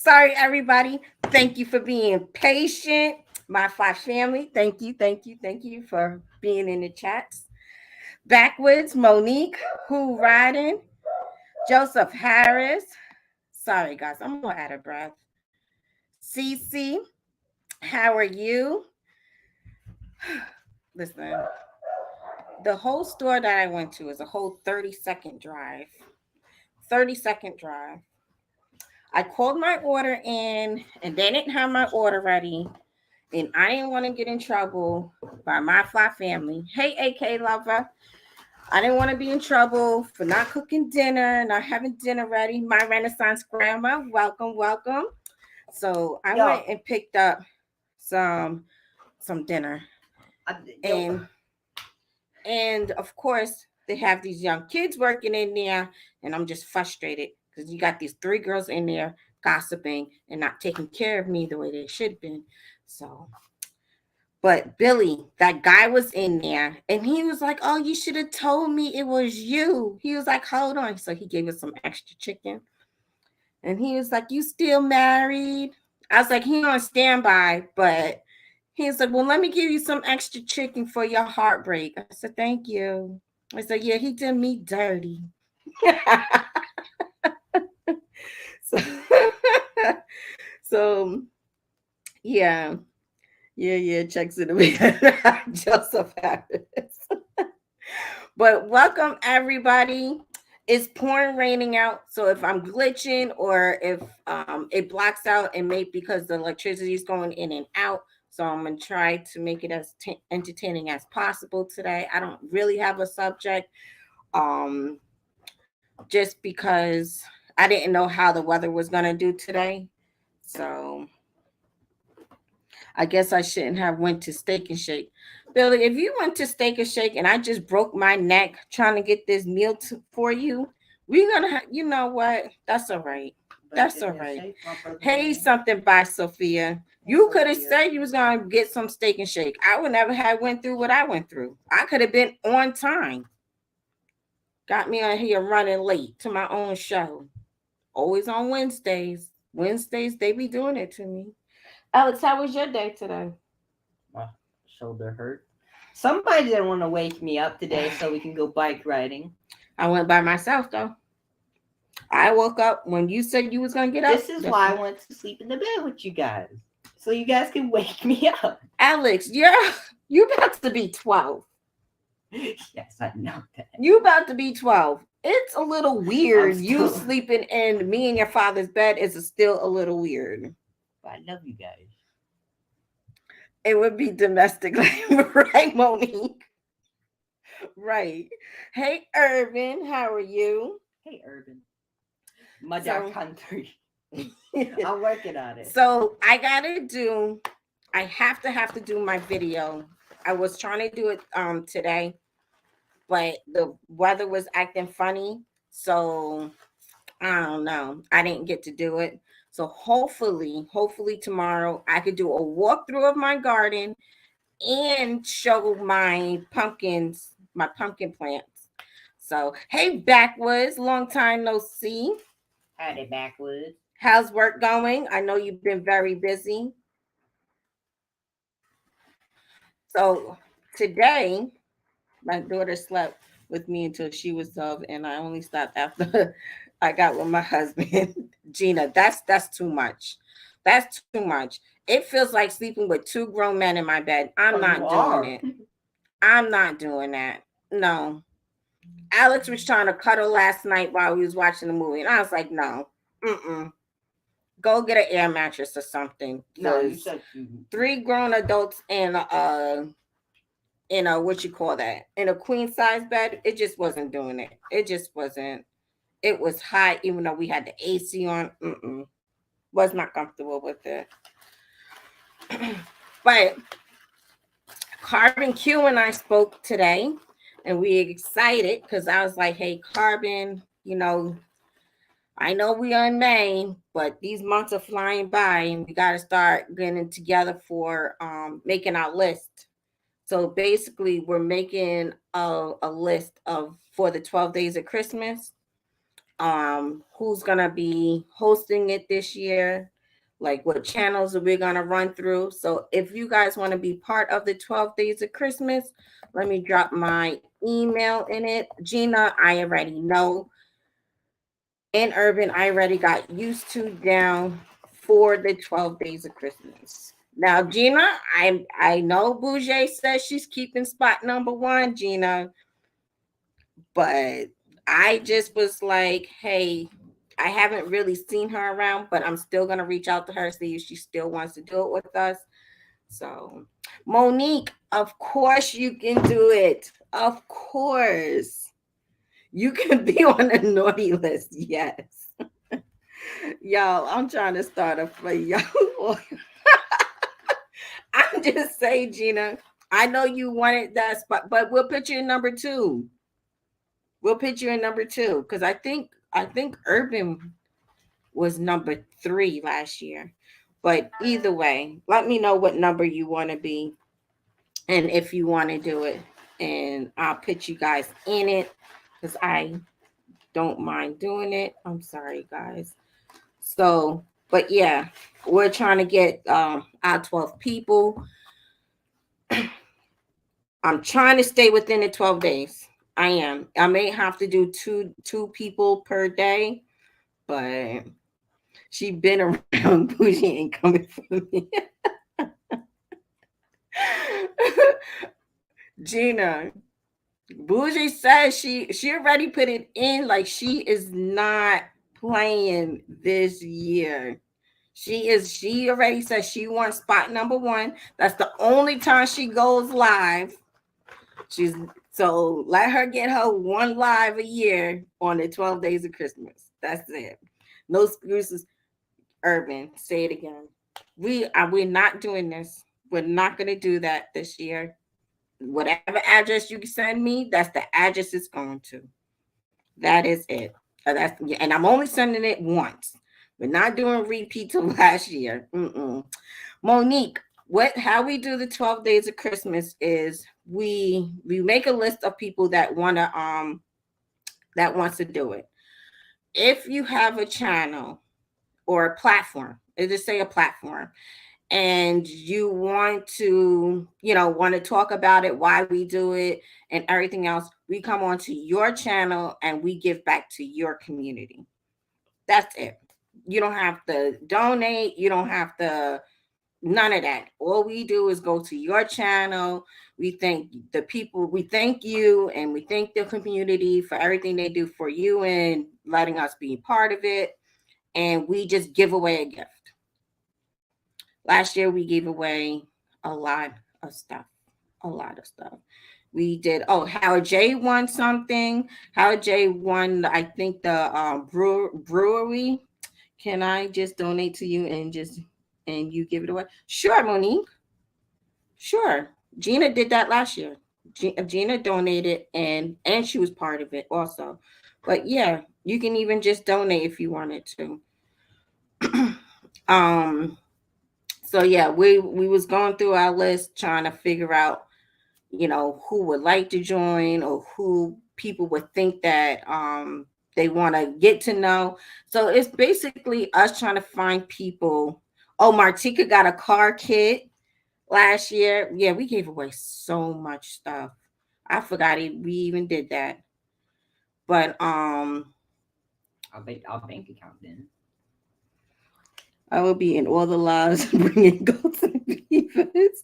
Sorry, everybody. Thank you for being patient. My five family, thank you for being in the chats. Backwoods, Monique, Who Riding, Joseph Harris. Sorry, guys, I'm more out of breath. Cece, how are you? Listen, the whole store that I went to is a whole 30-second drive. 30-second drive. I called my order in and they didn't have my order ready. And I didn't want to get in trouble by my fly family. Hey, AK lover. I didn't want to be in trouble for not cooking dinner, not having dinner ready. My Renaissance grandma, welcome, welcome. So I Yo, went and picked up some dinner. yo, And and of course they have these young kids working in there, and I'm just frustrated because you got these three girls in there gossiping and not taking care of me the way they should have been. So but Billy, that guy was in there and he was like, "Oh, you should have told me it was you." He was like, "Hold on." So he gave us some extra chicken. And he was like, "You still married?" I was like, "He on standby," but he was like, "Well, let me give you some extra chicken for your heartbreak." I said, "Thank you." I said, "Yeah, he did me dirty." so, so yeah, yeah, checks in the week. Joseph Harris. But welcome everybody. It's pouring raining out, so if I'm glitching or if it blocks out and maybe because the electricity is going in and out, so I'm gonna try to make it as entertaining as possible today. I don't really have a subject, um, just because I didn't know how the weather was gonna do today, so I guess I shouldn't have went to Steak and Shake. Billy, if you went to Steak and Shake and I just broke my neck trying to get this meal for you, we're gonna have, you know what? That's all right. That's all right. Hey, something by Sophia. You could have said you was gonna get some Steak and Shake. I would never have went through what I went through. I could have been on time. Got me on here running late to my own show. Always on Wednesdays. Wednesdays they be doing it to me. Alex, how was your day today? my shoulder hurt. Somebody didn't want to wake me up today so we can go bike riding. I went by myself though. I woke up when you said you was gonna get up. This is why I went to sleep in the bed with you guys. So you guys can wake me up. Alex, you about to be 12. Yes, I know that. You about to be 12. It's a little weird. You still- sleeping in me and your father's bed is still a little weird. But I love you guys. It would be domestic, right, Monique? Right. Hey, Irvin, how are you? Hey, Urban. Mother So, country. I'm working on it. so I have to do my video. I was trying to do it today, but the weather was acting funny. So I don't know. I didn't get to do it. So hopefully tomorrow I could do a walkthrough of my garden and show my pumpkin plants. So hey backwoods, long time no see. Howdy, backwoods. How's work going? I know you've been very busy. So today my daughter slept with me until she was 12, and I only stopped after I got with my husband. Gina, that's too much. That's too much. It feels like sleeping with two grown men in my bed. I'm Oh, you not doing are. it. I'm not doing that. No. Alex was trying to cuddle last night while we was watching the movie, and I was like, no. Mm-mm. Go get an air mattress or something. No, you Because said you. three grown adults in a what you call that in a queen size bed, it just wasn't doing it. It just wasn't. It was hot, even though we had the AC on. Was not comfortable with it. But Carbon Q and I spoke today, and we excited because I was like, "Hey, Carbon, I know we are in May, but these months are flying by, and we got to start getting together for making our list." So basically, we're making a list of for the 12 days of Christmas. Who's gonna be hosting it this year? like what channels are we gonna run through. So if you guys want to be part of the 12 days of Christmas, let me drop my email in it. Gina, I already know. And Urban, I already got used to down for the 12 days of Christmas. Now, Gina, I know Bougie says she's keeping spot number one, Gina, but I just was like, hey, I haven't really seen her around, but I'm still gonna reach out to her, see if she still wants to do it with us. So, Monique, of course you can do it. Of course. You can be on the naughty list. Yes. Y'all, I'm trying to start a fight. Y'all, I'm just saying, Gina, I know you wanted that spot, but we'll put you in number two. We'll put you in number two because I think Urban was number three last year. But either way, let me know what number you want to be and if you want to do it. And I'll put you guys in it because I don't mind doing it. I'm sorry, guys. So, but yeah, we're trying to get our 12 people. I'm trying to stay within the 12 days. I am. I may have to do two people per day, but she been around bougie and coming for me. Gina, Bougie says she already put it in like she is not playing this year. She already says she wants spot number one. That's the only time she goes live. She's so let her get her one live a year on the 12 days of Christmas. That's it. No excuses. Urban, say it again. We're not doing this. We're not gonna do that this year. Whatever address you send me, that's the address it's going to. That is it. And I'm only sending it once. We're not doing repeat to last year. Mm-mm. Monique, what how we do the 12 days of Christmas is we make a list of people that wants to do it. If you have a channel or a platform, let's just say a platform, and you want to, want to talk about it, why we do it, and everything else, we come onto your channel and we give back to your community. That's it. You don't have to donate. You don't have to, none of that. All we do is go to your channel. We thank the people, we thank you, and we thank the community for everything they do for you and letting us be part of it. And we just give away a gift. Last year, we gave away a lot of stuff. A lot of stuff. We did. Oh, Howard J won something. Howard J won, I think, the brewery. Can I just donate to you and you give it away? Sure, Monique. Sure. Gina did that last year. Gina donated and she was part of it also. But yeah, you can even just donate if you wanted to. um so yeah, we was going through our list trying to figure out, who would like to join or who people would think that they want to get to know. So it's basically us trying to find people. Oh, Martika got a car kit last year. Yeah, we gave away so much stuff. I forgot we even did that. But Our bank account then. I will be in all the lives bringing goats and beavers.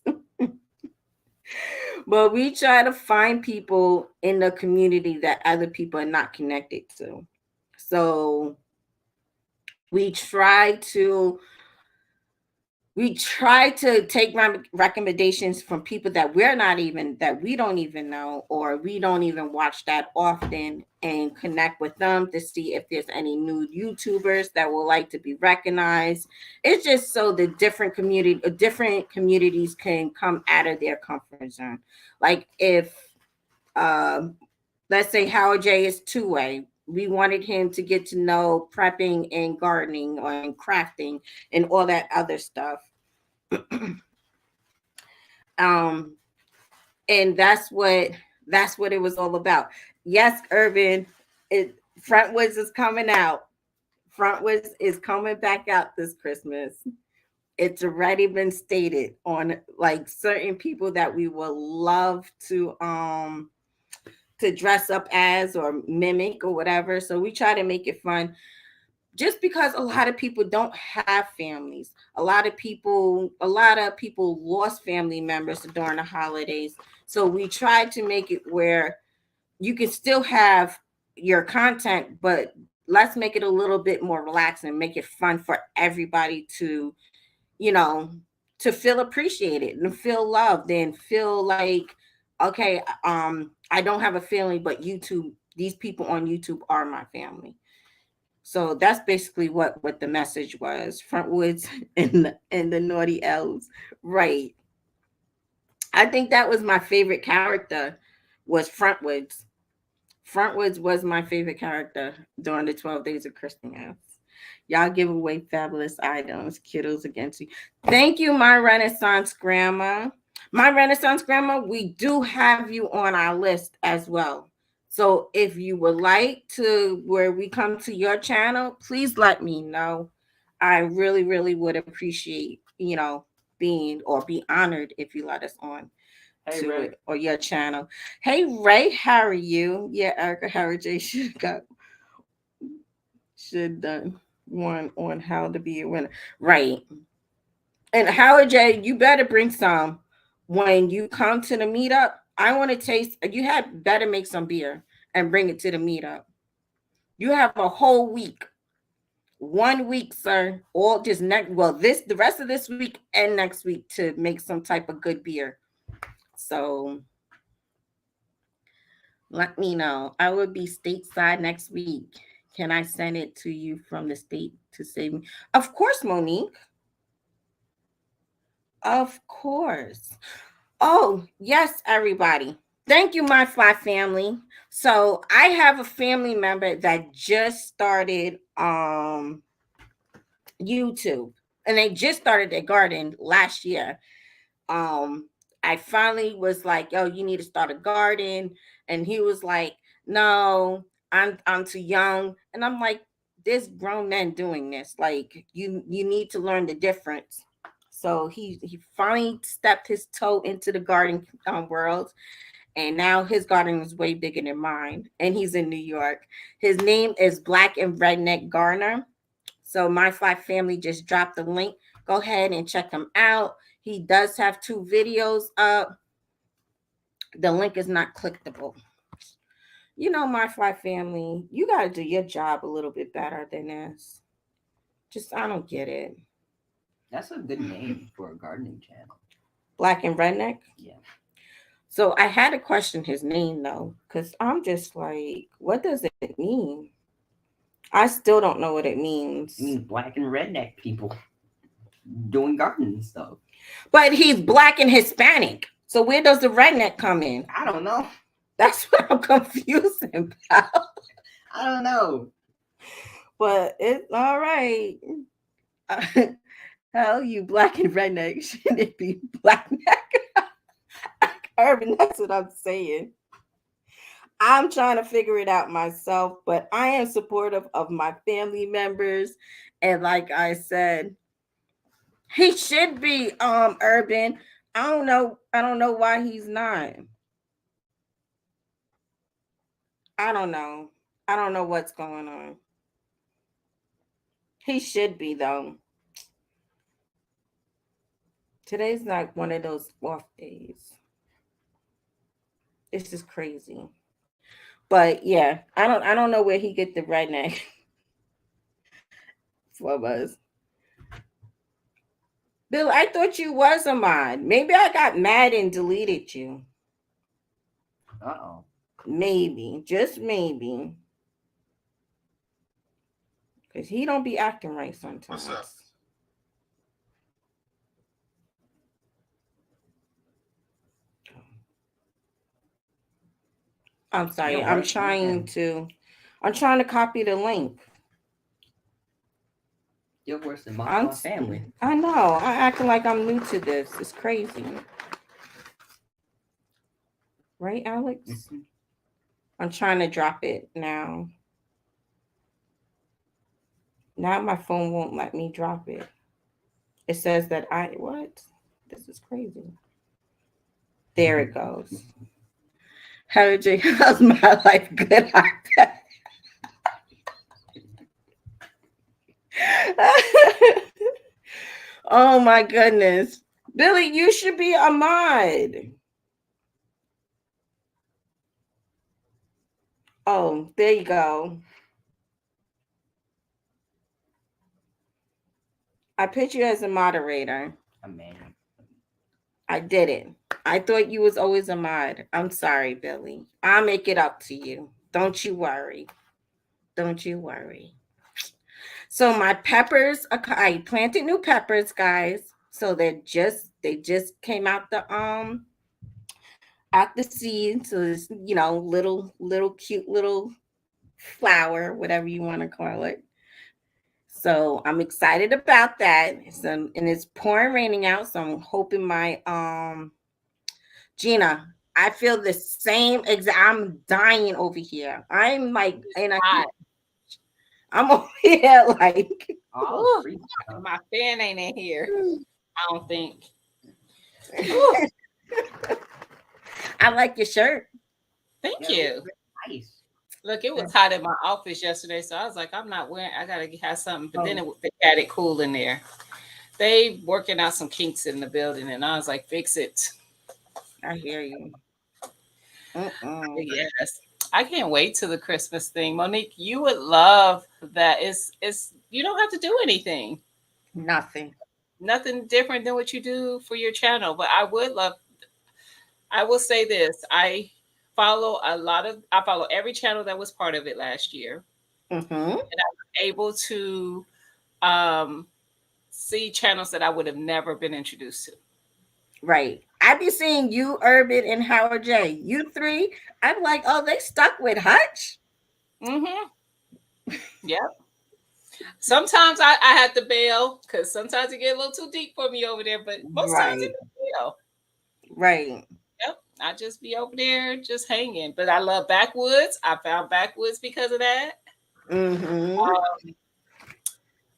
But we try to find people in the community that other people are not connected to. So we try to take recommendations from people that we don't even know, or we don't even watch that often, and connect with them to see if there's any new YouTubers that would like to be recognized. It's just so the different communities can come out of their comfort zone. Like if um let's say Howard J is two-way. We wanted him to get to know prepping and gardening and crafting and all that other stuff. um, and that's what it was all about. Yes, Urban, it Frontwoods is coming out. Frontwards is coming back out this Christmas. It's already been stated on like certain people that we will love to dress up as or mimic or whatever. So we try to make it fun just because a lot of people don't have families. A lot of people lost family members during the holidays. So we try to make it where you can still have your content, but let's make it a little bit more relaxed and make it fun for everybody to, you know, to feel appreciated and feel loved and feel like, okay, I don't have a family, but YouTube, these people on YouTube are my family. So that's basically what the message was. Frontwoods and the naughty elves. Right. I think that was my favorite character was Frontwoods. Frontwoods was my favorite character during the 12 days of Christmas. Y'all give away fabulous items, kiddos against you. Thank you, my Renaissance grandma. My Renaissance grandma, we do have you on our list as well. So if you would like to where we come to your channel, please let me know. I really, really would appreciate, being or be honored if you let us on Hey, to Ray. it or your channel. Hey Ray, how are you? Yeah, Erica Howard J should done one on how to be a winner. Right. And Howard J, you better bring some when you come to the meetup. I want to taste. You had better make some beer and bring it to the meetup. You have a whole week, 1 week, sir. All just next. Well, this the rest of this week and next week to make some type of good beer. So let me know. I will be stateside next week. Can I send it to you from the state to save me? Of course, Monique. Of course. Oh, yes, everybody. Thank you, my fly family. So I have a family member that just started YouTube and they just started their garden last year. um I finally was like, yo, you need to start a garden. And he was like, no, I'm too young. And I'm like, there's grown men doing this. Like you need to learn the difference. So he finally stepped his toe into the garden world, and now his garden is way bigger than mine. And he's in New York. His name is Black and Redneck Garner. So my fly family just dropped the link. Go ahead and check him out. He does have 2 videos up. The link is not clickable. My fly family, you got to do your job a little bit better than this. Just, I don't get it. That's a good name for a gardening channel. Black and Redneck? Yeah. So I had to question his name though, because I'm just like, what does it mean? I still don't know what it means. It means black and redneck people doing gardening stuff. But he's black and Hispanic. So where does the redneck come in? I don't know. That's what I'm confused about. I don't know. But it's all right. Hell, you black and redneck. Shouldn't it be black neck? Urban, that's what I'm saying. I'm trying to figure it out myself, but I am supportive of my family members. And like I said, he should be urban. I don't know why he's not. I don't know. I don't know what's going on. He should be though. Today's like one of those off days. This is crazy. But yeah, I don't know where he get the redneck from us. Bill, I thought you was a mod. Maybe I got mad and deleted you. Uh-oh. Maybe, just maybe. Cause he don't be acting right sometimes. What's up? I'm sorry. I'm trying to copy the link. You're worse than my family. I know. I acting like I'm new to this. It's crazy. Right, Alex? Mm-hmm. I'm trying to drop it now. Now my phone won't let me drop it. It says that I what? This is crazy. There it goes. How did you? How's my life good? Oh my goodness, Billy, you should be a mod. Oh, there you go. I put you as a moderator. Amazing. I did it. I thought you was always a mod. I'm sorry, Billy. I'll make it up to you. Don't you worry. Don't you worry. So my peppers, I planted new peppers, guys. So they just came out the seed. So it's little cute little flower, whatever you want to call it. So I'm excited about that. And it's pouring raining out. So I'm hoping my Gina, I feel the same exact. I'm dying over here. I'm like in a heat. Hot. I'm over here like Oh, Ooh, free stuff. my fan ain't in here. I don't think. Ooh, I like your shirt. thank Yeah, you. very nice. Look, it was hot in my office yesterday, so I was like, I'm not wearing. I gotta have something. But then Oh. they had it cool in there. They working out some kinks in the building, and I was like, fix it. I hear you. But yes, I can't wait to the Christmas thing, Monique. You would love that. It's you don't have to do anything, Nothing. nothing different than what you do for your channel. But I would love. I will say this: I follow every channel that was part of it last year, Mm-hmm. and I was able to um, see channels that I would have never been introduced to. Right. I be seeing you, Urban, and Howard J. You three. I'm like, oh, they stuck with Hutch. Mm-hmm. Yep. Sometimes I had to bail because sometimes it get a little too deep for me over there, but most times it Right. don't bail. Right. Yep. I just be over there just hanging. But I love backwoods. I found backwoods because of that. Mm-hmm.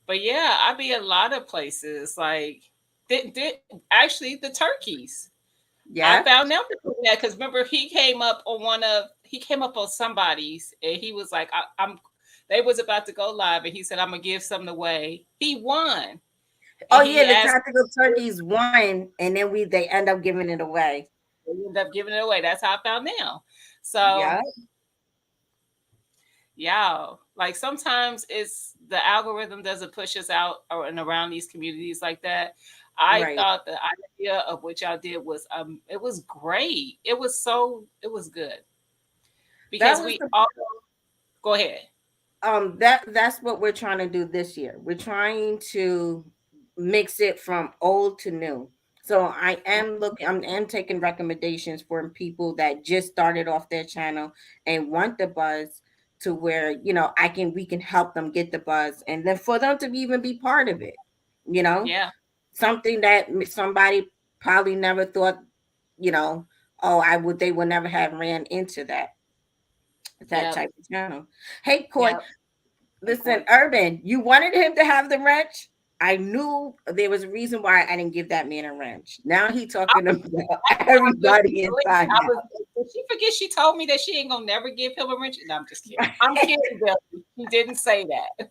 But yeah, I be a lot of places. Like did actually the turkeys. I Yeah. found them because that because remember he came up on somebody's and he was like I'm they was about to go live and he said I'm gonna give something away. He won and Oh he yeah, the asked tactical turkeys won, and then they end up giving it away. they ended up giving it away. That's how I found them. So Yeah. yeah, like sometimes it's the algorithm doesn't push us out or and around these communities like that. I Right. thought the idea of what y'all did was it was great. It was good That because was we the all go ahead. that's what we're trying to do this year. We're trying to mix it from old to new. So I'm taking recommendations from people that just started off their channel and want the buzz to where, we can help them get the buzz and then for them to even be part of it. You know, Yeah, something that somebody probably never thought, you know, oh, they would never have ran into that yep, type of channel. Hey, Coy, yep. Hey, listen, Coy. Urban, you wanted him to have the wrench. I knew there was a reason why I didn't give that man a wrench. Now he I talking about was with you, everybody Billy. inside Did she forget she told me that she ain't gonna never give him a wrench? No, I'm just kidding. I'm kidding, Billy. She didn't say that.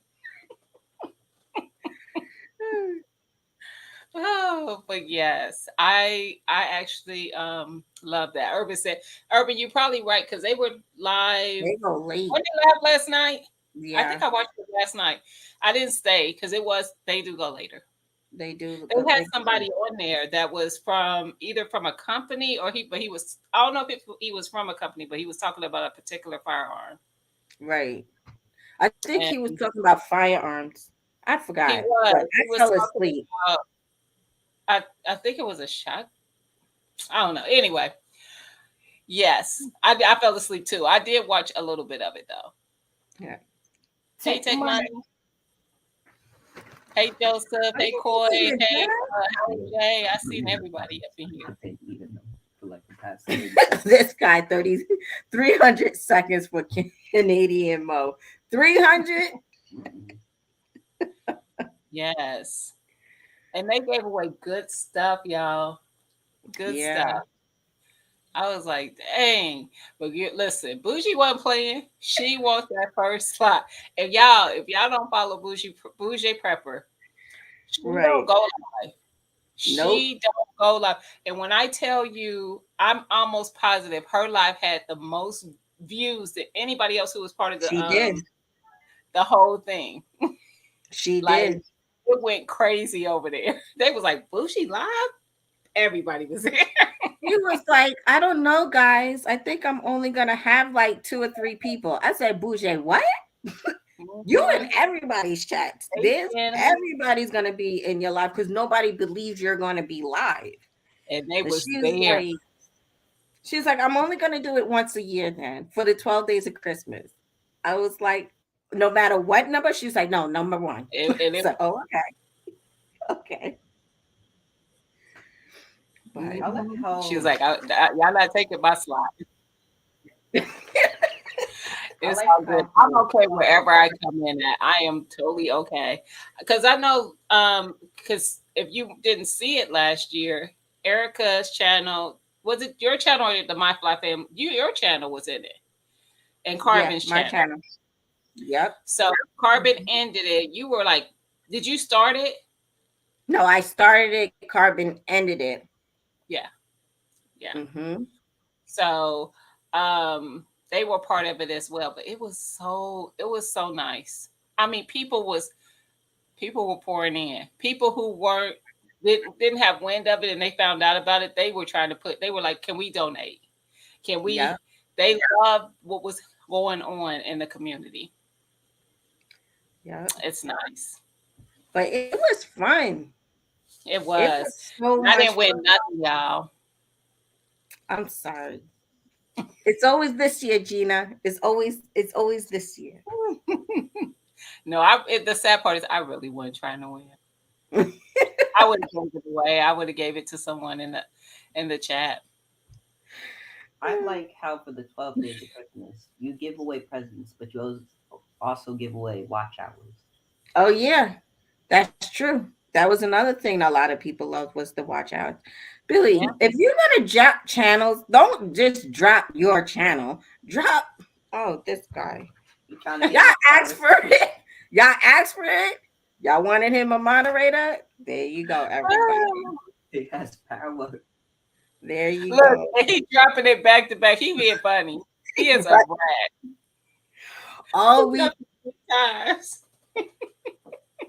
Oh, but yes, I actually love that. Urban said, Urban, you're probably right because they were live. They go late. When they live last night? I Yeah, think I watched it last night. I didn't stay because they do go later. they do. They had They go late. somebody on there that was from either from a company or he was I don't know if he was from a company, but he was talking about a particular firearm. Right. I think he was And talking about firearms. I he forgot, but was. He I was fell talking asleep. about I think it was a shot. I don't know. Anyway, yes. I fell asleep too. I did watch a little bit of it though. Yeah. Hey Take Take money. Money. Hey Joseph. Are Hey you Coy. eating a Hey donut? Howard J. I seen everybody up in here. I've been eating them for like the past 30 This guy 300 seconds for Canadian Mo. 300. Mm-mm. Yes. And they gave away good stuff, y'all. Good Yeah. stuff. I was like, dang. But listen, Bougie wasn't playing. She wants that first slot. If y'all don't follow Bougie Prepper, she don't Right. go live. Nope. She don't go live. And when I tell you, I'm almost positive her live had the most views than anybody else who was part of She did. the whole thing. She Like did. it went crazy over there. They was like, Bougie live? Everybody was there. He was like, I don't know, guys. I think I'm only gonna have like 2 or 3 people. I said, Bougie, what? You in Mhm. everybody's chats. They This in 'em, everybody's gonna be in your live because nobody believes you're gonna be live. and they But was there. she's like, I'm only gonna do it once a year then for the 12 days of Christmas. I was like, no matter what number, she's like, no, number one. And it So, oh, okay. But I like mhm. She was how like, y'all not taking my slot. I It's like all good. how for I'm the okay 12 wherever I come in at. I am totally okay. Because I know, because if you didn't see it last year, Erica's channel, was it your channel or the My Fly Family? Your channel was in it, and yeah, Carbon's my channel. channel. Yep. So Carbon ended it. You were like, did you start it? No, I started it, Carbon ended it. Yeah, yeah. Mm-hmm. So they were part of it as well. But it was so nice. I mean, people were pouring in. People who weren't didn't have wind of it and they found out about it, they were trying to they were like, can we donate? Can Yep. we They loved what was going on in the community. Yep. It's nice. But it was fun. It It was. was so And I much didn't win fun. nothing, y'all. I'm sorry. It's always this year, Gina. It's always this year. No, the sad part is I really wasn't trying to win. I would have gave it away. I would have gave it to someone in the chat. I like how for the 12 days of Christmas you give away presents, but you also give away watch hours. Oh yeah, that's true. That was another thing a lot of people loved was the watch out. Yeah. Billy, if you're gonna drop channels, don't just drop your channel. Drop this guy. You trying to Y'all get asked for it. Y'all asked for it. Y'all wanted him a moderator. There you go, everybody. It has power. There you Look, go. he dropping it back to back. He being funny. He is a But rat. all He we dropped it 3 times.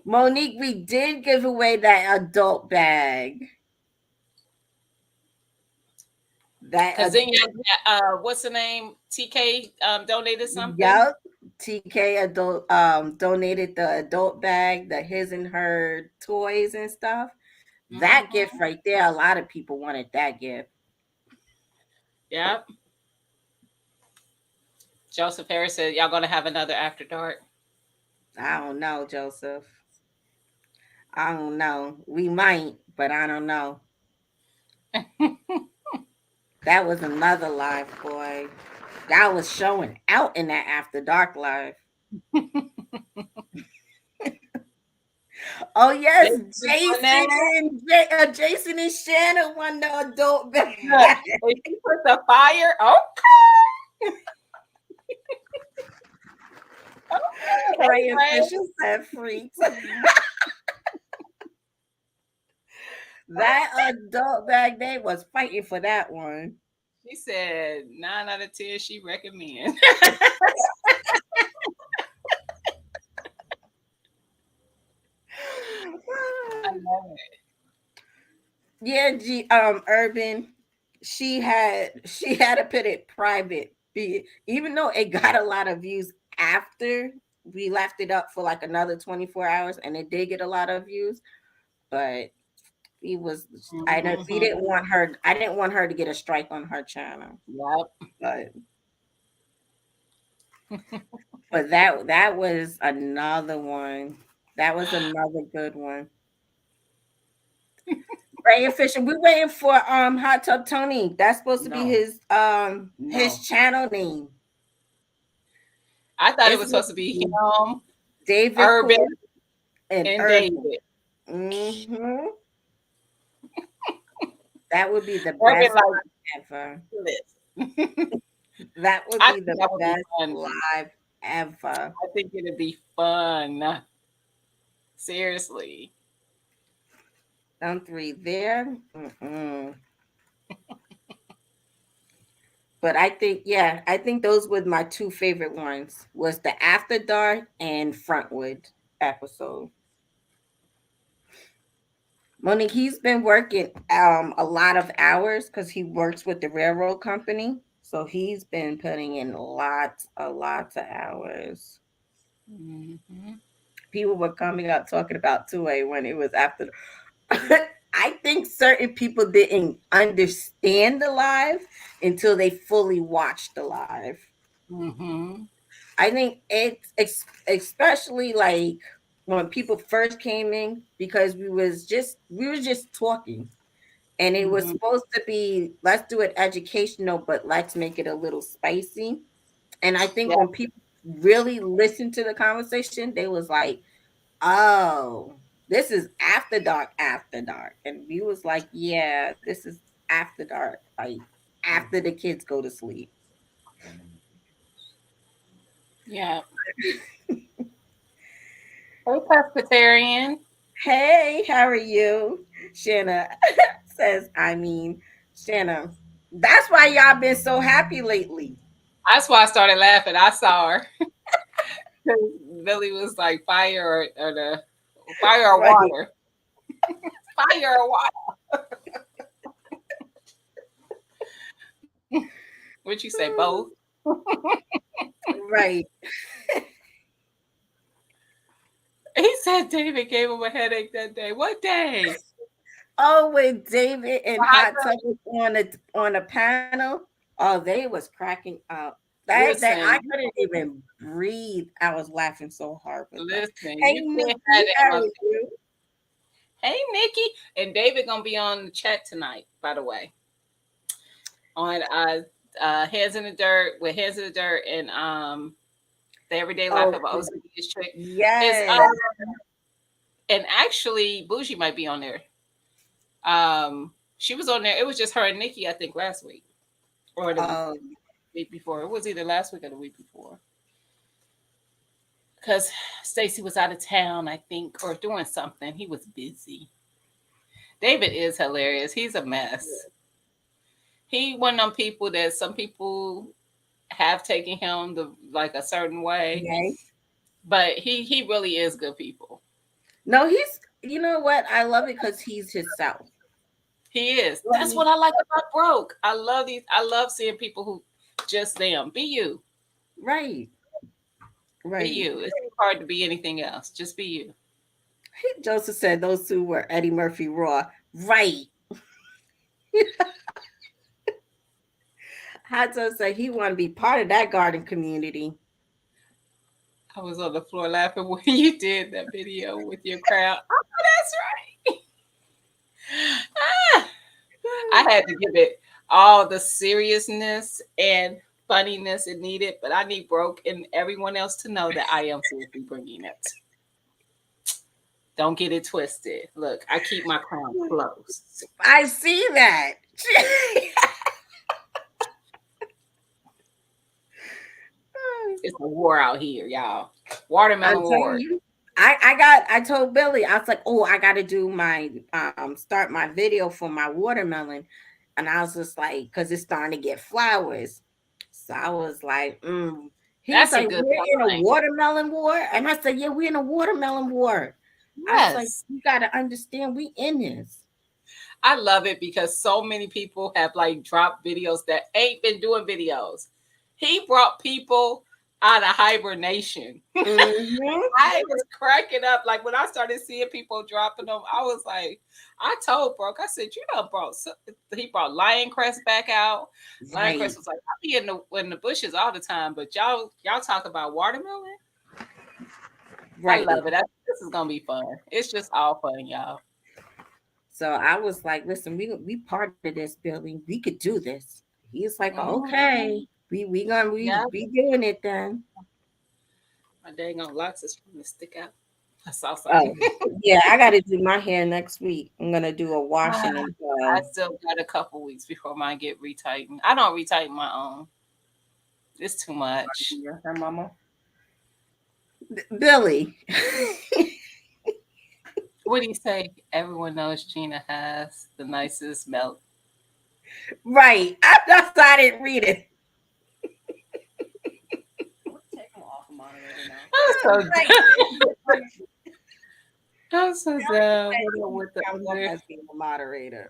Monique, we did give away that adult bag. That Cause then what's the name? TK donated something. Yup. TK adult donated the adult bag, the his and her toys and stuff. That gift Hmm. right there, a lot of people wanted that gift. Yep. Joseph Harris said, "Y'all gonna have another after dark." I don't know, Joseph. I don't know. We might, but I don't know. That was another live, boy. That was showing out in that after dark live. Oh yes, Jason won that. Jason and Shannon won the adult bag. Look, if you put the fire, okay, okay, Ray Ray. official said freaks. That adult bag, they was fighting for that one. She said 9 out of 10. She recommend. I love it. Yeah, Urban. She had to put it private. Even though it got a lot of views after we left it up for like another 24 hours and it did get a lot of views, but he was I don't we Mhm. didn't want her I didn't want her to get a strike on her channel. Yep. But that was another one. That was another good one. Ray official. We're waiting for Hot Tub Tony. That's supposed to be No, his no. channel name. I thought it It's was supposed supposed to to be be him, David Urban. Court and And Urban. David. Hmm. That would be the Urban best like live ever. this. That would I be think the that would be best fun. live ever. I think it'd be fun. Seriously. Them three there. Mm-mm. But I think, yeah, I think those were my two favorite ones. Was the After Dark and Frontwood episode. Monique, he's been working a lot of hours because he works with the railroad company. So he's been putting in lots of hours. Hmm. People were coming up talking about 2A when it was after. I think certain people didn't understand the live until they fully watched the live. Hmm. I think especially like when people first came in because we were just talking, and it was Hmm. supposed to be, let's do it educational, but let's make it a little spicy. And I think Yeah. when people really listened to the conversation, they was like, "Oh, this is after dark," and we was like, "Yeah, this is after dark, like after the kids go to sleep." Yeah. Hey, pescatarian. Hey, how are you? Shanna says, I mean, Shanna, that's why y'all been so happy lately. That's why I started laughing. I saw her. 'Cause Billy was like fire or the fire or Right, water. Fire or water. What'd you say? Both? right. He said David gave him a headache that day. What day? Oh, when David and Hot Hot Tub was on a panel, oh, they was cracking up. That I Listen, couldn't even breathe. I was laughing so hard with them. listen, Hey, you can't have Nikki, that how are mother. you? Hey, Nikki. And David gonna be on the chat tonight, by the way. On Hands in the Dirt with Hands in the Dirt and the Everyday Life Oh, of an OCD trick. Is yes. and actually Bougie might be on there. She was on there. It was just her and Nikki, I think, last week. Or the Oh, week before. It was either last week or the week before. Because Stacy was out of town, I think, or doing something. He was busy. David is hilarious. He's a mess. He one of them people that some people have taken him the like a certain way, okay. but he really is good people. No, you know what? I love it because he's himself. He is. That's Right, what I like about Broke. I love these. I love seeing people who just them. Be you. right, Be right. you. It's hard to be anything else. Just be you. Joseph said those two were Eddie Murphy Raw. Right. Hato said he want to be part of that garden community. I was on the floor laughing when you did that video with your crowd. Oh, that's right. Ah, I had to give it all the seriousness and funniness it needed, but I need Broke and everyone else to know that I am seriously bringing it. Don't get it twisted. Look, I keep my crown close. I see that. It's a war out here, y'all. I'm Watermelon telling war. you. I told Billy, I was like, oh, I gotta do my start my video for my watermelon. And I was just like, because it's starting to get flowers. So I was like, he was That's a like, good we're in a sign. watermelon war. And I said, yeah, we're in a watermelon war. I was like, Yes. you gotta understand we in this. I love it because so many people have like dropped videos that ain't been doing videos. He brought people out of hibernation. Hmm. I was cracking up. Like when I started seeing people dropping them, I was like, I told Broke, I said, you know, bro. So, he brought Lion Crest back out. Lion Right, Crest was like, I be in the bushes all the time, but y'all talk about watermelon. I right. love it. This is gonna be fun. It's just all fun, y'all. So I was like, listen, we part of this building. We could do this. He's like, Mhm. okay, we gonna Yeah, we doing it then. my dang on locks is trying to stick out. I saw Oh, something. yeah, I got to do my hair next week. I'm gonna do a washing and I still got a couple weeks before mine get retightened. I don't retighten my own. It's too much. Your hair, mama. Billy. What do you say? Everyone knows Gina has the nicest melt. Right. I didn't read it. I'm gonna take him off a moderator now. I'm so Like, dumb. I'm so dumb. What up with the come up under? as being a moderator.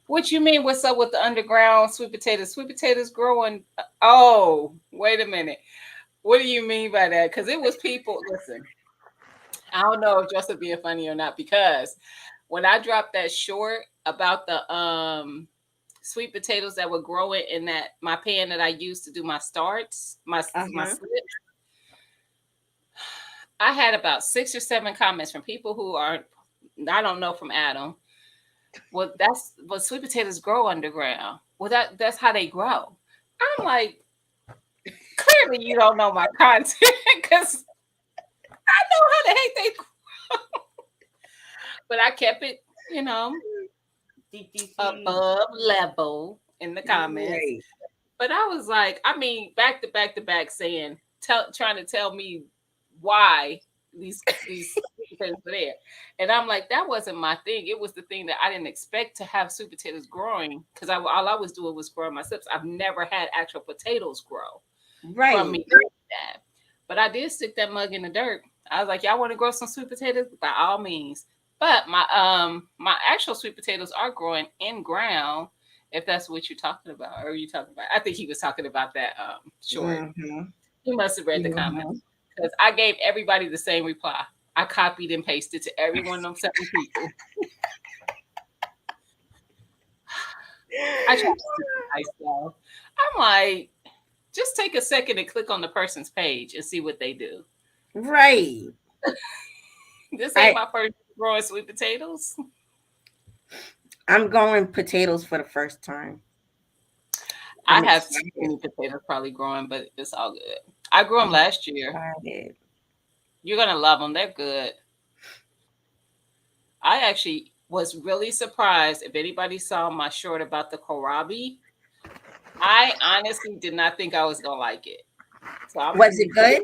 What you mean? What's up with the underground sweet potatoes? Sweet potatoes growing. Oh, wait a minute. What do you mean by that? Because it was people. Listen, I don't know if Joseph being funny or not. Because when I dropped that short about the sweet potatoes that were growing in that my pan that I used to do my starts, my Uh-huh. slips, I had about 6 or 7 comments from people who are I don't know from Adam. Well, that's but sweet potatoes grow underground. Well, that's how they grow. I'm like, clearly you don't know my content because I know how the heck they but I kept it, you know, DTC. above level in the comments. Right. But I was like, I mean, back to back to back saying, trying to tell me why these things were there. And I'm like, that wasn't my thing. It was the thing that I didn't expect to have sweet potatoes growing because all I was doing was growing my slips. I've never had actual potatoes grow from Right. me doing that. But I did stick that mug in the dirt. I was like, y'all want to grow some sweet potatoes? By all means. But my actual sweet potatoes are growing in ground, if that's what you're talking about. Or are you talking about? I think he was talking about that short. Mm-hmm. He must have read the Mm-hmm. comments because I gave everybody the same reply. I copied and pasted to every one of them 7 people. I tried to be nice though. I'm like, just take a second and click on the person's page and see what they do. Right. This ain't I my first growing sweet potatoes. I'm going potatoes for the first time. I I'm have too excited. many potatoes probably growing, but it's all good. I grew them I'm last year. excited. You're gonna love them. They're good. I actually was really surprised if anybody saw my short about the kohlrabi. I honestly did not think I was gonna like it. So I'm gonna Was be it good?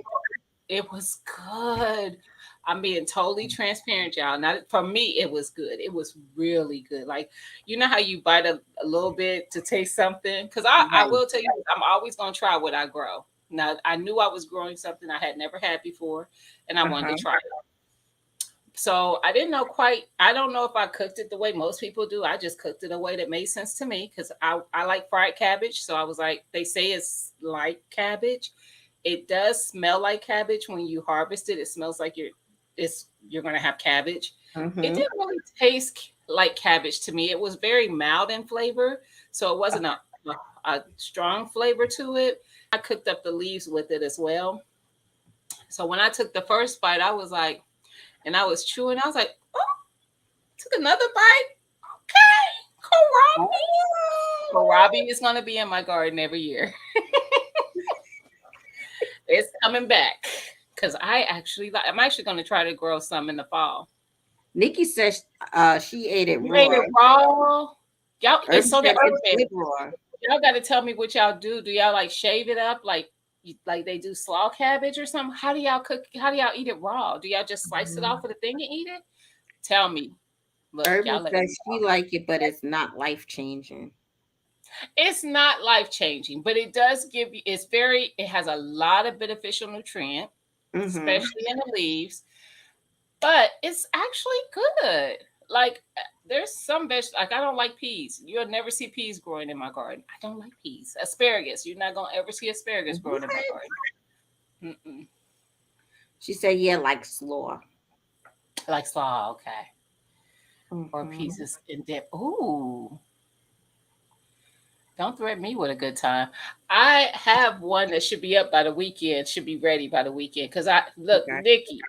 it was good. I'm being totally transparent, y'all. Not for me, it was good. It was really good. Like you know how you bite a little bit to taste something. Because I Right. will tell you, I'm always gonna try what I grow. Now I knew I was growing something I had never had before, and I wanted to Uh-huh. try it. So I didn't know quite. I don't know if I cooked it the way most people do. I just cooked it a way that made sense to me because I like fried cabbage. So I was like, they say it's like cabbage. It does smell like cabbage when you harvest it. It smells like you're gonna have cabbage. It Mm-hmm. didn't really taste like cabbage to me. It was very mild in flavor, so it wasn't a strong flavor to it. I cooked up the leaves with it as well. So when I took the first bite, I was like, and I was chewing. I was like, oh, took another bite. Okay, kohlrabi is gonna be in my garden every year. It's coming back because I actually like. I'm actually going to try to grow some in the fall. Nikki says she ate it You ate raw. it raw, y'all. And Irby so the said other it's thing, good raw. y'all got to tell me what y'all do. Do y'all like shave it up like they do slaw cabbage or something? How do y'all cook? How do y'all eat it raw? Do y'all just slice it off of the thing and eat it? Tell me. Look, Irby y'all let me says know. she like it, but it's not life changing. It's not life changing, but it does give you. It's very. It has a lot of beneficial nutrient, Mm-hmm. especially in the leaves. But it's actually good. Like there's some vegetables like I don't like peas. You'll never see peas growing in my garden. I don't like peas. Asparagus. You're not gonna ever see asparagus growing in my What? garden. Mm-mm. She said, yeah, like slaw. Like slaw, okay. Or Mm-hmm. pieces in dip. Ooh, don't threaten me with a good time. I have one that should be up by the weekend. Should be ready by the weekend. Cause I look, Okay. Nikki.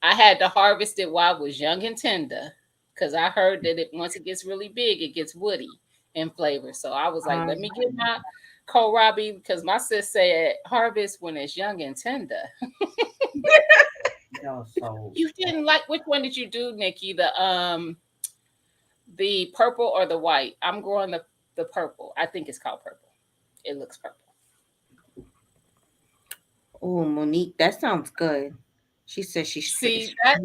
I had to harvest it while I was young and tender because I heard that once it gets really big, it gets woody in flavor. So I was like, let Um, me get my kohlrabi because my sis said harvest when it's young and tender. That was so. You didn't like, which one did you do, Nikki? The purple or the white? I'm growing the purple. I think it's called purple. It looks purple. Oh, Monique, that sounds good. She says she's See that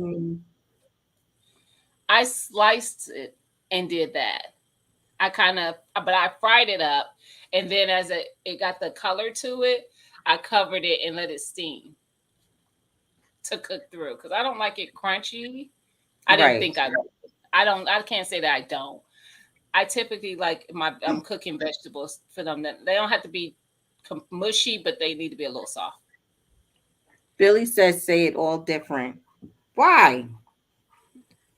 I sliced it and did that. I kind of, but I fried it up, and then as it got the color to it, I covered it and let it steam to cook through because I don't like it crunchy. I didn't right. think I. I don't. I can't say that I don't. I typically like I'm cooking vegetables for them that they don't have to be mushy, but they need to be a little soft. Billy says say it all different. Why?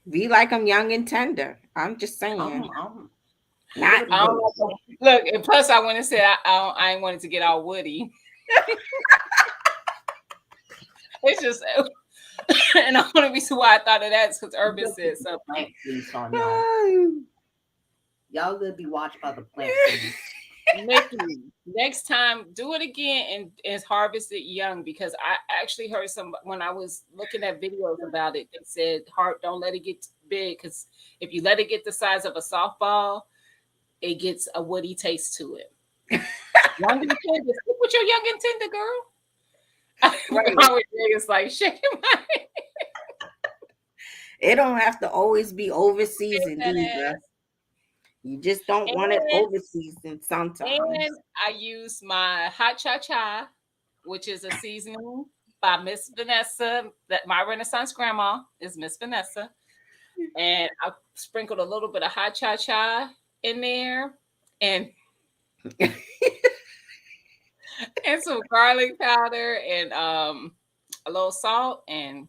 We like them young and tender. I'm just saying. I'm Not Give it a I go. don't like look, and plus I went and said I ain't wanted to get all woody. It's just, and the only reason why I thought of that is because Urban Look, said something. plant fleece on y'all. Y'all gonna be watched by the plant fleece. Nikki, next time do it again and harvest it young because I actually heard some when I was looking at videos about it. They said don't let it get big because if you let it get the size of a softball, it gets a woody taste to it. Young and tender, stick with your young and tender girl. Right. Howard is like shaking my It don't have to always be over seasoned head. either. You just don't want it And over seasoned sometimes. and I use my hot cha cha, which is a seasoning by Miss Vanessa. That my Renaissance grandma is Miss Vanessa, and I sprinkled a little bit of hot cha cha in there, and and some garlic powder and a little salt, and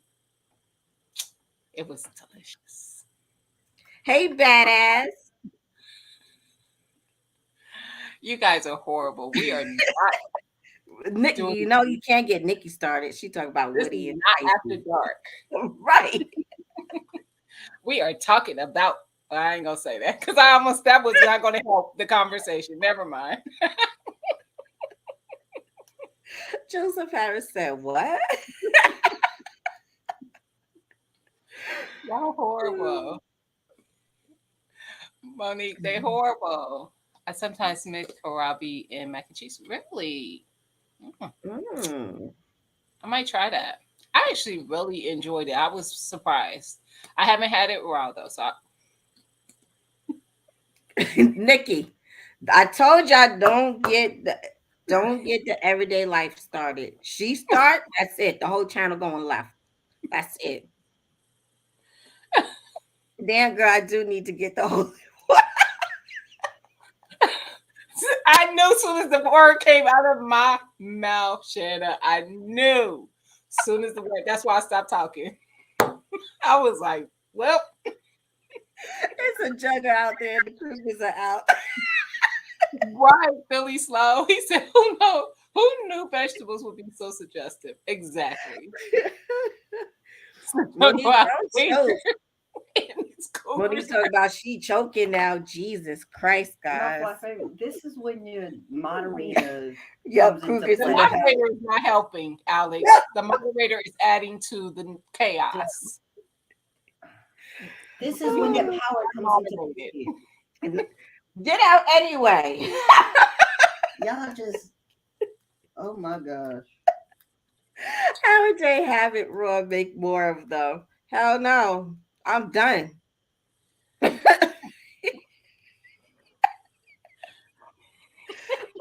it was delicious. Hey, badass. You guys are horrible. We are not Nick, doing you know you can't get Nikki started. She talk about this. Is Woody and not after spicy. dark. Right. We are talking about. I ain't gonna say that because that was not gonna help the conversation. Never mind. Joseph Harris said, "What?" Y'all horrible. Monique, they horrible. I sometimes mix kohlrabi and mac and cheese. Really? Mm, Mm. I might try that. I actually really enjoyed it. I was surprised. I haven't had it raw though, so Nikki, I told y'all don't get the everyday life started. She start, that's it. The whole channel going left. That's it. Damn girl, I do need to get the whole I knew as soon as the word came out of my mouth, Shanna. I knew as soon as the word. That's why I stopped talking. I was like, well, It's a jugger out there. The creepers are out. right, Billy Slow. He said, who knew vegetables would be so suggestive? Exactly. Monique, Wow. don't choke. It's cool. Monique talking about she choking now. Jesus Christ, Not guys. my favorite. This is when your moderator Yep, comes into Kruger's The in play. the house. moderator is not helping, Alex. The moderator is adding to the chaos. This is when your power comes into play. Get out anyway. Y'all just, oh my gosh. How would they have it raw? Make more of them? Hell no. I'm done.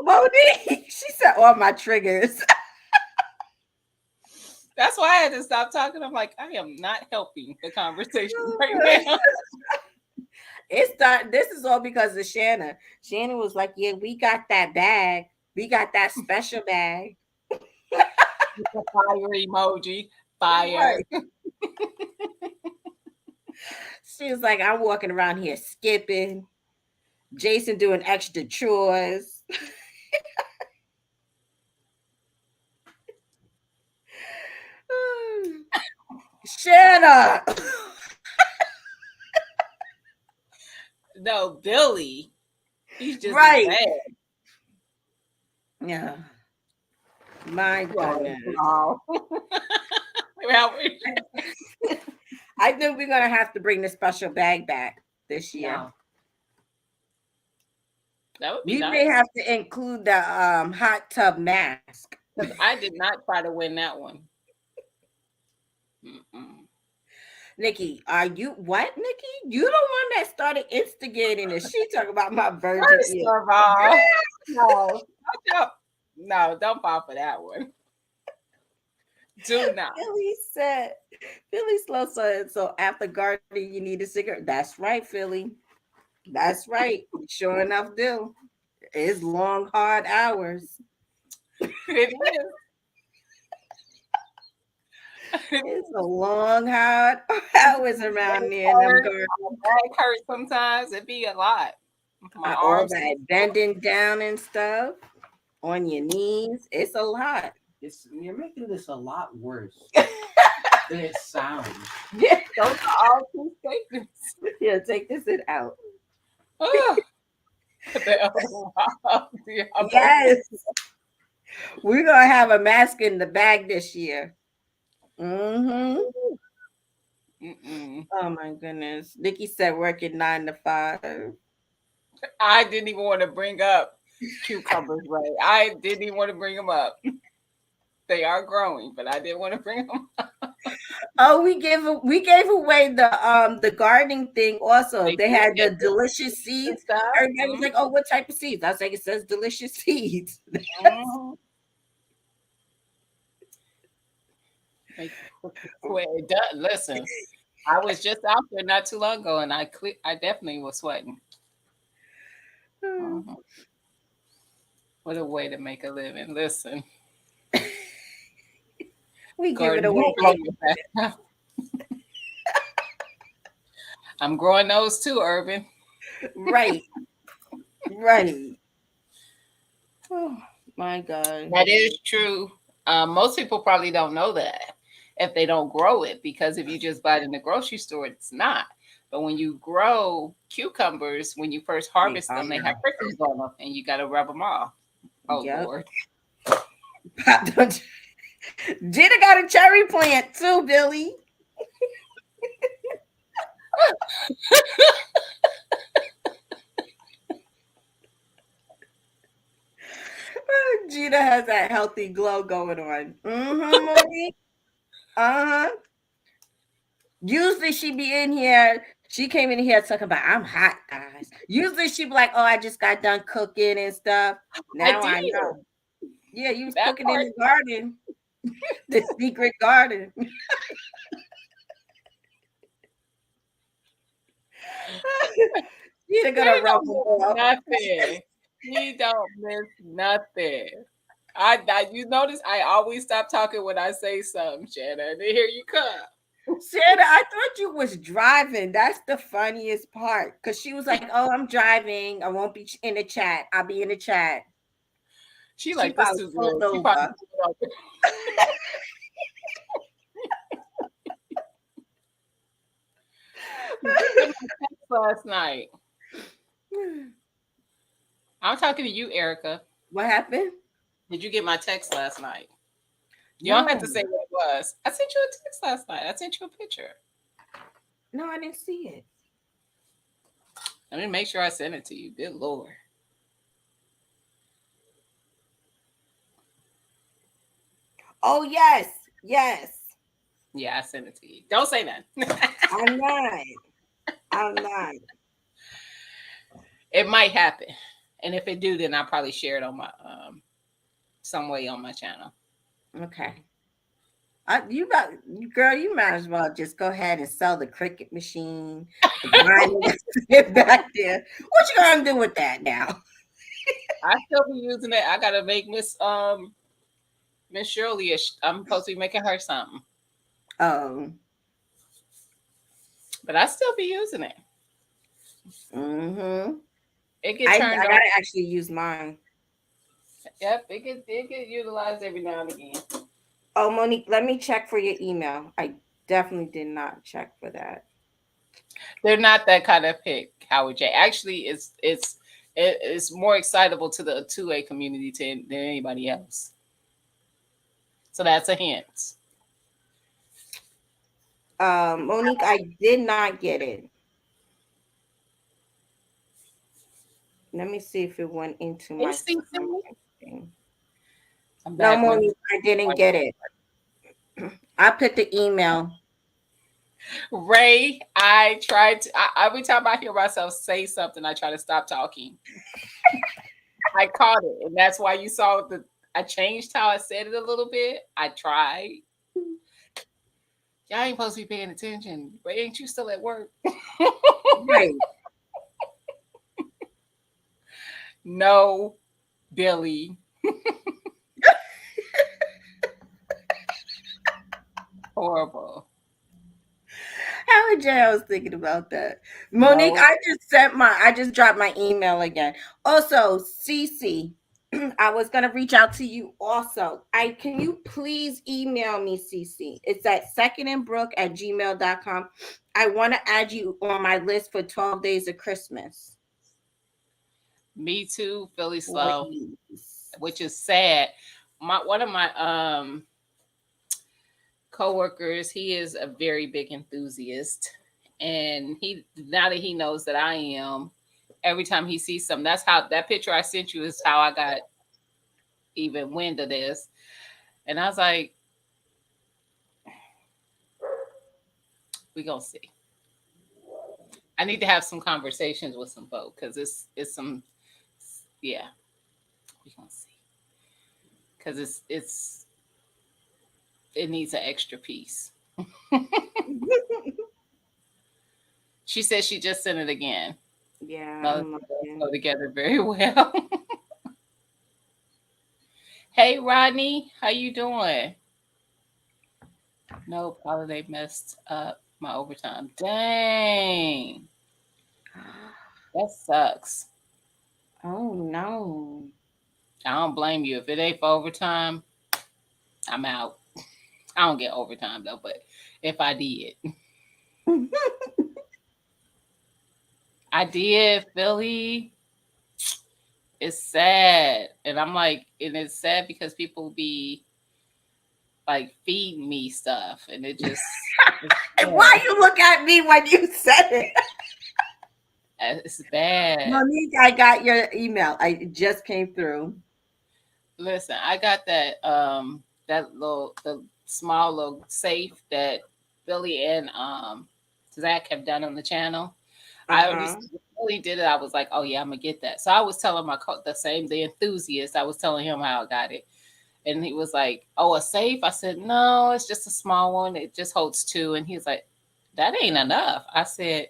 Monique, she said all my triggers. That's why I had to stop talking. I'm like, I am not helping the conversation right now. This is all because of Shanna. Shanna was like, "Yeah, we got that bag. We got that special bag." Fire emoji. Fire. Right. She was like, "I'm walking around here skipping. Jason doing extra chores." Shanna. No, Billy. He's just as Right. bad. Yeah. My Right. goodness. Oh. Howard. I think we're gonna have to bring the special bag back this year. No, That would be We may nice. have to include the hot tub mask. Because I did not try to win that one. Mm-mm. Nikki, are you what, Nikki? You the one that started instigating this. She talking about my virgin First ear. of all, no, don't, no, don't fall for that one. Do not. Philly said, Philly Slow said, so after gardening, you need a cigarette. That's right, Philly. That's right. Sure enough, do. It's long, hard hours. It is. It's a long, hard hours around there in them gardens. My back hurts sometimes. It be a lot. My All arms. that bending down and stuff on your knees. It's a lot. you're making this a lot worse than it sounds. Yeah, Those are all true statements. yeah, take this it out. Ugh. The Yes. We're gonna have a mask in the bag this year. Mm-hmm. Mm-mm. Oh my goodness. Nikki said working 9 to 5. I didn't even want to bring up cucumbers, right? I didn't even want to bring them up. They are growing, but I didn't want to bring them up. Oh, we gave away the gardening thing also. They They did had the get delicious and seeds. stuff. Everybody was like, "Oh, what type of seeds?" I was like, "It says delicious seeds." Mhm. Make sweat. It does. Listen, I was just out there not too long ago, and I definitely was sweating. Mhm. What a way to make a living. Listen, We give it garden away. I'm growing those too, Urban. Right, right. Oh my God. That is true. Most people probably don't know that if they don't grow it, because if you just buy it in the grocery store, it's not. But when you grow cucumbers, when you first They harvest them, they are. have prickles on them, and you got to rub them off. Oh Yep. Lord! Jada got a cherry plant too, Billy. Gina has that healthy glow going on. Mm-hmm, Monique. Uh-huh. Usually she be in here. She came in here talking about I'm hot, guys. Usually she be like, "Oh, I just got done cooking and stuff." I Now did I know. Yeah, you was that cooking in part. the garden, the secret garden. You're gonna She rub don't them miss off. nothing. She don't miss nothing. You notice I always stop talking when I say something, Shannon. And here you come. Shanna, I thought you was driving. That's the funniest part. Cause she was like, "Oh, I'm driving. I won't be in the chat. I'll be in the chat." She She like this probably too pulled good. She probably over. Did you get my text last night? I'm talking to you, Erica. What happened? Did you get my text last night? You don't have No, to say what it was. I sent you a text last night. I sent you a picture. no, I didn't see it. Let me make sure I sent it to you. Good Lord. Oh yes, yes. Yeah, I sent it to you. Don't say that. I'm not. I'm not. It might happen. And if it do, then I'll probably share it on my some way on my channel. Okay. Girl, you might as well just go ahead and sell the cricket machine, the grinding that's back there. What you gonna do with that now? I still be using it. I gotta make Miss Shirley. I'm supposed to be making her something, Oh, but I still be using it. mm-hmm. It get I turned on. gotta actually use mine. Yep, it get utilized every now and again. Oh, Monique, let me check for your email. I definitely did not check for that. They're not that kind of pick, Howard J. Actually, it's more excitable to the 2A community than anybody else. So that's a hint. Monique, I did not get it. Let me see if it went into Hey, my Cece. thing. I'm No, back with Monique, I didn't get it. I put the email. Ray. I tried to, every time I hear myself say something, I try to stop talking. I caught it, and that's why you saw the. I changed how I said it a little bit. I tried. Y'all ain't supposed to be paying attention. Ray, ain't you still at work? Right. No, Billy. Horrible. How Jay, I was thinking about that. Monique, No. I just dropped my email again. Also, Cece, I was gonna reach out to you also. Can you please email me, Cece? It's at secondandbrook@gmail.com. I want to add you on my list for 12 days of Christmas. Me too, Philly slow, Please. which is sad. My one of my coworkers, he is a very big enthusiast, and he now that he knows that I am, every time he sees something, that's how that picture I sent you is how I got even wind of this, and I was like, we gonna see. I need to have some conversations with some folk because it's some yeah, we gonna see because it needs an extra piece. She said she just sent it again. Yeah, Those I'm go looking. together very well. Hey Rodney, how you doing? Nope, holiday messed up my overtime. Dang, that sucks. Oh no. I don't blame you. If it ain't for overtime, I'm out. I don't get overtime though, but if I did, I did. Philly, it's sad, and I'm like, and it's sad because people be like feeding me stuff, and it's Why bad. you look at me when you said it? It's bad. Monique, I got your email. I just came through. Listen, I got that little the small little safe that Billy and Zach have done on the channel. I already Uh-huh. Billy did it. I was like, oh yeah, I'm gonna get that. So I was telling the same the enthusiast. I was telling him how I got it, and he was like, oh, a safe. I said, no, it's just a small one. It just holds two. And he's like, that ain't enough. I said,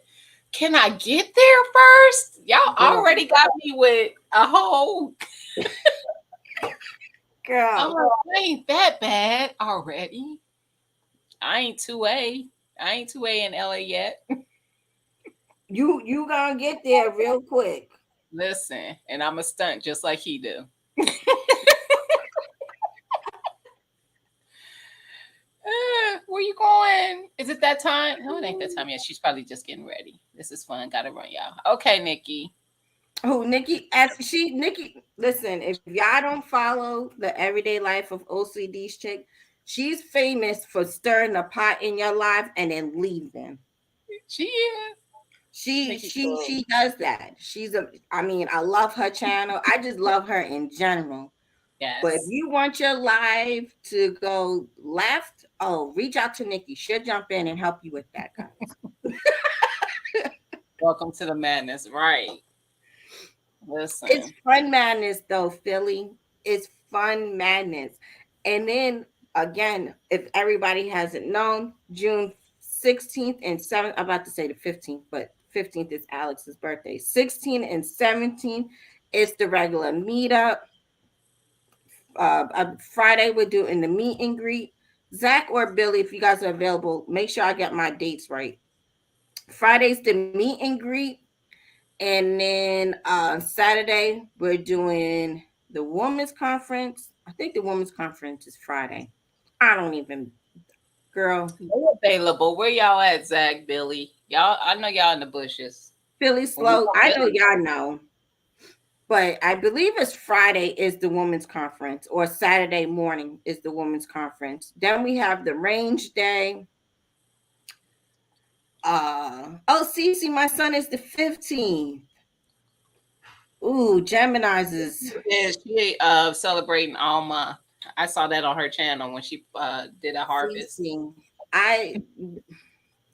can I get there first? Y'all Girl, already got me with a whole. I'm girl, like, I ain't that bad already. I ain't 2A. I ain't 2A in LA yet. you gonna get there real quick. Listen, and I'm a stunt just like he do. Where you going? Is it that time? No, it ain't that time yet. She's probably just getting ready. This is fun. Gotta run, y'all. Okay, Nikki. Oh, Nikki, listen, if y'all don't follow the everyday life of OCD's chick, she's famous for stirring the pot in your life and then leaving. She is. She Nikki she cool. she does that. I mean, I love her channel. I just love her in general. But if Yes. you want your live to go left, oh, reach out to Nikki. She'll jump in and help you with that, guys. Welcome to the madness. Right. It's Listen. fun madness though, Philly. It's fun madness. And then again, if everybody hasn't known, June 16th and 7th, I'm about to say the 15th, but 15th is Alex's birthday. 16th and 17th is the regular meetup. Friday we're doing the meet and greet. Zach or Billy, if you guys are available, make sure I get my dates right. Friday's the meet and greet, and then Saturday we're doing the women's conference. I think the women's conference is Friday. I don't even, girl. They available. Where y'all at, Zach, Billy? Y'all, I know y'all in the bushes. Philly When we slow. gonna I let know y'all know, but I believe it's Friday is the women's conference, or Saturday morning is the women's conference. Then we have the range day. Oh, Cece, my son is the 15th. Ooh, Gemini's is Yeah, she celebrating Alma. I saw that on her channel when she did a harvest. Cece. I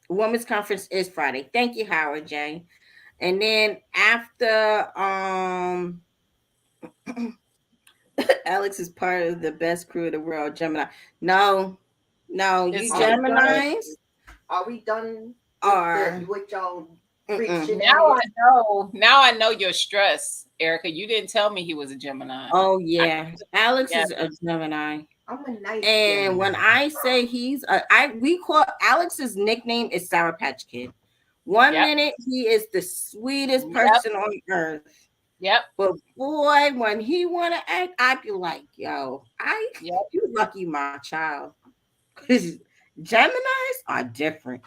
Women's Conference is Friday. Thank you, Howard J. And then after Alex is part of the best crew in the world, Gemini. No, no, you It's Are we done? Geminis Are we done are with y'all freak mm-mm. now I shenanigans? know. Now I know your stress, Erica. You didn't tell me he was a Gemini. Oh I, yeah. Alex yeah, is a Gemini. I'm a nice And Gemini. when I say he's a I we call Alex's nickname is Sour Patch Kid. One yep, minute he is the sweetest yep, person on earth. yep, But boy, when he wanna act, I'd be like, yo, yep. you lucky my child. Cause Geminis are different.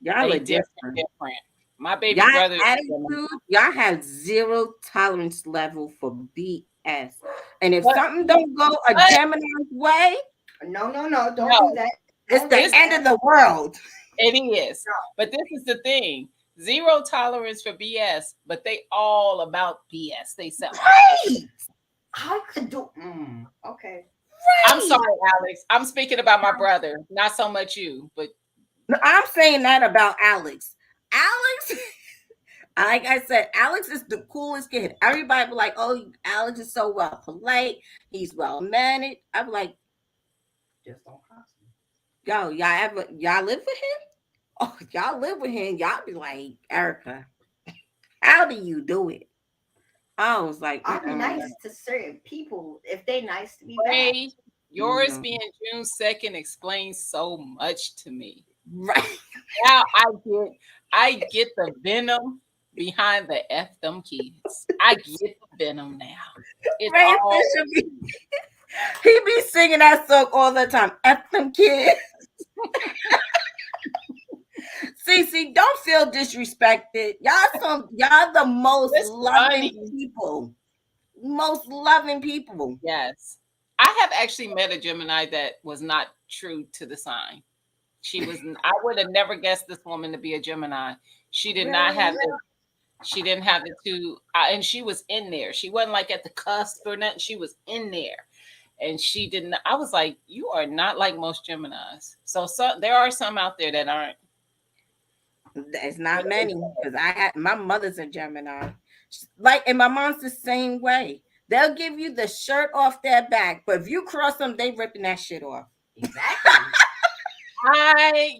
Y'all They are different, different. different. My baby Y'all brother is a Gemini. attitude, y'all have zero tolerance level for BS. And if But, something don't go a but Gemini's way, No, no, no. Don't do no, that. it's Don't the do this end that. of the world. it is. No. But this is the thing. Zero tolerance for BS, but they all about BS. They sell. Right. I could do. Okay. I'm Right. sorry, Alex. I'm speaking about my brother, not so much you. But No, I'm saying that about Alex. Alex, like I said, Alex is the coolest kid. Everybody be like, oh, Alex is so well polite. He's well mannered. I'm like, Just don't cross me. y'all live with him? Oh, y'all live with him. Y'all be like, Erica, how do you do it? I was like, I'll be mm-mm, nice to certain people if they nice to me back. Ray, yours no. being June 2nd explains so much to me. Right. Now I get the venom behind the F them kids. I get the venom now. It's Ray all Fisher he be singing that song all the time. F them kids. Cece, don't feel disrespected. Y'all the most it's loving funny. people. Most loving people. Yes. I have actually met a Gemini that was not true to the sign. I would have never guessed this woman to be a Gemini. She did not Really? have she didn't have the two, and she was in there. She wasn't like at the cusp or nothing. She was in there, and she didn't. I was like, you are not like most Gemini's. So there are some out there that aren't. It's not many because I had my mother's a Gemini. Like, and my mom's the same way. They'll give you the shirt off their back, but if you cross them, they ripping that shit off. Exactly.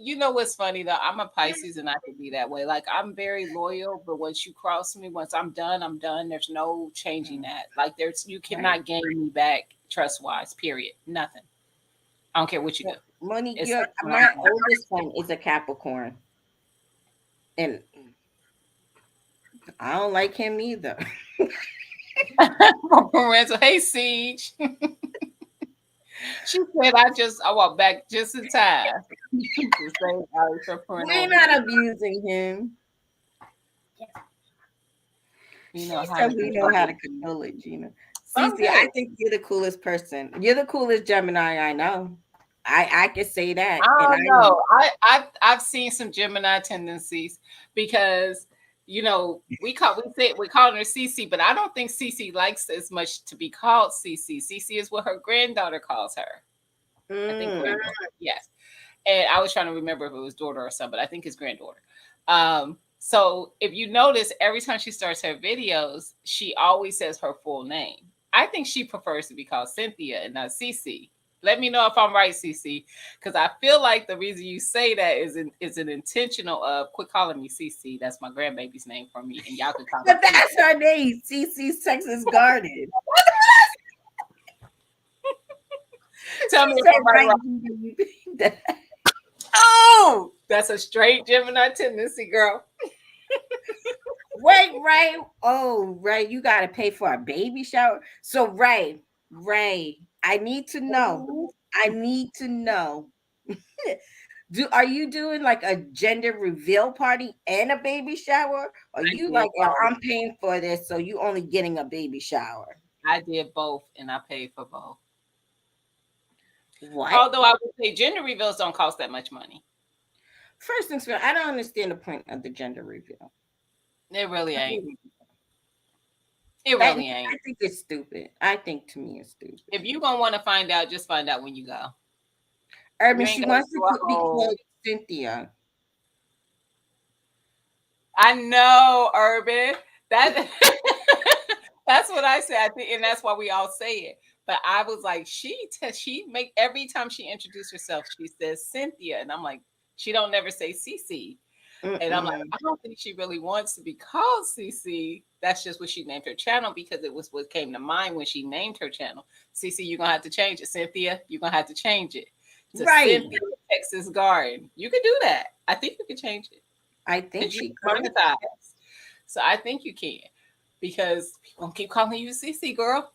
You know what's funny though? I'm a Pisces and I can be that way. Like I'm very loyal, but once you cross me, once I'm done, I'm done. There's no changing that. Like you cannot gain me back trust wise. Period. Nothing. I don't care what you do. Monique, It's my oldest son is a Capricorn, and I don't like him either. parental. Hey, Siege. She said, I walked back just in time to say Alex her We're parental. not abusing him. You She know how said to we know control how it. to control it, Gina. Some Cece, I do. think you're the coolest person. You're the coolest Gemini I know. I can say that, I and don't know. I've seen some Gemini tendencies because we call her CC, but I don't think CC likes as much to be called CC. CC is what her granddaughter calls her. I think mm, granddaughter. Yes. And I was trying to remember if it was daughter or son, but I think it's granddaughter. So if you notice, every time she starts her videos, she always says her full name. I think she prefers to be called Cynthia and not Cece. Let me know if I'm right, Cece, because I feel like the reason you say that is an intentional of quit calling me Cece. That's my grandbaby's name for me, and y'all can call me but Cece. that's her name, Cece's Texas Garden. Tell She me if said, I'm right. right, Right. Gina, you think that. Oh, that's a straight Gemini tendency, girl. Wait, Ray. Oh, Ray, you got to pay for a baby shower. So, Ray, I need to know. Ooh. I need to know. Are you doing like a gender reveal party and a baby shower? Or I you did like, oh, both. I'm paying for this, so you only getting a baby shower? I did both, and I paid for both. What? Although I would say gender reveals don't cost that much money. First things first, I don't understand the point of the gender reveal. It really I ain't. really It I really ain't. think it's stupid. I think to me it's stupid. If you gonna want to find out, just find out when you go. You Urban, ain't she gotta wants to do a be whole. called Cynthia. I know, Urban. That that's what I said. I think, and that's why we all say it. But I was like, she make every time she introduced herself, she says Cynthia, and I'm like, she don't never say Cece. And I'm like, Mm-mm. I don't think she really wants to be called CC. That's just what she named her channel because it was what came to mind when she named her channel. CC, you're gonna have to change it. Cynthia, you're gonna have to change it to Right. Cynthia Texas Garden. You can do that. I think you can change it I think because you she can could. monetize. So I think you can because people gonna keep calling you CC girl.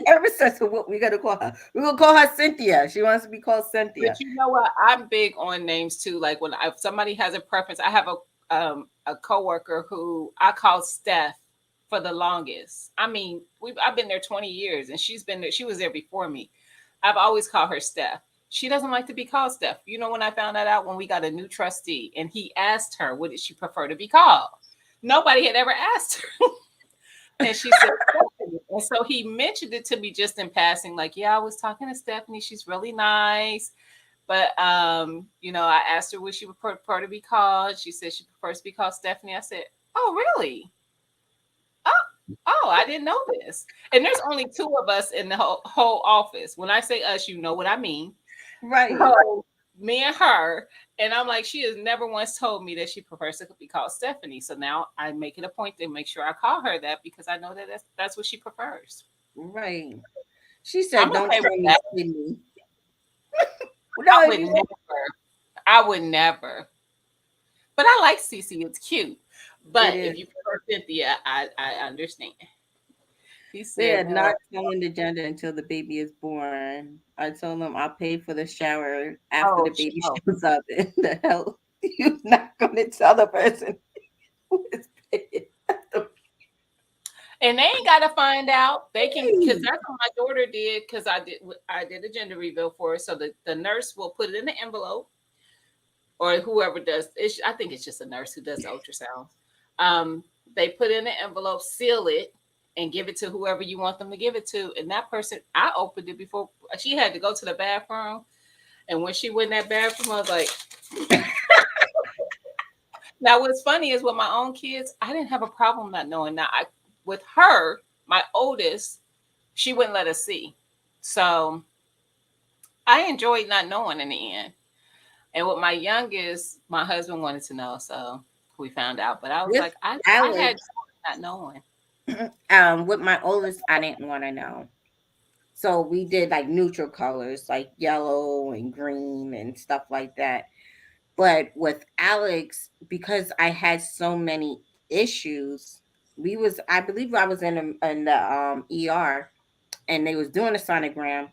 Urban says, so what we gonna call her? We're gonna call her Cynthia. She wants to be called But Cynthia. you know what? I'm big on names too. Like when if somebody has a preference, I have a coworker who I call Steph for the longest. I mean, I've been there 20 years, and she's been there. She was there before me. I've always called her Steph. She doesn't like to be called Steph. You know when I found that out when we got a new trustee, and he asked her what did she prefer to be called. Nobody had ever asked her. And she said, Stephanie. And so he mentioned it to me just in passing, like, yeah, I was talking to Stephanie. She's really nice. But I asked her what she would prefer to be called. She said she prefers to be called Stephanie. I said, "Oh, really? Oh, oh, I didn't know this." And there's only two of us in the whole office. When I say us, you know what I mean. Right. So me and her, and I'm like, she has never once told me that she prefers to be called Stephanie. So now I make it a point to make sure I call her that because I know that that's what she prefers. Right. She I'm said, "Don't okay with call me that. Sydney." I No, if would you never. I would never. But I like Cece. It's cute. it But if is. you prefer Cynthia, I understand. He They said, are not telling the gender until the baby is born. I told them I'll pay for the shower after the "Oh, baby oh." shows up. And the hell, you're not going to tell the person who is paying. And they ain't got to find out. They can, because that's what my daughter did. Because I did a gender reveal for her. So the nurse will put it in the envelope, or whoever does. I think it's just a nurse who does the ultrasound. Um, they put in the envelope, seal it, and give it to whoever you want them to give it to. And that person, I opened it before she had to go to the bathroom. And when she went in that bathroom, I was like, now what's funny is with my own kids, I didn't have a problem not knowing. Now with her, my oldest, she wouldn't let us see. So I enjoyed not knowing in the end. And with my youngest, my husband wanted to know, so we found out. But I was With like, I had Alex, not knowing. with my oldest, I didn't want to know. So we did like neutral colors, like yellow and green and stuff like that. But with Alex, because I had so many issues, I believe I was in the ER, and they was doing a sonogram,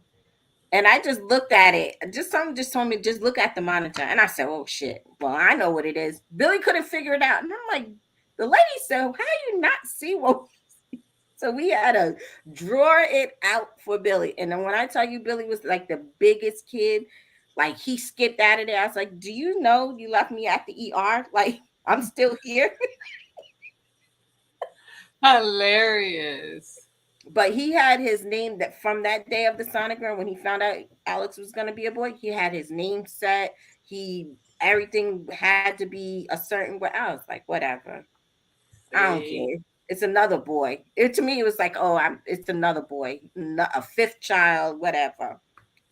and I just looked at it. Just someone just told me just look at the monitor, and I said, "Oh shit! Well, I know what it is." Billy couldn't figure it out, and I'm like, "The lady said, how you not see what?" So we had to draw it out for Billy. And then when I tell you Billy was like the biggest kid, like he skipped out of there. I was like, "Do you know you left me at the ER? Like I'm still here." Hilarious. But he had his name that from that day of the sonogram when he found out Alex was gonna be a boy, he had his name set. He everything had to be a certain way. I was like, whatever. I don't See, care. It's another boy. To me, it was like, oh, it's another boy, a fifth child, whatever.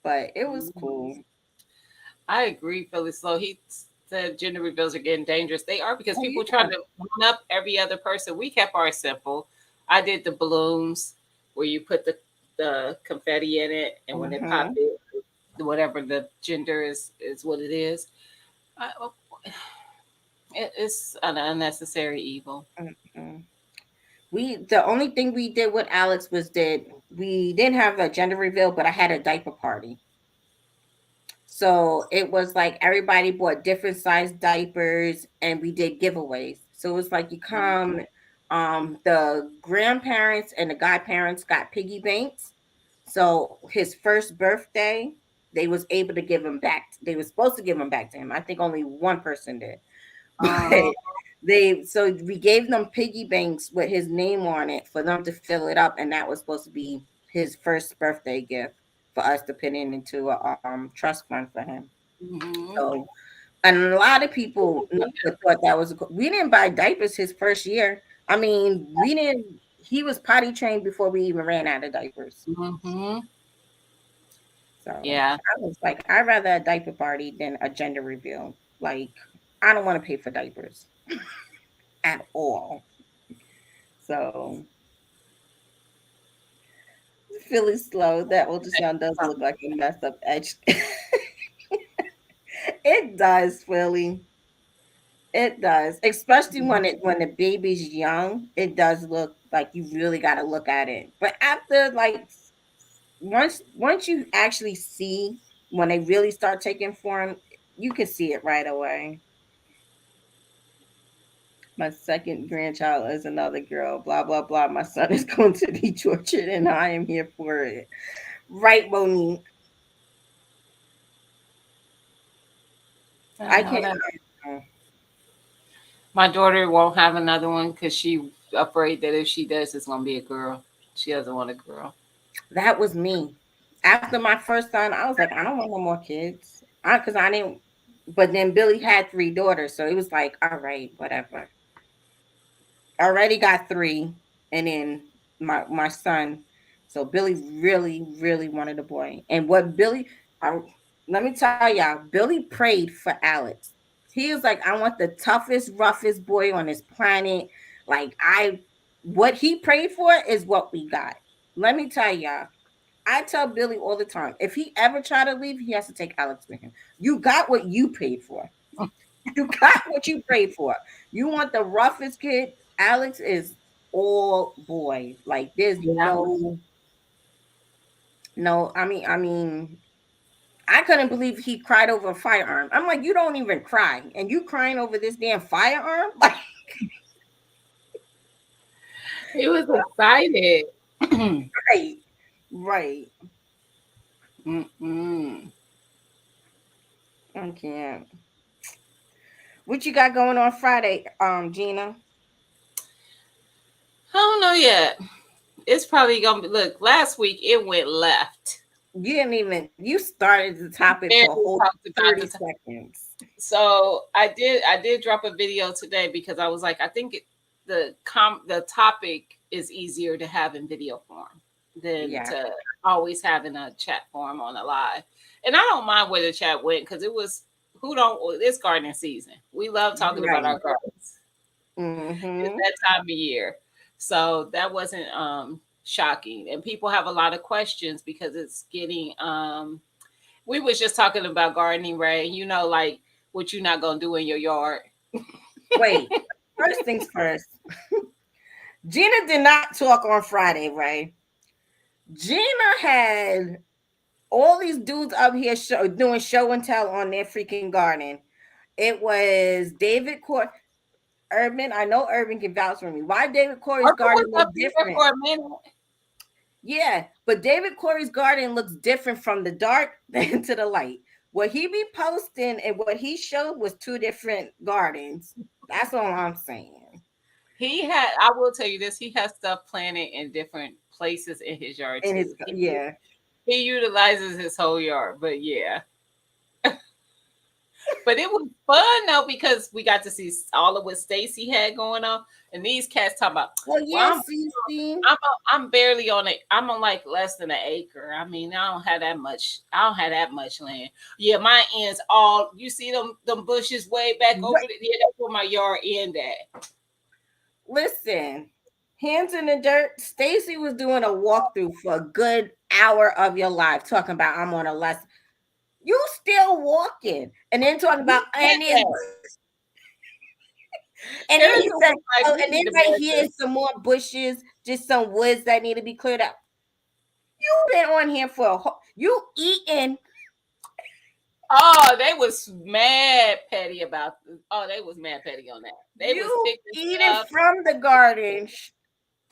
But it was cool. I agree, Philly Slow. He said gender reveals are getting dangerous. They are because Oh people yeah. trying to one up every other person. We kept ours simple. I did the balloons where you put the confetti in it, and when they pop Hmm. it, whatever the gender is what it is. I, it's an unnecessary evil. Hmm. The only thing we did with Alex was that we didn't have a gender reveal, but I had a diaper party. So it was like everybody bought different size diapers and we did giveaways. So it was like you come, the grandparents and the godparents got piggy banks. So his first birthday, they was able to give him back. They were supposed to give him back to him. I think only one person did, but Uh-huh. we gave them piggy banks with his name on it for them to fill it up, and that was supposed to be his first birthday gift for us to put in into a trust fund for him. Mhm. So, and a lot of people thought that was we didn't buy diapers his first year. I mean, we didn't. He was potty trained before we even ran out of diapers. Mhm. So Yeah. I was like, I'd rather a diaper party than a gender reveal. Like, I don't want to pay for diapers at all. So Philly slow. That ultrasound does look like a messed up edge. It does, Philly. It does, especially when the baby's young. It does look like you really got to look at it. But after like once you actually see when they really start taking form, you can see it right away. My second grandchild is another girl. Blah blah blah. My son is going to be tortured, and I am here for it. Right, Monique. I I know can't. that my daughter won't have another one because she afraid that if she does, it's gonna be a girl. She doesn't want a girl. That was me. After my first son, I was like, I don't want no more kids. Because I didn't. But then Billy had three daughters, so it was like, all right, whatever. Already got three, and then my son. So Billy really really wanted a boy, and what Billy, I, let me tell y'all, Billy prayed for Alex. He was like, I want the toughest, roughest boy on this planet. Like what he prayed for is what we got. Let me tell y'all. I tell Billy all the time, if he ever try to leave, he has to take Alex with him. You got what you paid for. You got what you prayed for. You want the roughest kid. Alex is all boy. Like there's Yeah. no. I mean, I couldn't believe he cried over a firearm. I'm like, you don't even cry, and you crying over this damn firearm? Like, He was excited. right, right. Mm-mm. I can't. What you got going on Friday, Gina? I don't know yet. It's probably gonna be. Look, last week it went left. You didn't even. You started the topic for a Barely whole talked about 30 the. seconds. So I did drop a video today because I was like, I think the topic is easier to have in video form than Yeah, to always having a chat form on a live. And I don't mind where the chat went because it was who don't it's gardening season. We love talking about right. our gardens. It's Mm-hmm. that time of year. So that wasn't shocking. And people have a lot of questions because it's getting we was just talking about gardening, Ray. You know, like what you're not gonna do in your yard. Wait. First things first. Gina did not talk on Friday, right? Gina had all these dudes up here doing show and tell on their freaking garden. It was David Court. Urban. I know Urban can vouch for me. Why David Corey's Urban was garden up look here different? for a minute. Yeah, but David Corey's garden looks different from the dark than to the light. What he be posting and what he showed was two different gardens. That's all I'm saying. He had. I will tell you this. He has stuff planted in different places in his yard And too. his yeah. He utilizes his whole yard. But yeah, but it was fun though because we got to see all of what Stacy had going on, and these cats talking about. Well, Well, yeah, Cece. I'm barely on it. I'm on like less than an acre. I mean, I don't have that much. I don't have that much land. Yeah, my ends all. You see them bushes way back over Right. there. Yeah, that's where my yard end at. Listen, hands in the dirt. Stacy was doing a walkthrough for a good hour of your life, talking about I'm on a less. You still walking, and then talking We about did and then that. and then he Erica said, was like, oh, we and then need to right bury here is this. some more bushes, just some woods that need to be cleared up. You've been on here for a whole. You eating Oh, they was mad petty about. Oh, they was mad petty on that. They was you picking eating stuff. from the garden.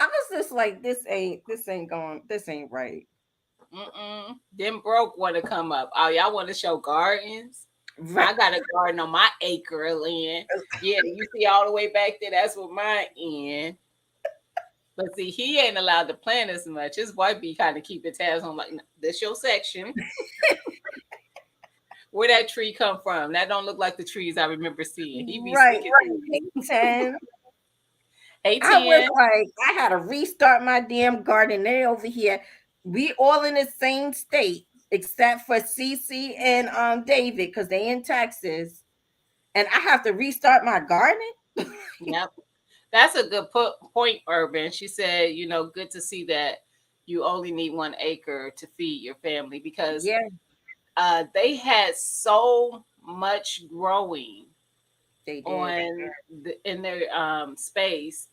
I was just like, this ain't going. This ain't right. Then broke want to come up. Oh, y'all want to show gardens? Right. I got a garden on my acre of land. Yeah, you see all the way back there. That's what mine in. But see, he ain't allowed to plant as much. His wife be kind of keeping tabs on like, this your section. Where that tree come from? That don't look like the trees I remember seeing. He be Right. sneaking. Hey, 10. Hey, I was 10. like, I had to restart my damn garden. They over here. We all in the same state, except for Cece and David, because they in Texas. And I have to restart my garden. Yep. That's a good point, Urban. She said, good to see that you only need 1 acre to feed your family because Yeah, they had so much growing they did. in their space,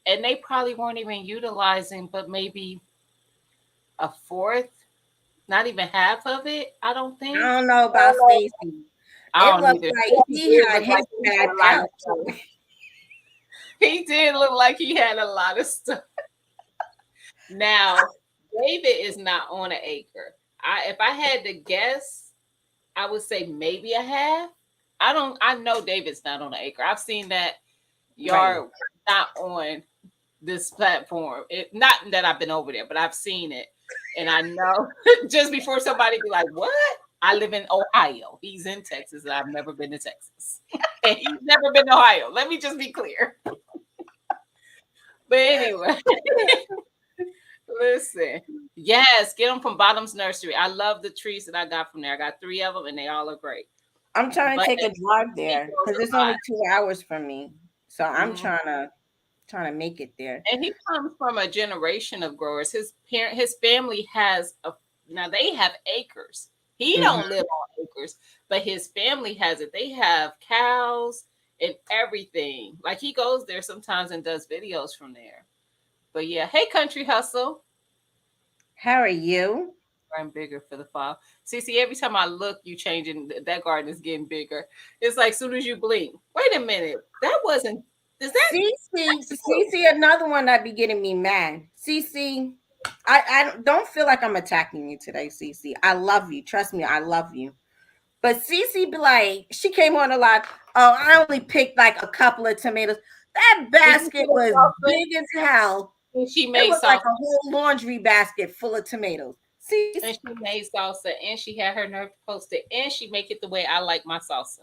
and they probably weren't even utilizing, but maybe a fourth, not even half of it. I don't I think. don't know about Stacy. I It don't looked either. like He he did had look his like he had back a lot of out. stuff. He did look like he had a lot of stuff. Now, David is not on an acre. If I had to guess, I would say maybe a half. I know David's not on an acre. I've seen that Right. yard not on this platform. Not that I've been over there, but I've seen it. And I know just before somebody be like, what? I live in Ohio. He's in Texas, and I've never been to Texas. And he's never been to Ohio. Let me just be clear. But anyway, listen. Yes, get them from Bottom's Nursery. I love the trees that I got from there. I got 3 of them, and they all are great. I'm trying to But take a drive he there grows because it's a lot. only 2 hours from me. So I'm Mhm. trying to make it there. And he comes from a generation of growers. His family has a now they have acres. He Mhm. don't live on acres, but his family has it. They have cows and everything. Like he goes there sometimes and does videos from there. But yeah, hey Country Hustle. How are you? I'm bigger for the fall. See, every time I look, you changing. That garden is getting bigger. It's like soon as you blink. Wait a minute, that wasn't. Is that? CC, another one that be getting me mad. CC, I don't feel like I'm attacking you today, CC. I love you. Trust me, I love you. But Cece be like, she came on a lot. Oh, I only picked like a couple of tomatoes. That Did you see basket the was salsa? big as hell. And she It made looked like salsa, a whole laundry basket full of tomatoes. See, and she made salsa, and she had her nerve to post it, and she make it the way I like my salsa.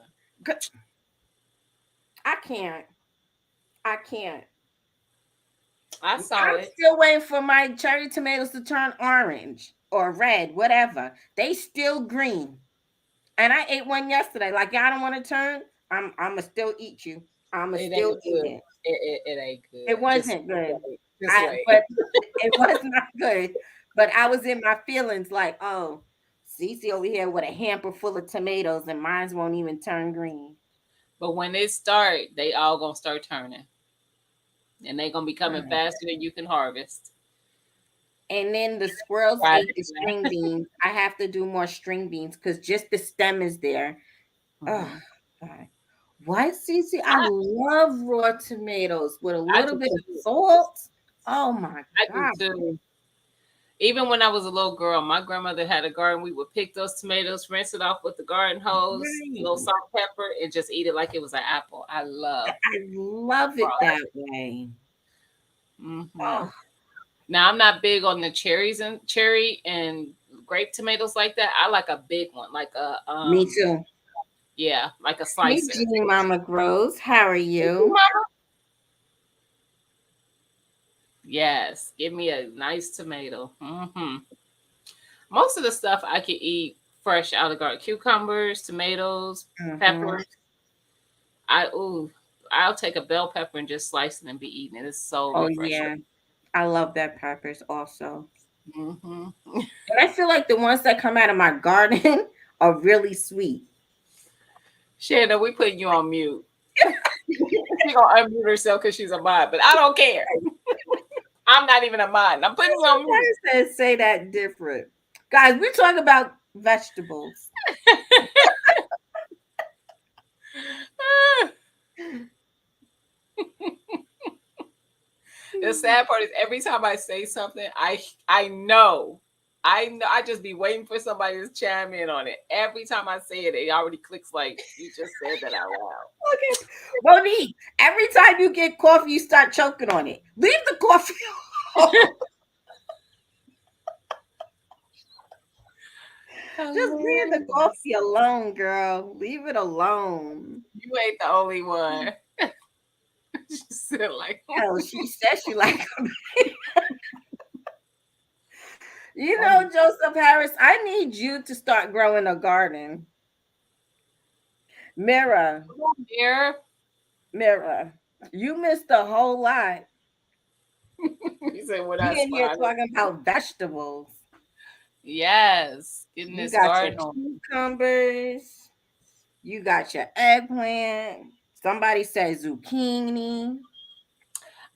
I can't. I can't. I saw I'm it. still waiting for my cherry tomatoes to turn orange or red, whatever. They still green. And I ate one yesterday. Like y'all don't want to turn. I'ma still eat you. I'ma It still ain't eat good. it. It ain't It good. wasn't good. Wait. Just wait. But it was not good. But I was in my feelings like, oh, Cece over here with a hamper full of tomatoes and mine won't even turn green. But when they start, they all gonna start turning, and they gonna be coming Right. faster than you can harvest. And then the squirrels Right. ate the string beans. I have to do more string beans because just the stem is there. Oh, Mhm. God. Why, Cece? I love raw tomatoes with a I little do bit of too. salt. Oh my I do God. too. Even when I was a little girl, my grandmother had a garden. We would pick those tomatoes, rinse it off with the garden hose, a little Right. salt, pepper, and just eat it like it was an apple. I love I love it raw. that way. Hmm. Oh, Now I'm not big on the cherry and grape tomatoes like that. I like a big one, like a me too. yeah, like a Hey, slicer. Jeannie Mama Grows. How are you? Yes, give me a nice tomato. Most of the stuff I can eat fresh out of the garden: cucumbers, tomatoes, Hmm. peppers. I'll take a bell pepper and just slice it and be eating it. It's so Oh, refreshing. yeah. I love that peppers also. Hmm. And I feel like the ones that come out of my garden are really sweet. Shannon, we putting you on mute. She gonna unmute herself because she's a mod, but I don't care. I'm not even a mod. I'm putting you on mute. Sometimes they say that different. Guys, we're talking about vegetables. The sad part is every time I say something, I know. I know. I just be waiting for somebody to chime in on it. Every time I say it, it already clicks like you just said that out loud. Okay. Monique, every time you get coffee, you start choking on it. Leave the coffee alone. Just leave the Hilarious. coffee alone, girl. Leave it alone. You ain't the only one. She said like, Hell, she said she like you oh, know, Joseph Harris, I need you to start growing a garden. Mirror, here. mirror. You missed a whole lot. He said what I You in here spotted. talking about vegetables. Yes, getting You this got your garden on. cucumbers. You got your eggplant. Somebody said zucchini.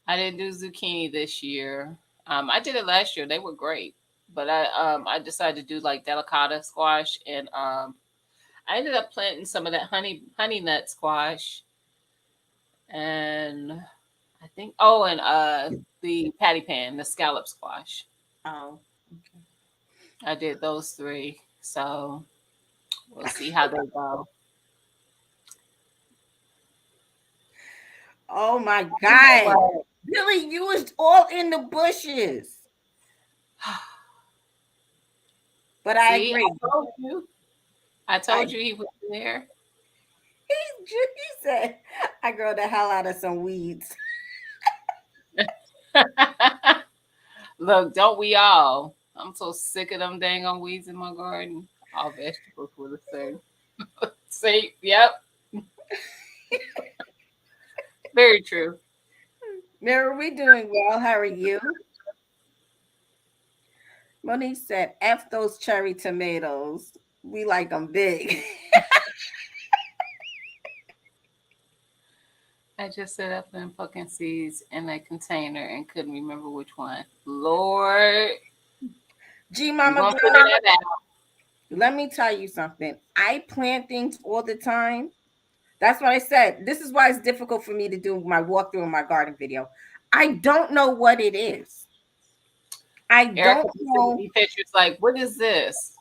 I didn't do zucchini this year. I did it last year. They were great, but I decided to do like delicata squash, and I ended up planting some of that honey nut squash, and I think and the patty pan, the scallop squash. Oh, I did those three, so we'll see how they go. oh my You know God. what? Billy, you was all in the bushes. But I See, agree. I told you. I I told you he was there. he said I grow the hell out of some weeds. Look, don't we all? I'm so sick of them dang on weeds in my garden. All vegetables were the same. See, yep, very true. Mary, we doing well. How are you? Monique said, F those cherry tomatoes. We like them big. I just set up them pumpkin seeds in a container and couldn't remember which one. Lord, G we're Mama gonna figure girl, that out. let me tell you something. I plant things all the time. That's what I said. This is why it's difficult for me to do my walkthrough in my garden video. I don't know what it is. I Erica don't be sending know. me pictures like, what is this?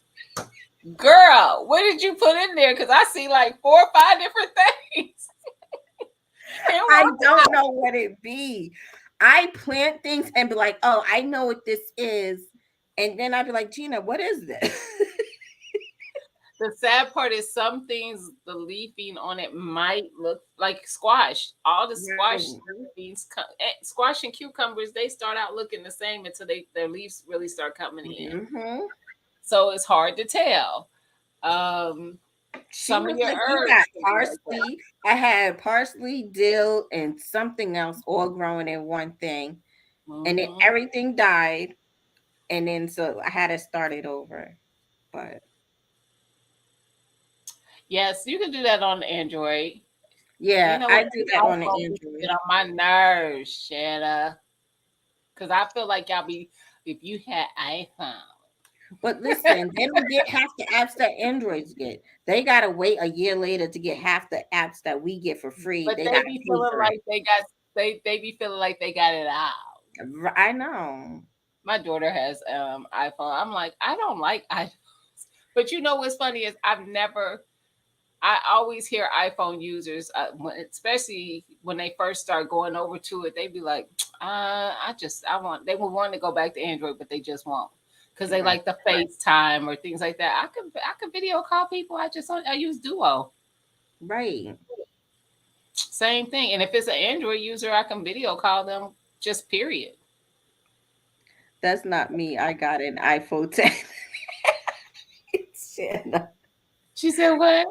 Girl, what did you put in there? Because I see like 4 or 5 different things. And I one, don't know what it be. I plant things and be like, oh, I know what this is. And then I'd be like, Gina, what is this? the sad part is some things, the leafing on it might look like squash. All the squash Right. leaves, squash and cucumbers, they start out looking the same until their leaves really start coming in. Mm-hmm. So it's hard to tell. Um, She some of was your like, you herbs got can be like that. parsley. I had parsley, dill, and something else all growing in one thing. And then Hmm. everything died. And then so I had to start it over. But Yes, you can do that on Android. You yeah, know I what? do that on the iPhone used to Android. get on my nerves, Shanna. Because I feel like y'all be, if you had iPhone. But listen, they don't get half the apps that Androids get. They gotta wait a year later to get half the apps that we get for free. But They they gotta be pay feeling for it. like they be feeling like they got it out. I know. My daughter has iPhone. I'm like, I don't like iPhones. But you know what's funny is I always hear iPhone users, especially when they first start going over to it, they be like, they would want to go back to Android, but they just won't because they Right. like the FaceTime or things like that. I could video call people. I use Duo. Right. Same thing. And if it's an Android user, I can video call them. Just period. That's not me. I got an iPhone 10. Shanna. She said, "What?"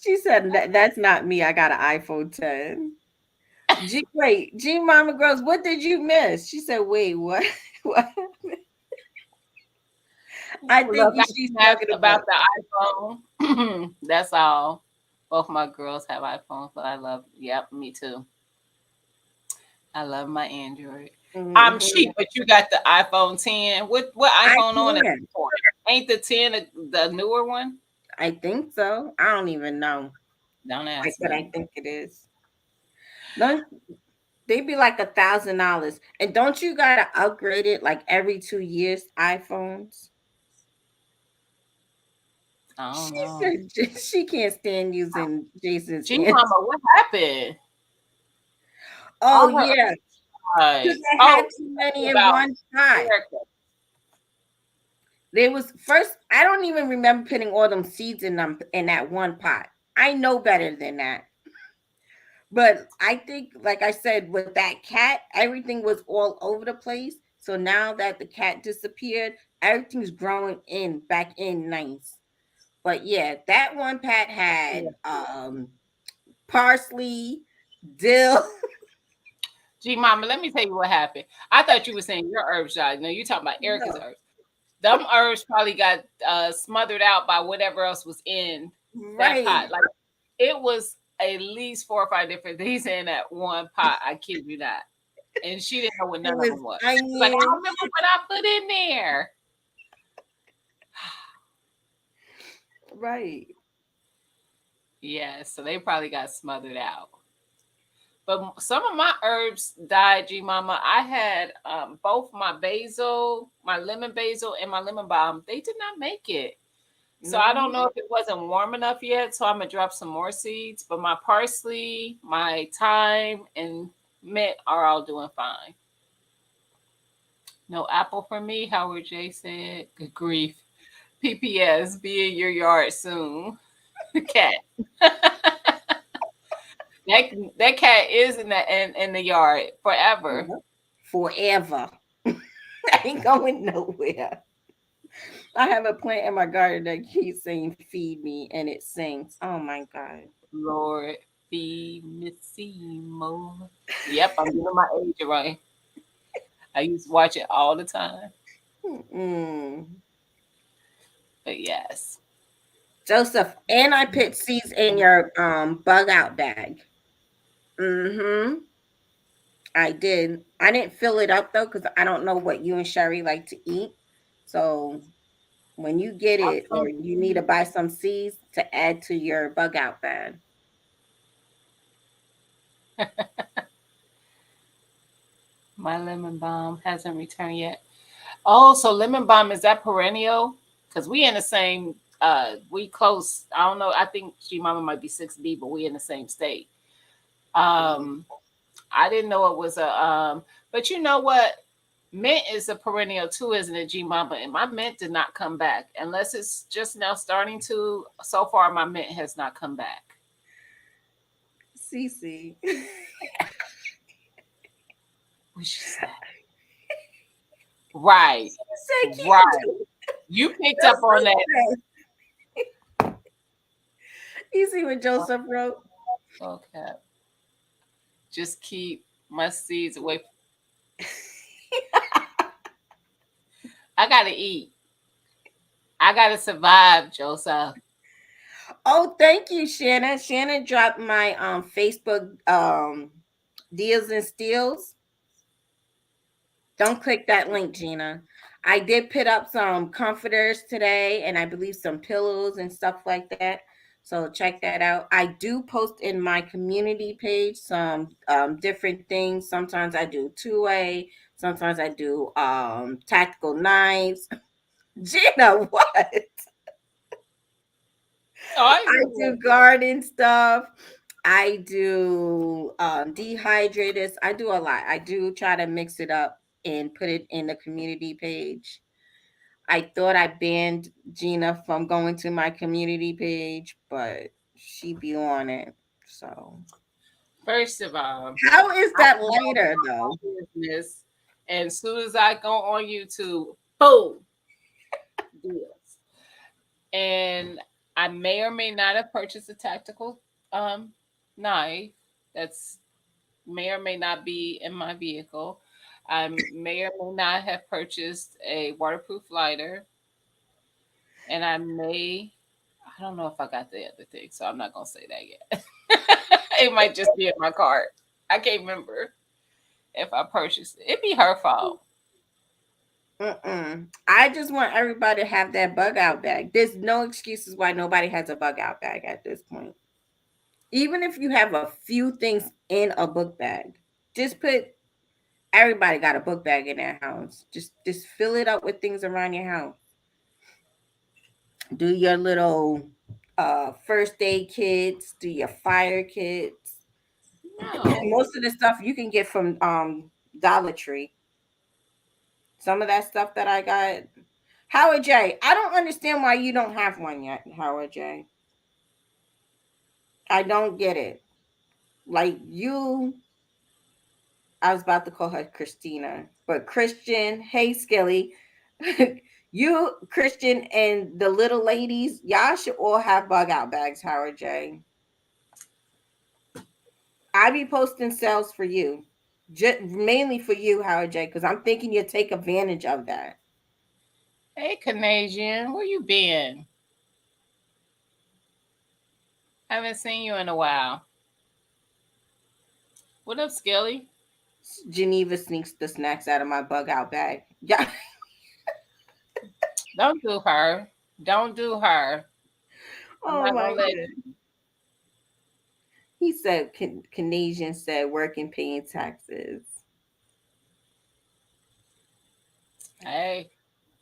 She said that's not me. I got an iPhone 10. G Mama Girls, what did you miss? She said, wait, what? What? I think Look, I she's just asked talking about about the iPhone. That's all. Both my girls have iPhones, but I love. Yep, me too. I love my Android. I'm mhm. cheap, but you got the iPhone 10. What I iPhone on it? can. Ain't the 10 the newer one? I think so. I don't even know. Don't ask But me. I think it is. Don't they be like $1,000. And don't you gotta upgrade it like every 2 years, iPhones? I don't She know. said she can't stand using Jason's G answer. Mama, what happened? Oh All her yeah, because right. I Oh, had too many in about one pot. Erica. There was first. I don't even remember putting all them seeds in them in that one pot. I know better than that. But I think, like I said, with that cat, everything was all over the place. So now that the cat disappeared, everything's growing in back in nice. But yeah, that one pat Yeah. had parsley, dill. G Mama, let me tell you what happened. I thought you were saying your herbs died. No, you talking about Erica's No, herbs. Them herbs probably got smothered out by whatever else was in that right. pot. Like it was at least 4 or 5 different things in that one pot. I kid you not. And she didn't know what It none of was them was. She was like, I onion. remember what I put in there. Right. Yeah, so they probably got smothered out. But some of my herbs died, G Mama. I had both my basil, my lemon basil, and my lemon balm. They did not make it. So I don't No. know if it wasn't warm enough yet. So I'm gonna drop some more seeds. But my parsley, my thyme, and mint are all doing fine. No apple for me, Howard J said. Good grief. PPS, be in your yard soon. Cat. That cat is in the yard forever. Yep. Forever. I ain't going nowhere. I have a plant in my garden that keeps saying "feed me" and it sings. Oh my god. Lord be Missimo. Yep, I'm getting my age right. I used to watch it all the time. Mm. But yes. Joseph, and I put seeds in your bug out bag. Mm-hmm. I did. I didn't fill it up though because I don't know what you and Sherry like to eat. So when you get it or you need to buy some seeds to add to your bug out bag. My lemon balm hasn't returned yet. Oh, so lemon balm is that perennial? Because we in the same we close. I don't know. I think G Mama might be 6B, but we in the same state. Um I didn't know it was a but you know what? Mint is a perennial too, isn't it, G Mama? And my mint did not come back unless it's just now starting to. So far, my mint has not come back. Cece. Which is that? Right, Say can't right. do You picked just up on that. like that. You see what Joseph wrote? Okay. Just keep my seeds away. I gotta eat. I gotta survive, Joseph. Oh, thank you, Shannon. Shannon dropped my Facebook deals and steals. Don't click that link, Gina. I did put up some comforters today and I believe some pillows and stuff like that. So check that out. I do post in my community page some different things. Sometimes I do two-way, sometimes I do tactical knives. Gina, what? Oh, I I see do it. garden stuff. I do dehydrators. I do a lot. I do try to mix it up and put it in the community page. I thought I banned Gina from going to my community page, but she be on it. So First of all, how is I that can go lighter about though? my business, and as soon as I go on YouTube, boom, deals. And I may or may not have purchased a tactical um, knife. That's may or may not be in my vehicle. I may or may not have purchased a waterproof lighter, and I don't know if I got the other thing, so I'm not gonna say that yet. It might just be in my cart. I can't remember if I purchased it. It'd be her fault. Mm-mm. I just want everybody to have that bug out bag. There's no excuses why nobody has a bug out bag at this point. Even if you have a few things in a book bag, just put everybody got a book bag in their house. Just fill it up with things around your house. Do your little first aid kits, do your fire kits. No. Most of the stuff you can get from Dollar Tree. Some of that stuff that I got. Howard J, I don't understand why you don't have one yet, Howard J. I don't get it. Like you, I was about to call her Christina, but Christian, hey Skilly, you, Christian, and the little ladies, y'all should all have bug out bags, Howard J. I be posting sales for you, mainly for you, Howard J, because I'm thinking you'll take advantage of that. Hey, Canadian, where you been? Haven't seen you in a while. What up, Skilly? Geneva sneaks the snacks out of my bug out bag. Yeah. Don't do her. Don't do her. I'm Oh not my gonna let god. He said Canadian said working paying taxes. Hey,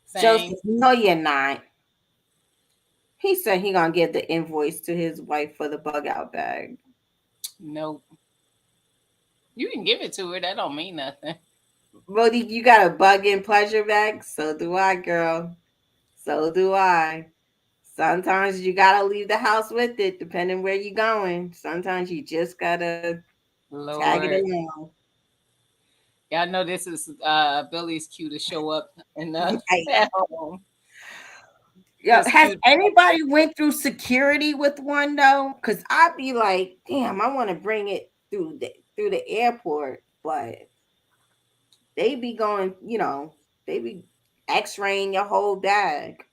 same. Joseph, no, you're not. He said he gonna give the invoice to his wife for the bug out bag. Nope. You can give it to her. That don't mean nothing. Brody, you got a bug in pleasure bag? So do I, girl. So do I. Sometimes you gotta leave the house with it, depending where you're going. Sometimes you just gotta tag it Lord. along. Y'all know this is Billy's cue to show up in the Right. at home. Yo, His has cue. anybody went through security with one though? Cause I'd be like, damn, I want to bring it through the airport, but they be going, they be X-raying your whole bag.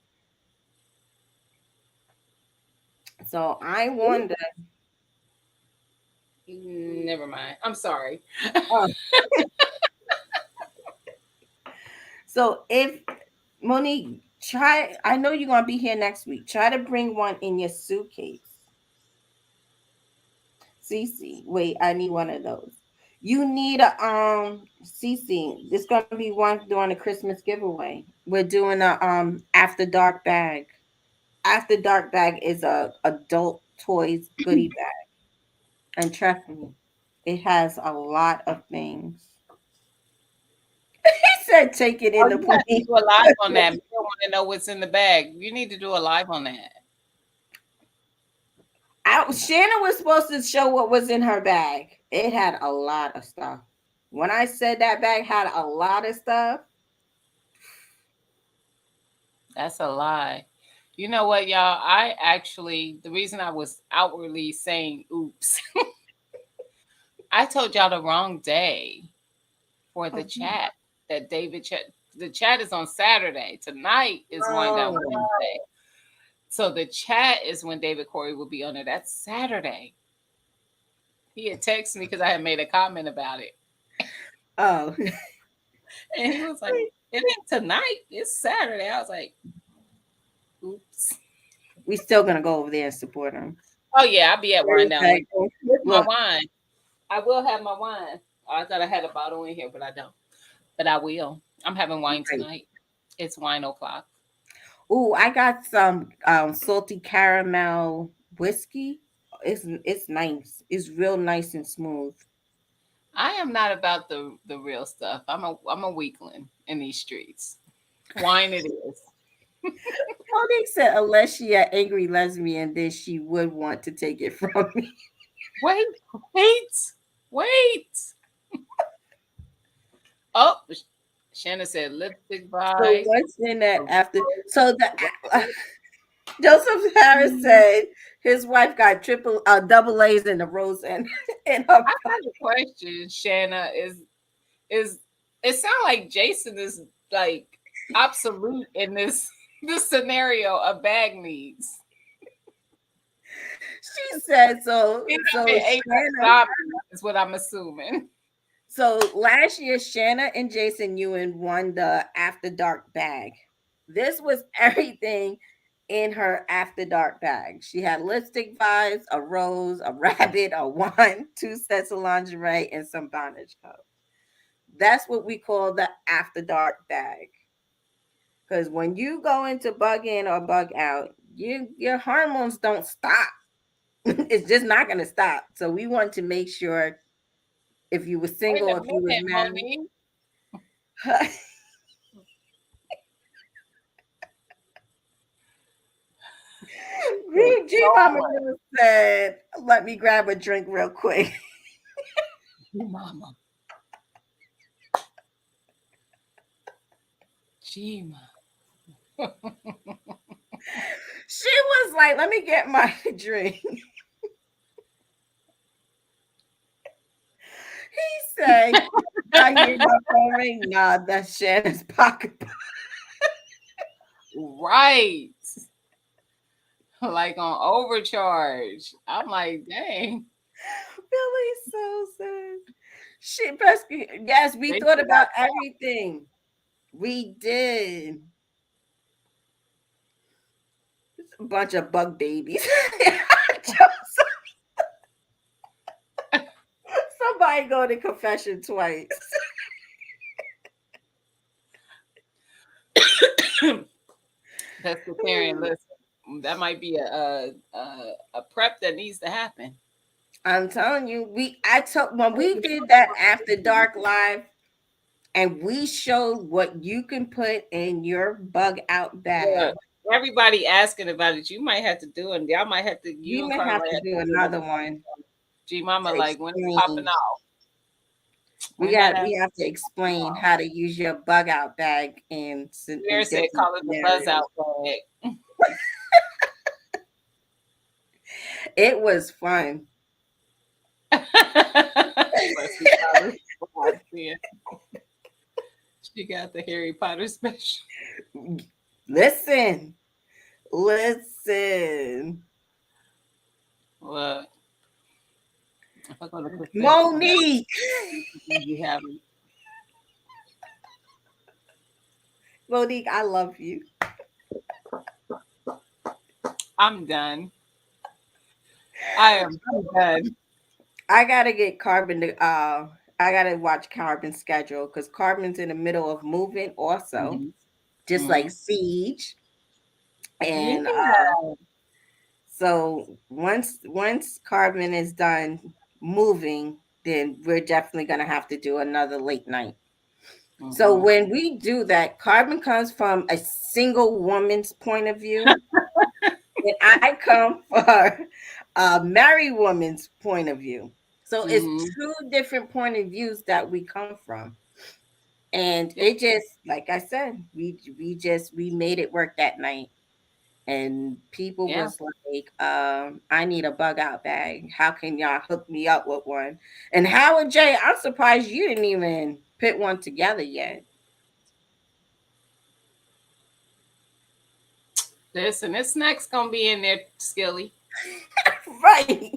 So I wonder. Never mind. I'm sorry. uh, so if Monique try, I know you're gonna be here next week. Try to bring one in your suitcase. Cece, wait, I need one of those. You need a Cece. There's gonna be one during the Christmas giveaway. We're doing a after dark bag. After dark bag is a adult toys goodie bag, and trust me, it has a lot of things. He said, "Take it Oh, in the you have to plane." do a live on that. We don't want to know what's in the bag. You need to do a live on that. Shannon was supposed to show what was in her bag. It had a lot of stuff. When I said that bag had a lot of stuff, That's a lie. You know what, y'all? I actually, the reason I was outwardly saying oops, I told y'all the wrong day for the chat that David chat. The chat is on Saturday. Tonight is going down oh, Wednesday. So the chat is when David Corey will be on it. That's Saturday. He had texted me because I had made a comment about it. oh. And he was like, it ain't tonight. It's Saturday. I was like, oops. We still gonna go over there and support them. Oh, yeah. I'll be at Wine Down Wednesday with my Look, wine. I will have my wine. Oh, I thought I had a bottle in here, but I don't. But I will. I'm having wine right. tonight. It's wine o'clock. Ooh, I got some salty caramel whiskey. It's nice. It's real nice and smooth. I am not about the real stuff. I'm a weakling in these streets. Wine it is. Oh, they said unless she an angry lesbian, then she would want to take it from me. Wait, wait, wait. Oh, Shannon said lipstick So vibes. what's in that after? So the Joseph Harris said his wife got double A's in the rose and in her. I got a question, Shanna. Is it sound like Jason is like obsolete in this this scenario of bag needs? She said so. It So have been ate by Shanna. zombies, is what I'm assuming. So last year, Shanna and Jason Ewan won the After Dark bag. This was everything in her After Dark bag. She had lipstick vibes, a rose, a rabbit, a wand, two sets of lingerie, and some bondage cups. That's what we call the After Dark bag. Because when you go into bug in or bug out, your hormones don't stop. It's just not gonna stop. So we want to make sure if you were Wait a single, if you was minute, married. Monique. G Mama just said, "Let me grab a drink real quick." Mama. Gee, She was like, "Let me get my drink." He said, "I hear my phone ring." Nah, that's Shannon's pocket. right. Like on overcharge. I'm like, dang. Billy's so sad. She rescued. Yes, we They thought still got about everything. We did. A bunch of bug babies. Somebody go to confession twice. pescatarian. Listen, that might be a prep that needs to happen. I'm telling you, I took when we did that after dark live and we showed what you can put in your bug out Yeah. bag. Everybody asking about it. You might have to do it. Y'all might have to. We You and may Carla have to have do to do it. another one G Mama, to like when it's popping explain. off. When that We have to explain how to use your bug out bag in Bear said, different call it the buzz scenarios. out bag. It was fun. Must be Tyler's squad then. She got the Harry Potter special. Listen, listen. What? If I go to confession, Monique. you have Monique, I love you. I'm done. I am done. I gotta get Carbon to I gotta watch Carbon's schedule because Carbon's in the middle of moving also, Mhm. just like Mhm. Siege. And Yeah. so once Carbon is done moving, then we're definitely gonna have to do another late night. So Mhm. when we do that, Carbon comes from a single woman's point of view, and I come for a married woman's point of view. So it's Mhm. two different point of views that we come from. And Yeah. it just, like I said, we made it work that night. And people Yeah. was like, I need a bug out bag. How can y'all hook me up with one? And Howard J, I'm surprised you didn't even put one together yet. Listen, this snack's gonna be in there, Skilly. Right.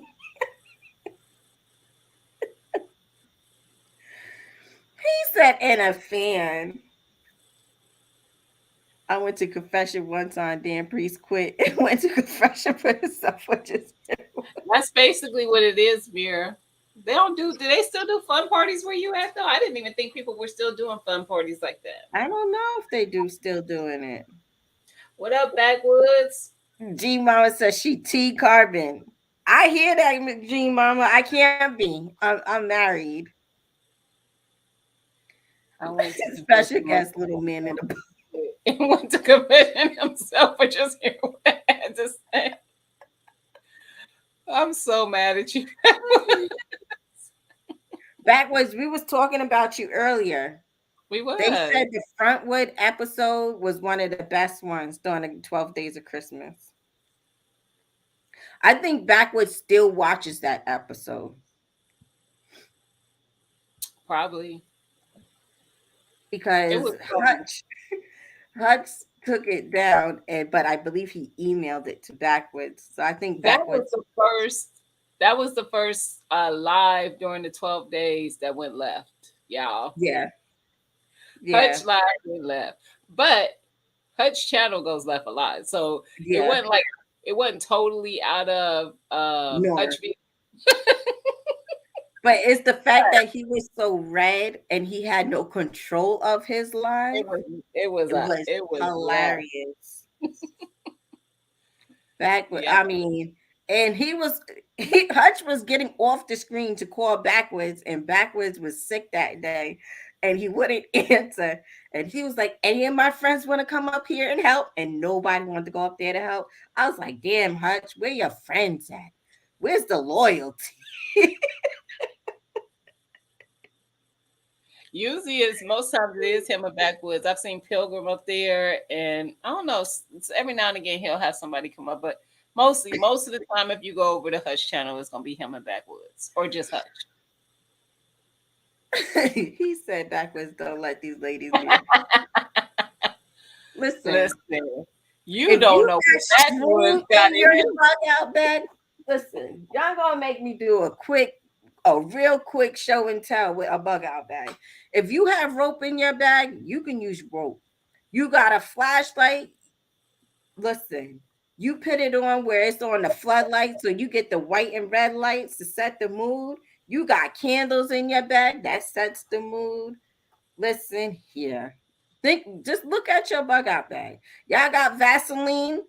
He said, in a fan. I went to confession one time. Dan Priest quit and went to confession for himself, which is That's basically what it is, Vera. They don't do. Do they still do fun parties where you at though? I didn't even think people were still doing fun parties like that. I don't know if they do still doing it. What up, backwoods? G Mama says she T Carbon. I hear that, G Mama. I can't be. I'm married. I went to confession Special guest, myself little man in the. and went to confession himself for just hearing what I had to say. I'm so mad at you. Backwards, we was talking about you earlier. We They was. said the Frontwood episode was one of the best ones during the 12 days of Christmas. I think Backwards still watches that episode Probably. It because was funny. Hutch took it down, and but I believe he emailed it to Backwards. So I think That was Backwards. the first. That was the first live during the 12 days that went left, y'all. Yeah, yeah, Hutch live went left, but Hutch channel goes left a lot, so it yeah. wasn't like it wasn't totally out of No, Hutch. but it's the fact that he was so red and he had no control of his life. It was It was it was left. hilarious. Yep. I mean, and Hutch was getting off the screen to call backwards, and backwards was sick that day, and he wouldn't answer. And he was like, "Any of my friends want to come up here and help?" And nobody wanted to go up there to help. I was like, "Damn, Hutch, where your friends at? Where's the loyalty?" Usually, it's most times it is him and backwoods. I've seen Pilgrim up there, and I don't know. Every now and again, he'll have somebody come up, but most of the time, if you go over the Hush channel, it's gonna be him and backwoods, or just Hush. He said backwards, "Don't let these ladies leave." Listen, Listen, you if don't you know what got backwoods strewn got in in your him. bug out bed, listen, y'all gonna make me do a real quick show and tell with a bug out bag. If you have rope in your bag, you can use rope. You got a flashlight, listen, you put it on where it's on the floodlight so you get the white and red lights to set the mood. You got candles in your bag that sets the mood. Listen here. Just look at your bug out bag. Y'all got Vaseline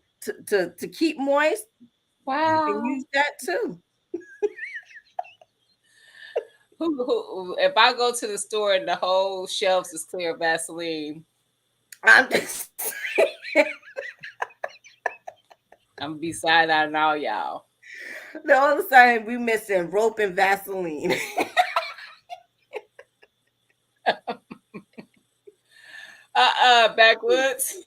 to keep moist. You can Wow. use that too. If I go to the store and the whole shelves is clear of Vaseline, I'm just I'm gonna be side eyeing all y'all. the only time we missing rope and Vaseline. Backwoods.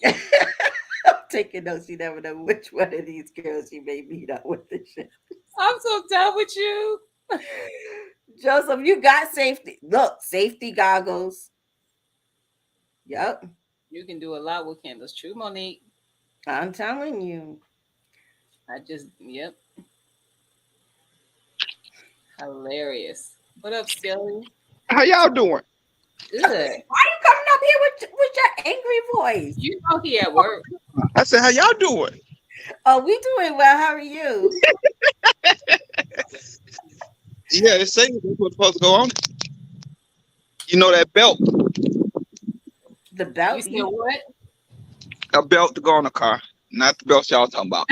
I'm taking notes. You never know which one of these girls you may meet up with this shit. I'm so done with you. Joseph, you got safety. Look, safety goggles. Yep. You can do a lot with candles. True, Monique. I'm telling you. Yep, hilarious. What up, Skelly? How y'all doing? Good. Why you coming up here with your angry voice? You know he at work. I said, how y'all doing? Oh, we doing well. How are you? Yeah, it's saying that's what's supposed to go on. You know that belt, The You belt? said what? a belt to go on a car, not the belt y'all talking about.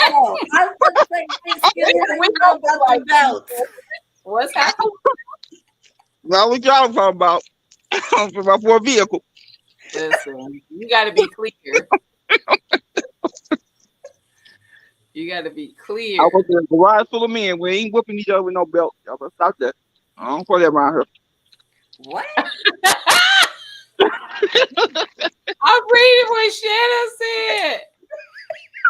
Oh, I was going to say, Thanksgiving, how you know about the belts? What's happening? Well, what y'all talking about? For a vehicle. Listen, you got to be clear. You got to be I clear. was in a garage full of men. We ain't whooping each other with no belt. Y'all better stop that. I don't play that around here. What? I'm reading what Shannon said.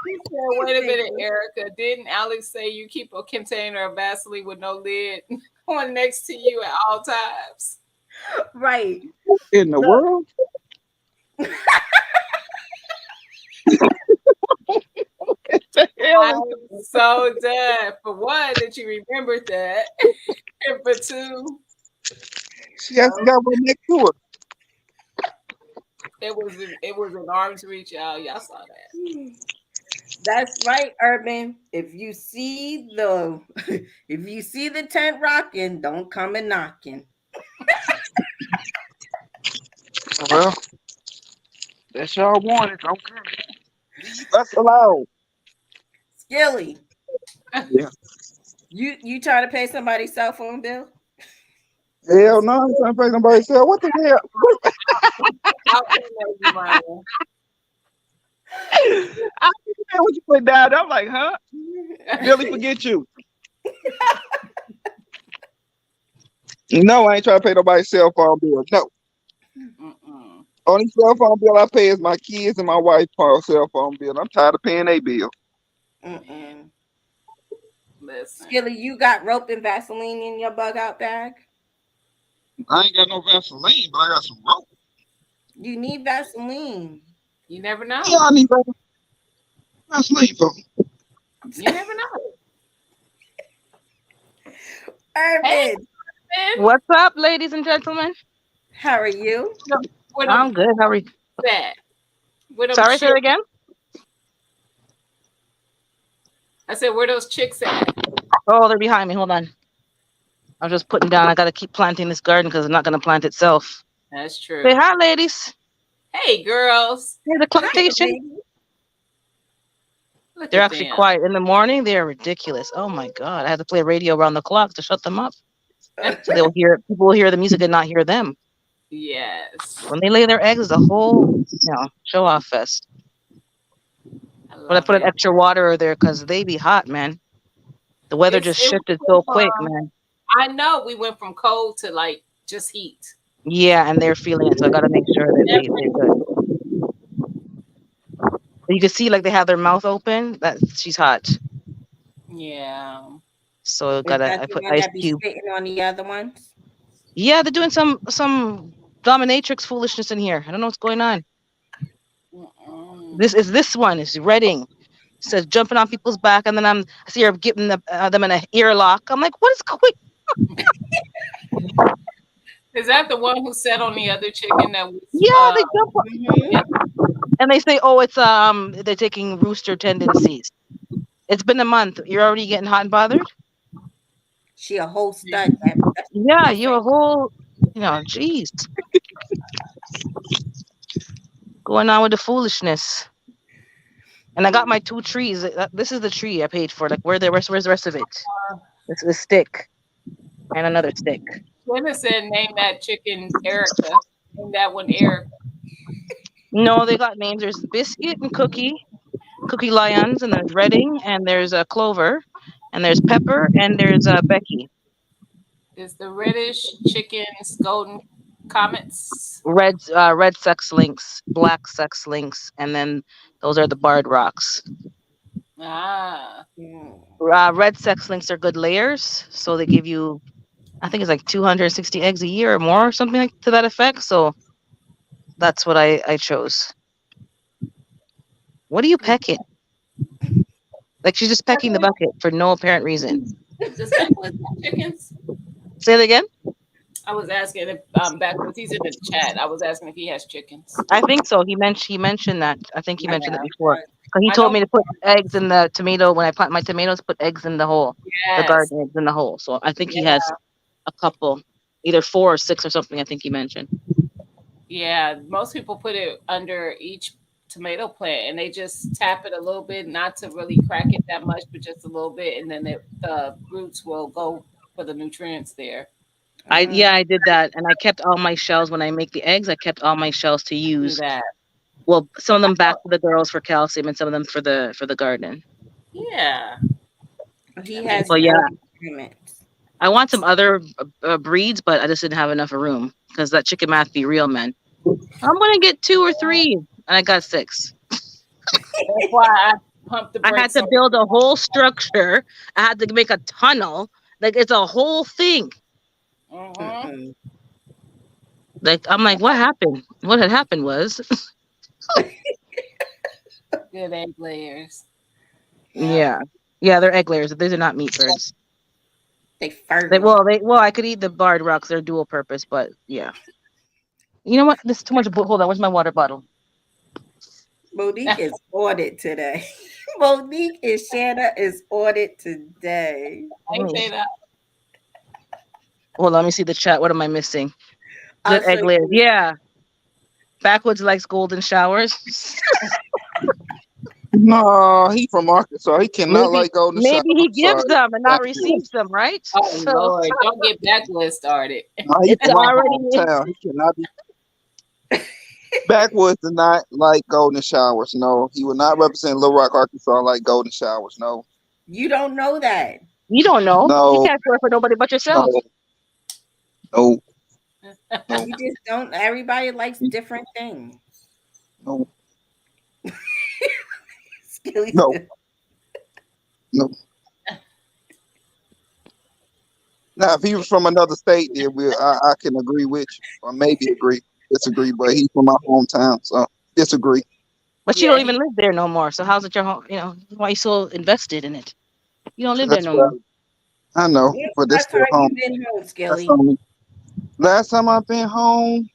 He said, wait a minute, Erica. Didn't Alex say you keep a container of Vaseline with no lid on next to you at all times? Right. In the Look, world? What the hell I'm so done. For one, that you remembered that. And for two, she has got one next to her. it was an arm's reach, y'all. Y'all saw that. that's right, Urban. If you see the if you see the tent rocking, don't come and knocking. Well, that's y'all wanted. Okay. Leave us alone. Skilly, Yeah. you trying to pay somebody's cell phone bill? Hell no, I ain't trying to pay nobody sell. What the hell? I'll email you mine. I understand what you put down. I'm like, huh? Billy, forget you. No, I ain't trying to pay nobody's cell phone bill. No. Mm-mm. Only cell phone bill I pay is my kids and my wife's cell phone bill. I'm tired of paying a bill. Man, Mm-mm. listen. Skilly, you got rope and Vaseline in your bug out bag? I ain't got no Vaseline, but I got some rope. You need Vaseline. You never Yeah, know. I need Vaseline for. You never know. Hey, Urban, man. What's up, ladies and gentlemen? how are you? Where them I'm good. How are you? at? Where them Sorry, say chicks? that again. I said, where those chicks at? Oh, they're behind me. Hold on. I'm just putting down. I got to keep planting this garden because it's not going to plant itself. That's Say true. hi, ladies. Hey, girls. Here's the Hi, plantation. baby. Look They're at actually them. quiet in the morning. They're ridiculous. Oh my god! I had to play radio around the clock to shut them up, so they'll hear people will hear the music and not hear them. Yes, When they lay their eggs, it's a whole show off fest. I But I love put an it. extra water there because they be hot, man. The weather just It shifted was, so quick, man. I know we went from cold to like just heat. Yeah, and they're feeling it, so I got to make sure that they're good. You can see like they have their mouth open. That she's hot. Yeah. So Is that I the put one ice that be cube. spitting on the other ones? Yeah, they're doing some dominatrix foolishness in here. I don't know what's going on. Mm-mm. This one is Reading. Says jumping on people's back, and then I see her giving them in an earlock. I'm like, what is going? Is that the one who sat on the other chicken that was? Yeah, they jump Mm-hmm. Yeah. and they say, oh, it's they're taking rooster tendencies. It's been a month. You're already getting hot and bothered. She a whole stud. That's what Yeah, people you're say. a whole, jeez, going on with the foolishness. And I got my 2 trees. This is the tree I paid for. Like, where's the rest of it? This is a stick and another stick. Jenna said name that chicken Erica. Name that one Erica. No, they got names. There's Biscuit and Cookie Lions, and there's Redding, and there's Clover, and there's Pepper, and there's Becky. Is the reddish chickens golden comets? Red sex links, black sex links, and then those are the barred rocks. Ah. Mm. Red sex links are good layers, so they give you, I think it's like 260 eggs a year or more, or something like to that effect. So that's what I chose. What are you pecking? Like she's just pecking the bucket for no apparent reason. Does Backwoods have chickens? Say it again. I was asking if Backwoods, he's in the chat. I was asking if he has chickens. I think so. He mentioned that. I think he mentioned it Yeah. before. Because he I told know. me to put eggs in the tomato when I plant my tomatoes. Put eggs in the hole, the Yes. garden eggs in the hole. So I think he Yeah. has a couple, either 4 or 6 or something. I think he mentioned. Yeah. Most people put it under each tomato plant and they just tap it a little bit, not to really crack it that much, but just a little bit, and then the roots will go for the nutrients there. I did that, and I kept all my shells when I make the eggs. I kept all my shells to Do use. that. Well, some of them back Oh, to the girls for calcium, and some of them for the garden. yeah. He That has makes So yeah, golden comments. I want some other breeds, but I just didn't have enough room because that chicken math be real, man. I'm gonna get 2 or 3, and I got 6. That's why I pumped the I had brakes to on. build a whole structure. I had to make a tunnel. Like it's a whole thing. Mm-hmm. Mm-mm. Like I'm like, what happened? What had happened was, Good egg layers. yeah, they're egg layers. These are not meat birds. They fertile. Well, I could eat the barred rocks. They're dual purpose, but yeah. You know what? This is too much. Hold on. Where's my water bottle? Monique is on it today. Monique and Shanna is on it today. I ain't say that. Hold on. Let me see the chat. What am I missing? Good So egg layers. Yeah. Backwoods likes golden showers. No, he from Arkansas. He cannot maybe like golden shower. maybe he I'm gives sorry. them and not That's it. receives them, right? Oh So Lord, don't get backwoods started. No, he it's from my already hometown. He cannot be. Backwoods do not like golden showers. No, he will not represent Little Rock, Arkansas like golden showers. No, you don't know that. you don't know. You no, can't swear for nobody but yourself. no, no, no, You just don't. Everybody likes different things. no, Skilly no, still- no. Now, if he was from another state, then I can agree with you, or maybe disagree. But he's from my hometown, so disagree. But you Yeah, don't even live there no more. So how's it your home? Why you so invested in it? You don't live there That's no more. what I know, When's but the this last still time home. you been home, That's Skilly? only last time I've been home,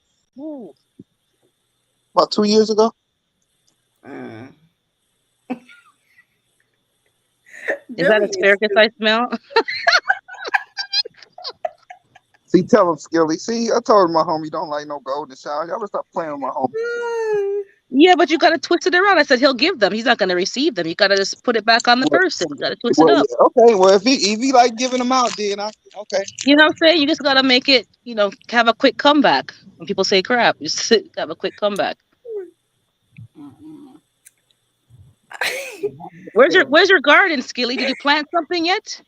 about 2 years ago. Mm. Is that Billy is asparagus I smell? See, tell him, Skilly. See, I told my homie don't like no golden shower. Y'all better stop playing with my homie. Yeah, but you gotta twist it around. I said he'll give them. He's not gonna receive them. You gotta just put it back on the Well, person. You gotta twist it well, up. yeah, okay. Well, if he like giving them out, then okay. You know what I'm saying? You just gotta make it, have a quick comeback. When people say crap, just have a quick comeback. Mm-mm. Where's your garden, Skilly? Did you plant something yet?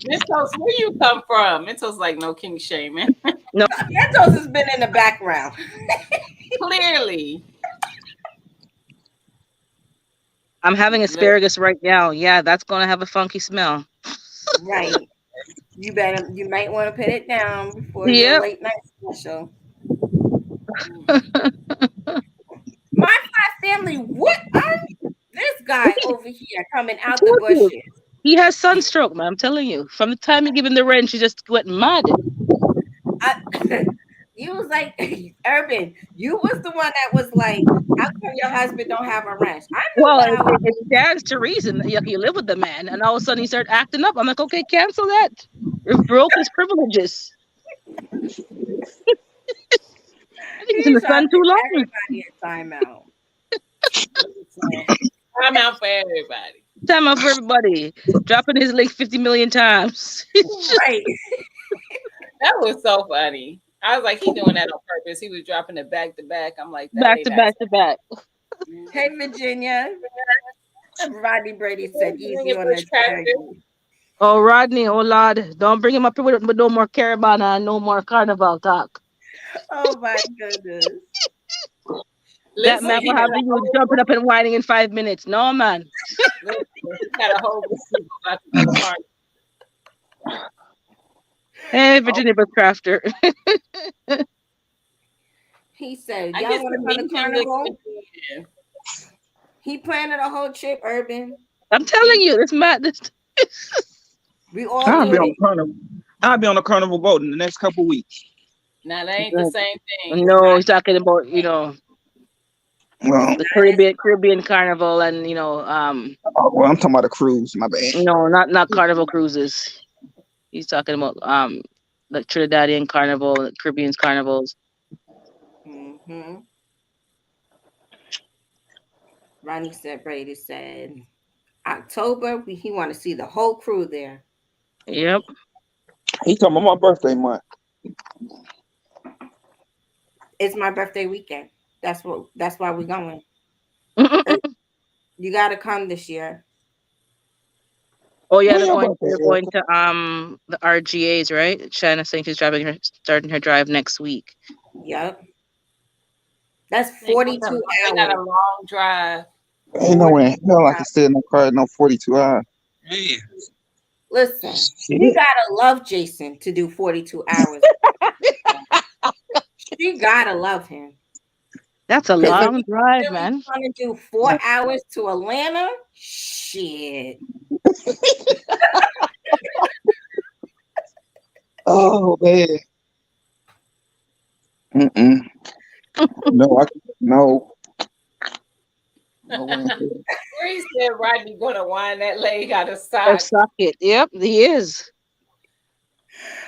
Mentos, where you come from? Mentos like no king shaming. No, Mentos has been in the background. Clearly. I'm having Look, asparagus right now. Yeah, that's gonna have a funky smell. Right. You might want to put it down before your Yep. late night special. mm, My family, what are this guy over here coming out the Told you. bushes? He has sunstroke, man. I'm telling you. From the time you give him the rent, she just went mad. I, you was like, Urban, you was the one that was like, how come your husband don't have a ranch? I know Well, what I was. it stands to reason. You live with the man, and all of a sudden he started acting up. I'm like, okay, cancel that. You broke his privileges. I think he's in He's the trying sun to too get long. everybody in timeout. I'm out for everybody. Time out for everybody. Dropping his link 50 million times. Right. That was so funny. I was like, he doing that on purpose. He was dropping it back to back. I'm like, that Back ain't to back to back. Hey, Virginia. Rodney Brady said easy on Bush the crafter. asparagus. Oh, Rodney, oh Lord, don't bring him up here with no more Caravana and no more Carnival talk. Oh my goodness. That Listen, man he will got have a you whole jumping up and whining in 5 minutes. No, man. listen, he got a whole group of people about to go to Carnival. Hey, Oh, Virginia Bushcrafter. he said, I y'all get to want to go to meet him this Carnival? weekend. He planning a whole trip, Urban. I'm telling you, this man, this. We all I'll be doing on it. the carnival. I'll be on the carnival boat in the next couple weeks. Now that ain't the same thing. No, I he's talking about, Well, the It's Caribbean Carnival and, well, I'm talking about a cruise. My bad. no, not Carnival cruises. He's talking about, like Trinidadian Carnival, Caribbean's carnivals. mm-hmm. Ronnie said, Brady said, October, he want to see the whole crew there. Yep. He talking about my birthday month. It's my birthday weekend. That's why we're going. Oh You gotta come this year. yeah, When your birthday, they're going Erica? to the RGAs, right? Shanna saying she's starting her drive next week. Yep. That's think 42 they got hours. a long drive. Ain't no 42 way. Hell, I can hours. stay in no car no 42 hours. Man, Listen, she shit. gotta love Jason to do 42 hours. She gotta love him. That's a Because if long he's drive, really man. trying to do 4 hours to Atlanta, shit. Oh man. Mm-mm. No, no, no way. Where he said Rodney gonna wind that leg out of Or sock. socket. Yep, he is.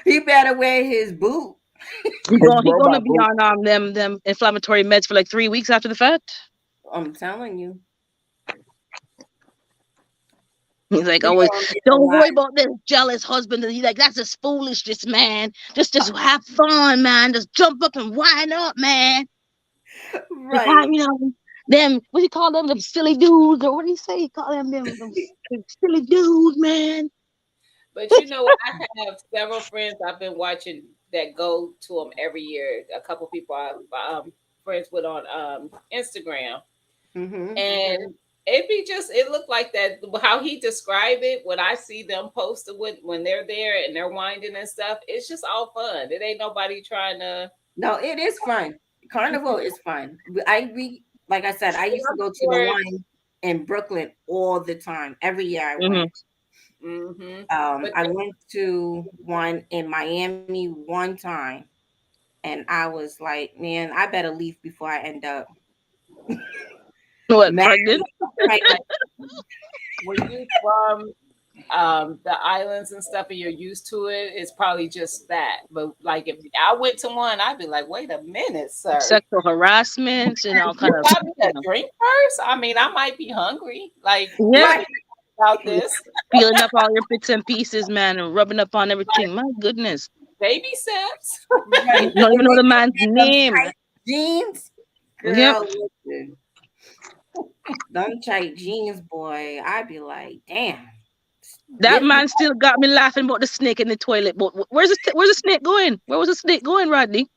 He better wear his boot. His He gonna robot be boot. on them inflammatory meds for like 3 weeks after the fact. I'm telling you. He's like, He always, gonna be don't worry alive. about this jealous husband. And he's like, that's just foolishness, man. Just have fun, man. Just jump up and wind up, man. Just have, Right. them, what do you call them? Them silly dudes, or what do you say? You call them silly dudes, man. But you know, I have several friends I've been watching that go to them every year. A couple people I'm friends with on Instagram, Mm-hmm. and it looked like that how he described it. When I see them posted when they're there and they're winding and stuff, it's just all fun. It ain't nobody trying to. No, it is fun. Carnival is fun. Like I said, I used to go to the Or, one in Brooklyn all the time. Every year I Mm-hmm. went. mm-hmm. But I went to one in Miami one time, and I was like, man, I better leave before I end up What, mad. pregnant? Right. were you from the islands and stuff and you're used to it, it's probably just that. But like if I went to one, I'd be like, wait a minute, sir. Sexual harassment and all You kind of, got me a drink first? I mean, I might be hungry. Like, yeah, let Right. me think about this. peeling up all your bits and pieces, man, and rubbing up on everything. My goodness. Baby steps. Right. Don't And even know then the you man's get them name. tight jeans. Yep. Girl, listen. Them tight jeans, boy. I'd be like, damn. That Get me man still got me laughing about the snake in the toilet. But where's the snake going? Where was the snake going, Rodney?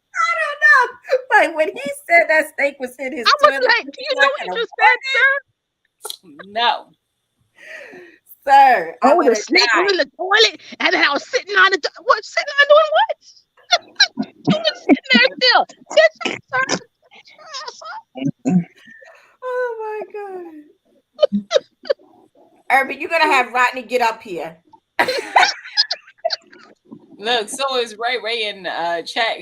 out. Like when he said that steak was in his I was toilet, like, do you know like what in you a just said, sir? No. sir, I Oh, would the have snake was died. in the toilet, and then I was sitting on the what? Sitting on doing what? You was sitting there still. Sit, sir. Oh my god. Urban, you're gonna have Rodney get up here. Look, so is Ray in chat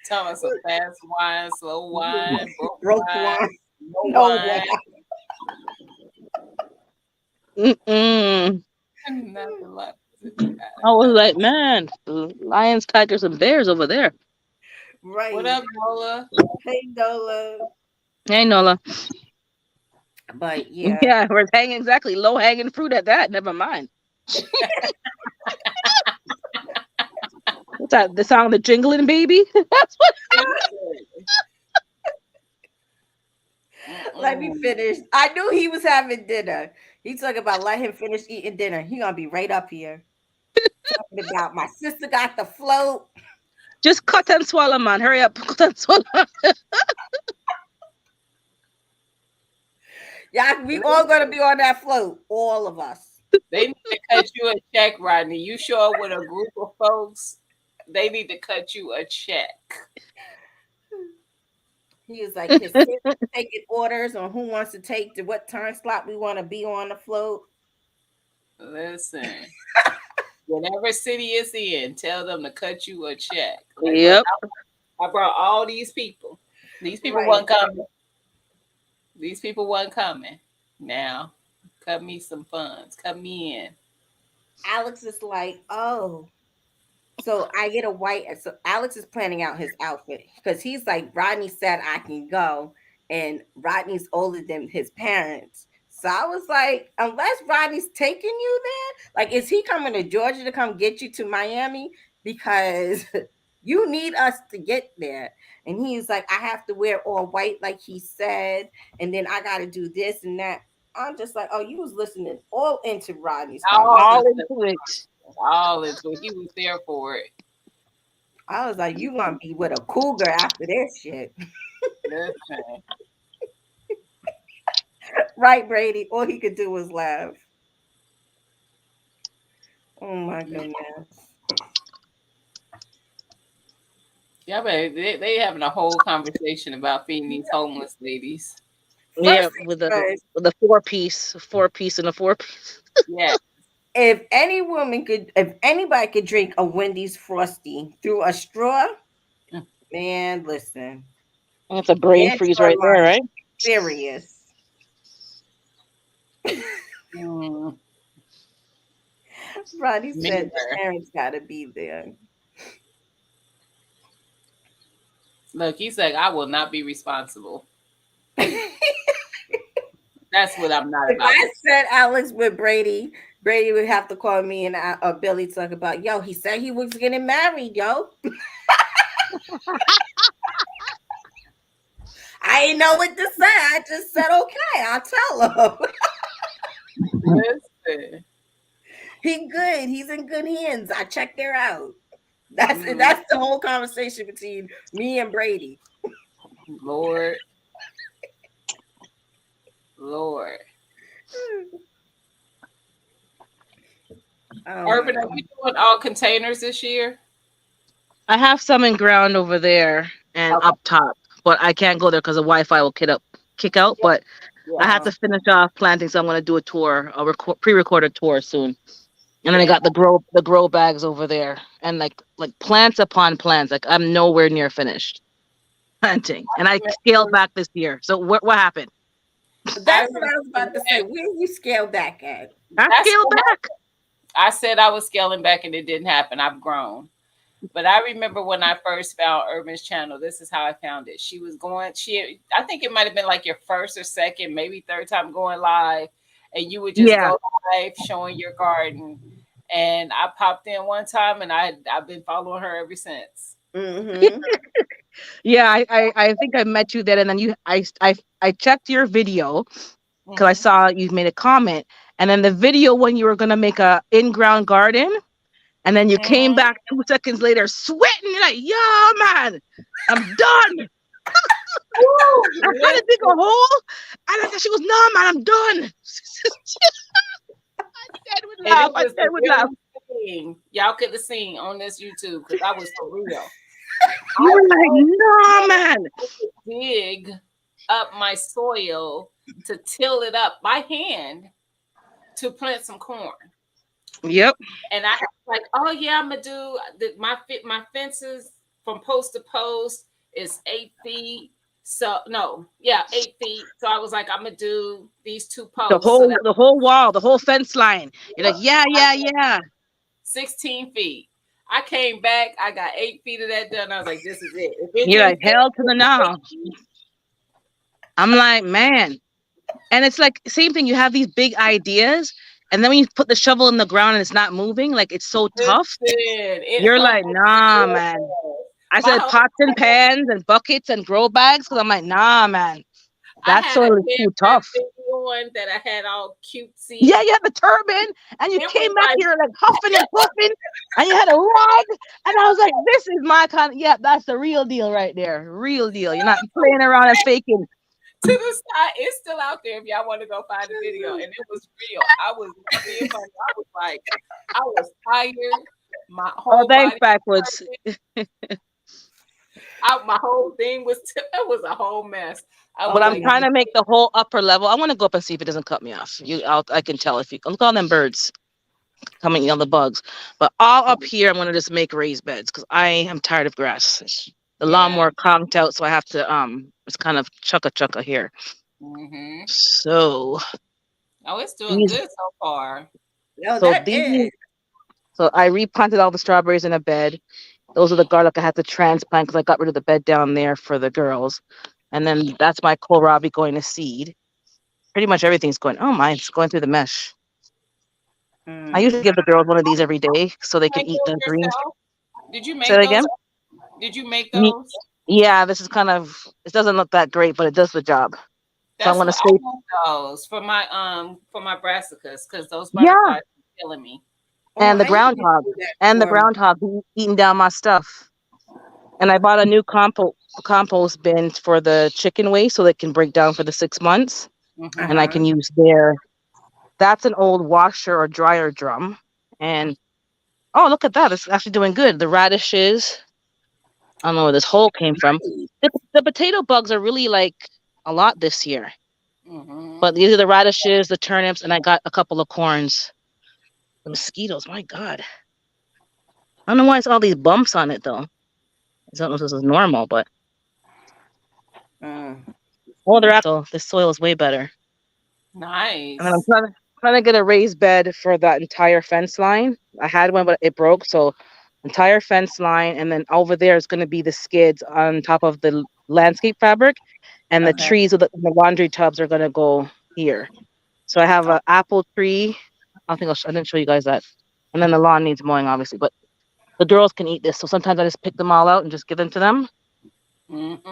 telling us some fast wine, slow wine, broke Broke wine, one. no No wine, one. Mm-mm. nothing like I was like, man, lions, tigers, and bears over there. What Right. up, Nola? Hey Dola. Hey, Nola. But yeah. Yeah, we're hanging exactly low hanging fruit at that. Never mind. What's that? The sound of the jingling, baby. That's what. Let me Mm-mm. finish. I knew he was having dinner. He talking about let him finish eating dinner. He gonna be right up here. Talking about my sister got the float. Just cut and swallow, man. Hurry up, cut and swallow. Yeah, we all gonna be on that float. All of us. They need to cut you a check, Rodney. You show up with a group of folks, they need to cut you a check. He is like his sister taking orders on who wants to take the what time slot we want to be on the float. Listen, whatever city it's in, tell them to cut you a check. Like, look, Yep. I brought all these people. These people Right. weren't coming. These people weren't coming. Now, cut me some funds. Cut me in. Alex is like, oh, so I get a white. So Alex is planning out his outfit because he's like, Rodney said I can go, and Rodney's older than his parents. So I was like, unless Rodney's taking you there, like, is he coming to Georgia to come get you to Miami? Because you need us to get there. And he's like, I have to wear all white, like he said, and then I got to do this and that. I'm just like, oh, you was listening all into Rodney's All conversation. All into into it. all into it. He was there for it. I was like, you gonna be with a cougar after this shit. Listen. Right, Brady? All he could do was laugh. Oh my goodness. Yeah, but they having a whole conversation about feeding these homeless ladies. Yeah, First things with a first, four piece, and a 4 piece. Yeah. if if anybody could drink a Wendy's Frosty through a straw, man, listen, That's a brain get freeze your right there, life right? serious. Mm, Roddy said the mirror. parents gotta be there. Look, he's like, I will not be responsible. If That's what I'm not about. I said Alex with Brady, Brady would have to call me and Billy talk about, yo, he said he was getting married, yo. I didn't know what to say. I just said, okay, I'll tell him. Listen. He good. He's in good hands. I checked her out. That's Mm, that's the whole conversation between me and Brady. Lord. Lord. Oh Urban, my are you doing all containers this year? I have some in ground over there and Okay. up top, but I can't go there because the Wi-Fi will kick out. But I Yeah. have to finish off planting, so I'm going to do a tour, pre-recorded tour soon. And then I Yeah. got the grow bags over there, and like plants upon plants. Like I'm nowhere near finished planting, and I scaled back this year. So what happened? That's I what I was about to say. Where you scale back at? I that's scaled what back. I said I was scaling back and it didn't happen. I've grown. But I remember when I first found Urban's channel, this is how I found it. She was going, I think it might have been like your first or second, maybe third time going live. And you would just Yeah, go live showing your garden. And I popped in one time and I've been following her ever since. Mm-hmm. yeah. I think I met you then, and then I checked your video because I Hmm. saw you made a comment, and then the video when you were gonna make a in-ground garden, and then you came Hmm. back 2 seconds later sweating. You're like, yeah, man, I'm done. I had to dig a Listen, hole, and then she was, no, man, I'm done. I dead would and laugh. it I was dead the would laugh. realest thing y'all could have seen on this YouTube because I was for real. You I were like, told no, you man. to dig up my soil to till it up by hand to plant some corn. Yep. And I was like, oh yeah, I'm gonna do my fences from post to post is 8 feet. So no, yeah, 8 feet. So I was like, I'm gonna do these two The posts so whole that the whole wall, the whole fence line. You're like, yeah, I yeah, got yeah. 16 feet. I came back, I got 8 feet of that done. I was like, this is it. If it You're didn't like, fit hell to the with no. 8 feet, I'm like, man. And it's like same thing. You have these big ideas, and then when you put the shovel in the ground and it's not moving, like it's so listen, tough. it You're like, humbled nah, me. man. I My said whole pots and pans and buckets and grow bags because I'm like, nah, man. I That had a soil is too headband tough. thing on that I had all Yeah, cutesy. you had the turban, and you It was came back like here like huffing and puffing, and you had a rag, and I was like, this is my kind. Yeah, that's the real deal right there. Real deal. You're not playing around and faking. to the side. It's still out there if y'all want to go find the video. And it was real. I was not being funny. I was like, I was tired. My Oh, whole thanks, body was backwards. hurting. My whole thing was it was a whole mess. I But was I'm Oh like, my. trying to make the whole upper level. I want to go up and see if it doesn't cut me off. I can tell if you look at all them birds coming on the bugs. But all up here, I'm gonna just make raised beds because I am tired of grass. The yeah. lawnmower conked out, so I have to it's kind of chucka here. Hmm. So Oh, it's doing these, good so far. No, so that these, is. so I replanted all the strawberries in a bed. Those are the garlic I had to transplant because I got rid of the bed down there for the girls. And then that's my kohlrabi going to seed. Pretty much everything's going. Oh my, it's going through the mesh. I usually Mm. give the girls one of these every day so they can Make eat those the greens. yourself? Did you Say make that those? again. Did you make Ye- those? Yeah, this is kind of. It doesn't look that great, but it does the job. So I'm That's gonna what I save. want those for my brassicas because those Yeah, butterflies are killing me. Oh, and the I need to groundhog, do that and the for. groundhog eating down my stuff. And I bought a new compost bin for the chicken waste so they can break down for the 6 months, Uh Hmm. and I huh. can use their. That's an old washer or dryer drum, and oh look at that, it's actually doing good. The radishes. I don't know where this hole came from. The potato bugs are really like a lot this year. Hmm. But these are the radishes, the turnips, and I got a couple of corns. The mosquitoes, my God. I don't know why it's all these bumps on it though. I don't know if this is normal, but Mm. oh, they're out. So this soil is way better. And then I'm Nice. trying to get a raised bed for that entire fence line. I had one, but it broke. So entire fence line, and then over there is going to be the skids on top of the landscape fabric, and the Okay. trees with the laundry tubs are going to go here. So I have an apple tree. I think I didn't show you guys that. And then the lawn needs mowing, obviously, but the girls can eat this. So sometimes I just pick them all out and just give them to them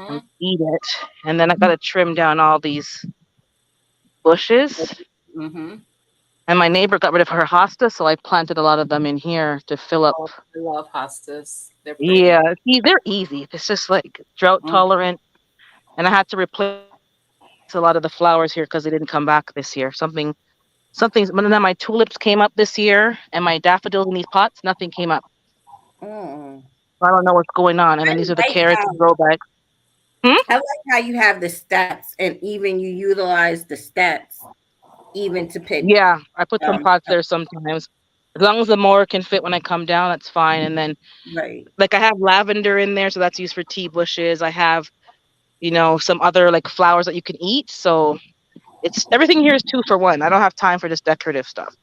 and Hmm. eat it. And then I got to trim down all these bushes. Hmm. And my neighbor got rid of her hosta, so I planted a lot of them in here to fill up. Oh, I love hostas. They're pretty. Yeah, they're easy. It's just like drought Mhm. tolerant. And I had to replace a lot of the flowers here because they didn't come back this year. Something's. But then my tulips came up this year, and my daffodils in these pots, nothing came up. Mm. I don't know what's going on. And I then these are the like carrots how and grow bags. Hmm? I like how you have the stats and even you utilize the stats even to pick Yeah, I put some pots stuff. there sometimes. As long as the mower can fit when I come down, that's fine. And then, Right. like, I have lavender in there, so that's used for tea bushes. I have, some other like flowers that you can eat. So it's everything here is two for one. I don't have time for this decorative stuff.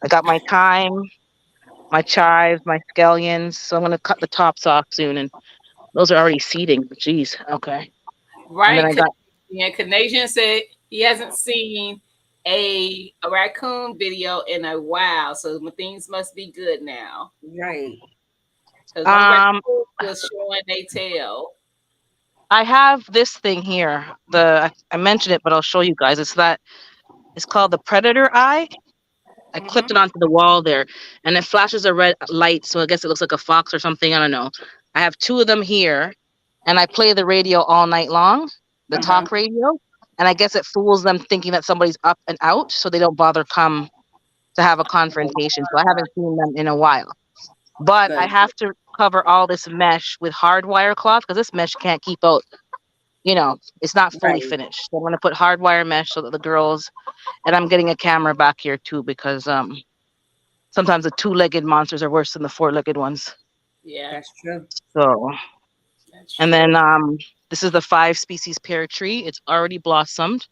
I got my thyme, my chives, my scallions. So I'm gonna cut the tops off soon, and those are already seeding. Jeez, okay. And then Right. I got Yeah, Canadian said he hasn't seen a raccoon video in a while, so things must be good now. Right. Because them um raccoons was showing they tail. I have this thing here. I mentioned it, but I'll show you guys. It's called the predator eye. I Hmm. clipped it onto the wall there, and it flashes a red light, so I guess it looks like a fox or something. I don't know. I have two of them here, and I play the radio all night long, the Uh-huh. talk radio, and I guess it fools them thinking that somebody's up and out, so they don't bother come to have a confrontation. So I haven't seen them in a while. But I Good. have to cover all this mesh with hardwire cloth because this mesh can't keep out. It's not fully Right. finished. So I'm gonna put hardwire mesh so that the girls, and I'm getting a camera back here too because sometimes the two-legged monsters are worse than the four-legged ones. Yeah, That's true. So, that's and true. then this is the 5 species pear tree. It's already blossomed.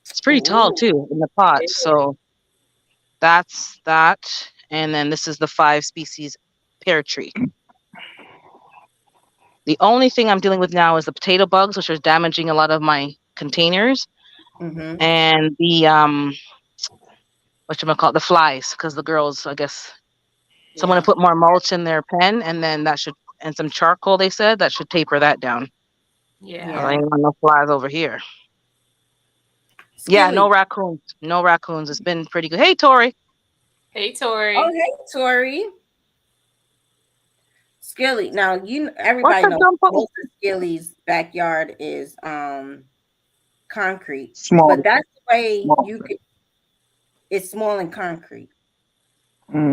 It's pretty tall Ooh. too in the pot. It is. So that's that. And then this is the 5 species pear tree. The only thing I'm dealing with now is the potato bugs, which are damaging a lot of my containers, Mm-hmm. and the the flies, because the girls, I guess. So I'm gonna Yeah, put more mulch in their pen, and then and some charcoal. They said that should taper that down. yeah. 'Cause I Yeah. ain't want no flies over here. Yeah, no Skilly. raccoons. No raccoons. It's been pretty good. Hey, Tori. Hey, Oh, Tori. hey, Tori. Skilly. Now What's everybody the knows jump button? most of Skilly's backyard is concrete, Small, but that's the way small. you could. It's small and concrete.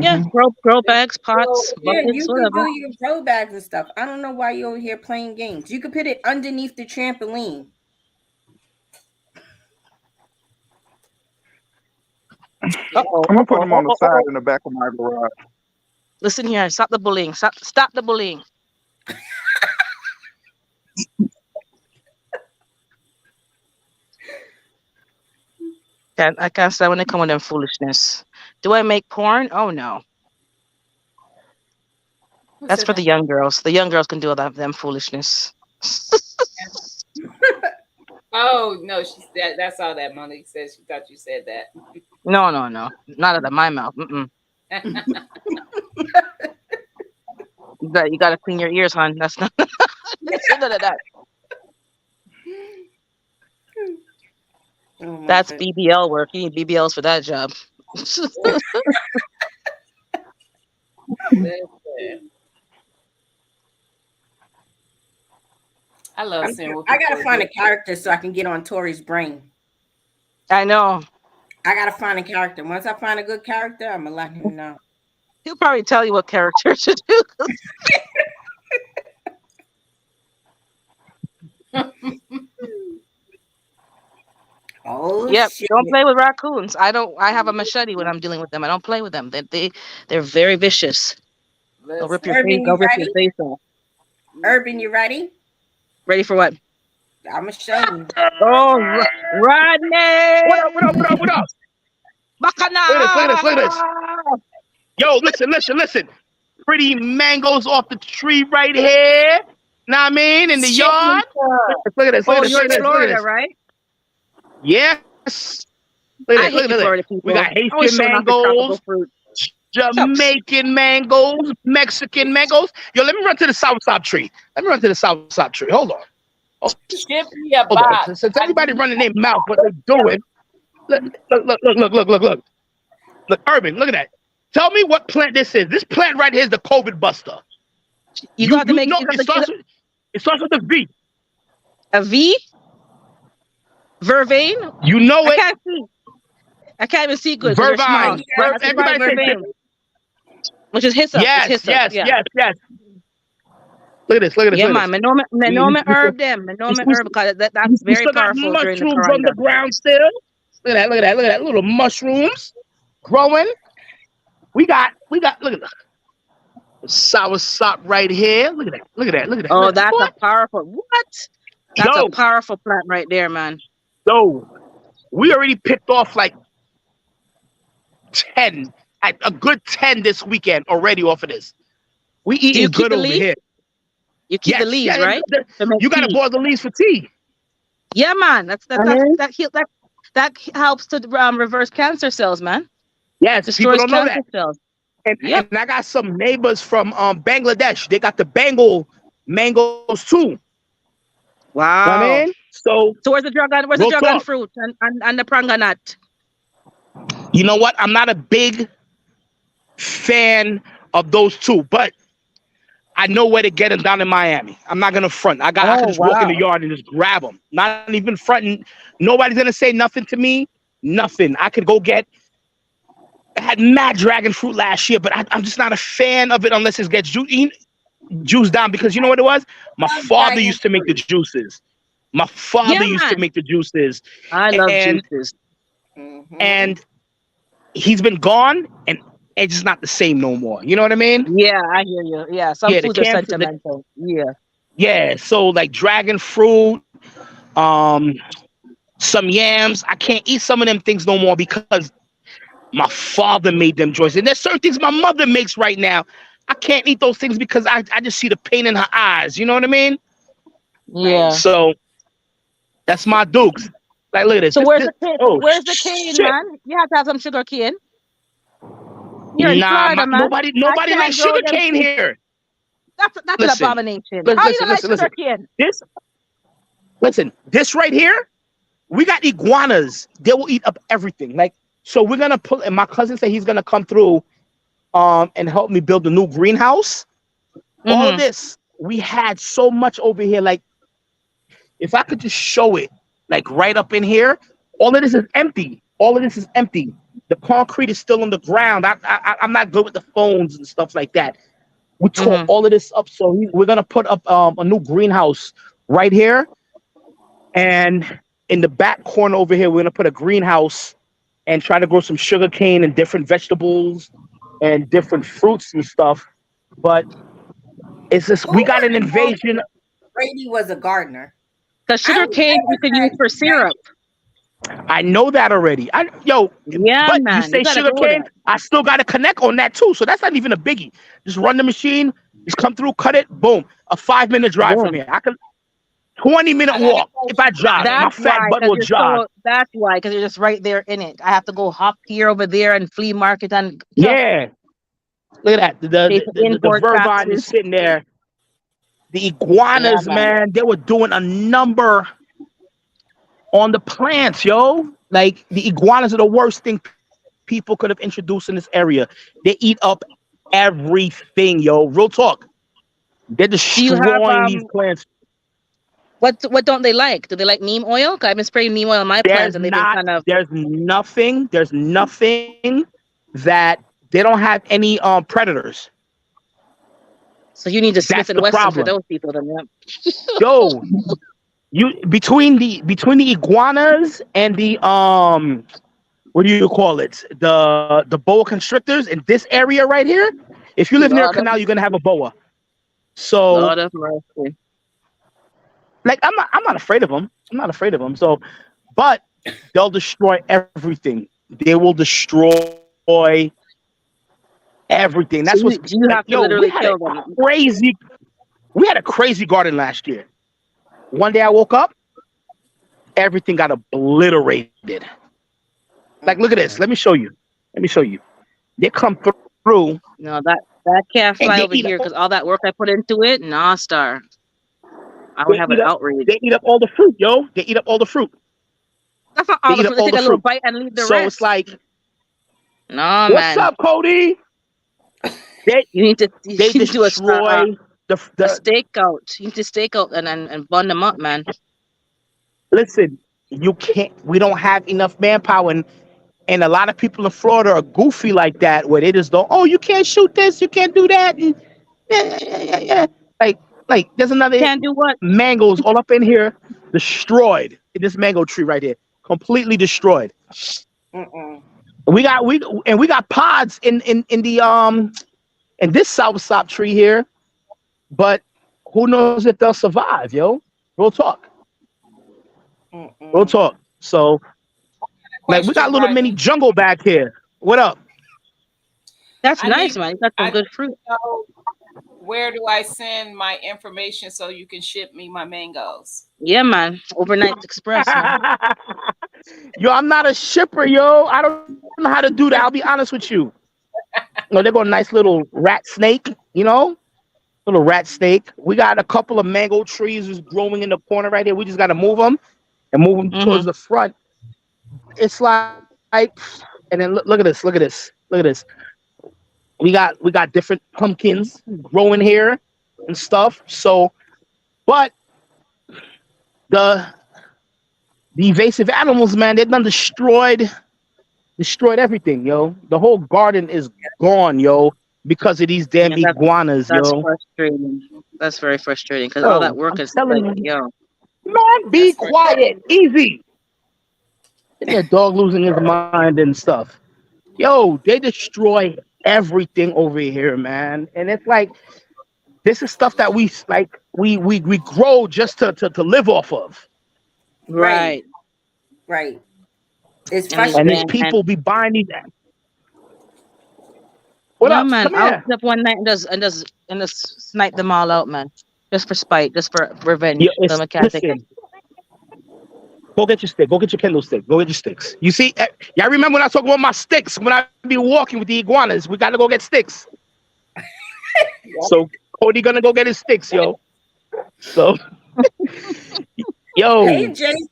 Yeah, Mm-hmm. grow bags, So, pots, Yeah, buckets, you could whatever. do your grow bags and stuff. I don't know why you're over here playing games. You could put it underneath the trampoline. Uh oh. I'm Uh gonna put oh. them Uh on the oh. side in the back of my garage. Listen here. Stop the bullying. Stop the bullying. I can't stand when they come with them foolishness. Do I make porn? Oh no. who That's said for the that? young girls. The young girls can do all that them foolishness. Oh no, that's all that Monique said. She thought you said that. No, no, no. Not out of my mouth. Mm-mm. You gotta clean your ears, hon. That's not say none of that. Oh my That's goodness. BBL work. You need BBLs for that job. Listen, I love seeing what I gotta people find do. a character so I can get on Tori's brain. I know. I gotta find a character. Once I find a good character, I'm gonna let him know. He'll probably tell you what character to do. Oh Yep. shit. Don't play with raccoons. I have a machete when I'm dealing with them. I don't play with them. They're very vicious. They'll rip your Listen, face. Urban, They'll you rip your ready? face off. Urban, you ready? Ready for what? I'm gonna show you. Oh, Rodney! What up? What up? What up? What up? Look at this. Look at this. Look at this. Bacana! Yo, listen. Pretty mangoes off the tree right here. Know what I mean? In the yard. Look at this. Look Oh, at this. you're Look in at this. Look at Florida, this. right? Yes. Look at I this. Look hate at you, this. Florida We people. got Always Haitian showing off your tropical mangoes, fruit. Shucks. Jamaican mangoes, Mexican mangoes. Yo, let me run to the south tree. Let me run to the south tree. Hold on. ship me a Hold on. box. Since I everybody need running their mouth, what they doing? Look. Look, Urban, look at that. Tell me what plant this is. This plant right here is the COVID buster. You You got to you make know it starts with a V. a V, vervain. You know I it. can't see. I can't even see good because you're small. Vervine. That's probably Everybody say vervain, which is hyssop. It's yes, hyssop. yes, Yeah. yes, yes. Look at this. Look at this. Yeah, Look at man. this. Menoma herb them. Menoma herb because that's We very still got powerful during the mushrooms on the corona. ground still. Look at that. Little mushrooms growing. We got look at that. Sour sop right here. Oh, Look at that. that's a What? powerful what? That's a Yo, powerful plant right there, man. we already picked off like 10, a good 10 this weekend already off of this. We Do you eating keep good the over leaves? here. You keep the Yes, leaves, yeah. right? To make You got to tea. boil the leaves for tea. Yeah, man. Uh-huh. That helps to reverse cancer cells, man. Yes, people Destroys don't know cancer that. cells. And Yep. I got some neighbors from Bangladesh. They got the Bengal mangoes too. I Wow. mean, so So where's the real dragon talk. fruit and the pranganat? You know what? I'm not a big fan of those two, but I know where to get them down in Miami. I'm not gonna front. I could Oh just walk in the wow. yard and just grab them. Not even fronting. Nobody's gonna say nothing to me. Nothing. I could go get. I had mad dragon fruit last year, but I'm just not a fan of it unless it gets juiced down. Because you know what it was? My Love father dragon used to make the fruit. juices. My father Yeah, used to man. make the juices, I love and juices. Mm-hmm. and he's been gone, and it's just not the same no more. You know what I mean? Yeah, I hear you. Yeah, some Yeah, the foods are camphor. sentimental. Yeah. Yeah, so like dragon fruit, um, some yams. I can't eat some of them things no more because my father made them joints. And there's certain things my mother makes right now. I can't eat those things because I just see the pain in her eyes. You know what I mean? Right. Yeah. So that's my dukes. Like, look at this. So This, where's this. the cane? Oh Where's the cane, shit! man? You have to have some sugar cane. You're in Nah, Florida, man. I nobody can't likes grow sugar them cane trees. here. That's an Listen, abomination. How you don't like listen. sugar cane? This, listen. This right here. We got iguanas. They will eat up everything. Like, so we're gonna put. And my cousin said he's gonna come through, and help me build a new greenhouse. All of Mm-hmm. this, we had so much over here. Like, if I could just show it, like right up in here, all of this is empty. All of this is empty. The concrete is still on the ground. I'm not good with the phones and stuff like that. We tore Mm-hmm. all of this up, so we're gonna put up a new greenhouse right here, and in the back corner over here, we're gonna put a greenhouse and try to grow some sugar cane and different vegetables and different fruits and stuff. But it's just Who we got an would have known invasion. Brady was a gardener? Because I sugar would cane you never can use said for syrup. dragon. I know that already. Yeah, But you man. You say gotta sugar grow cane, that. I still got to connect on that too. So that's not even a biggie. Just run the machine, just come through, cut it, boom. A 5 minute drive from Boom. here. I can 20-minute I gotta walk go if I try jog. it. My That's fat why, butt because will jog. you're just right there in it. I have to go hop here over there and flea market and Yeah. Look at that. pay for The import Vervine is taxes. sitting there. The Yeah, iguanas, man. man, they were doing a number on the plants, yo. Like the iguanas are the worst thing people could have introduced in this area. They eat up everything, yo. Real talk. They're Do you have destroying these plants. what don't they like? Do they like neem oil? 'Cause I've been spraying neem oil on my plants and they've been kind of There's nothing that they don't have any predators. so you need to Smith That's and the Wesson for problem. those people then. Yeah. Yo, you between the iguanas and the what do you call it? The boa constrictors in this area right here. If you live near a Lord of canal, you're gonna have a boa. So Lord of mercy. like I'm not afraid of them. I'm not afraid of them. So, but they'll destroy everything. They will destroy everything. So That's what's you like. have to Yo, literally kill them. we had a crazy garden last year. One day I woke up, everything got obliterated. Like, look at this. Let me show you. Let me show you. They come through No, that can't and fly they over here because all that work I put into it, nah, star. I would they have an eat up outrage. they eat up all the fruit, yo. They eat up all the fruit. That's not They all the eat up fruit. They all take the a little fruit. bite and leave the So it's rest. like, No, what's man. up, Cody? They You need to do destroy a the stakeout. You need to stake out and bun them up, man. listen, you can't we don't have enough manpower and a lot of people in Florida are goofy like that where they just don't, oh, you can't shoot this, you can't do that. And yeah. Like there's another Can't do what? mangoes all up in here, destroyed in this mango tree right here. Completely destroyed. Mm-mm. We got pods in the in this soursop tree here, but who knows if they'll survive, yo? Real talk. Real Mm-mm. talk. So like we got a Question, little mini Rodney. jungle back here. What up? That's I nice, need man. You got some I good fruit. know where do I send my information so you can ship me my mangoes? Yeah, man. Overnight express, man. Yo, I'm not a shipper, yo. I don't know how to do that. I'll be honest with you. No, they got a nice little rat snake, little rat snake. We got a couple of mango trees just growing in the corner right here. We just got to move them and move them Mm-hmm. towards the front. It's like, and then look at this, look at this, look at this. We got different pumpkins growing here and stuff. So, but the the invasive animals, man, they done destroyed everything, yo. The whole garden is gone, yo, because of these damn Yeah, iguanas, that's yo. frustrating. That's very frustrating because all that Yo, work I'm is telling like, you, yo, man, be That's for quiet, easy. And that dog losing his mind and stuff. Yo, they destroy everything over here, man. And it's like this is stuff that we grow just to live off of. Right, right. right. It's And these And these damn frustrating. and people be buying these. What no, up? man. Come I'll here. sit up one night and just snipe them all out, man. Just for spite, just for Yo, revenge. So it's I can't take it. listen. Go get your stick. Go get your Kindle stick. Go get your sticks. You see, y'all remember when I talk about my sticks when I be walking with the iguanas? We gotta go get sticks. So Cody gonna go get his sticks, yo. So Hey, yo, Jason.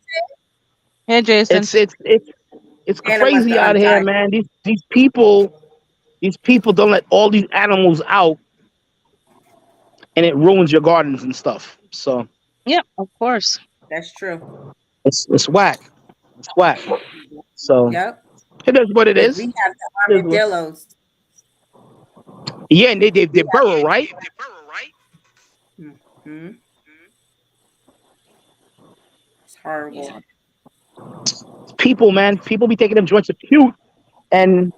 Hey, Jason. it's And I'm about crazy to out here, untie. man. These people don't let all these animals out, and it ruins your gardens and stuff. So Yep, of course. That's true. it's whack. It's whack. So Yep. it is what it Because we is. have the It is what- armadillos. Yeah, and they We burrow, right? have. It's horrible. yeah. People, man, people be taking them joints are cute, and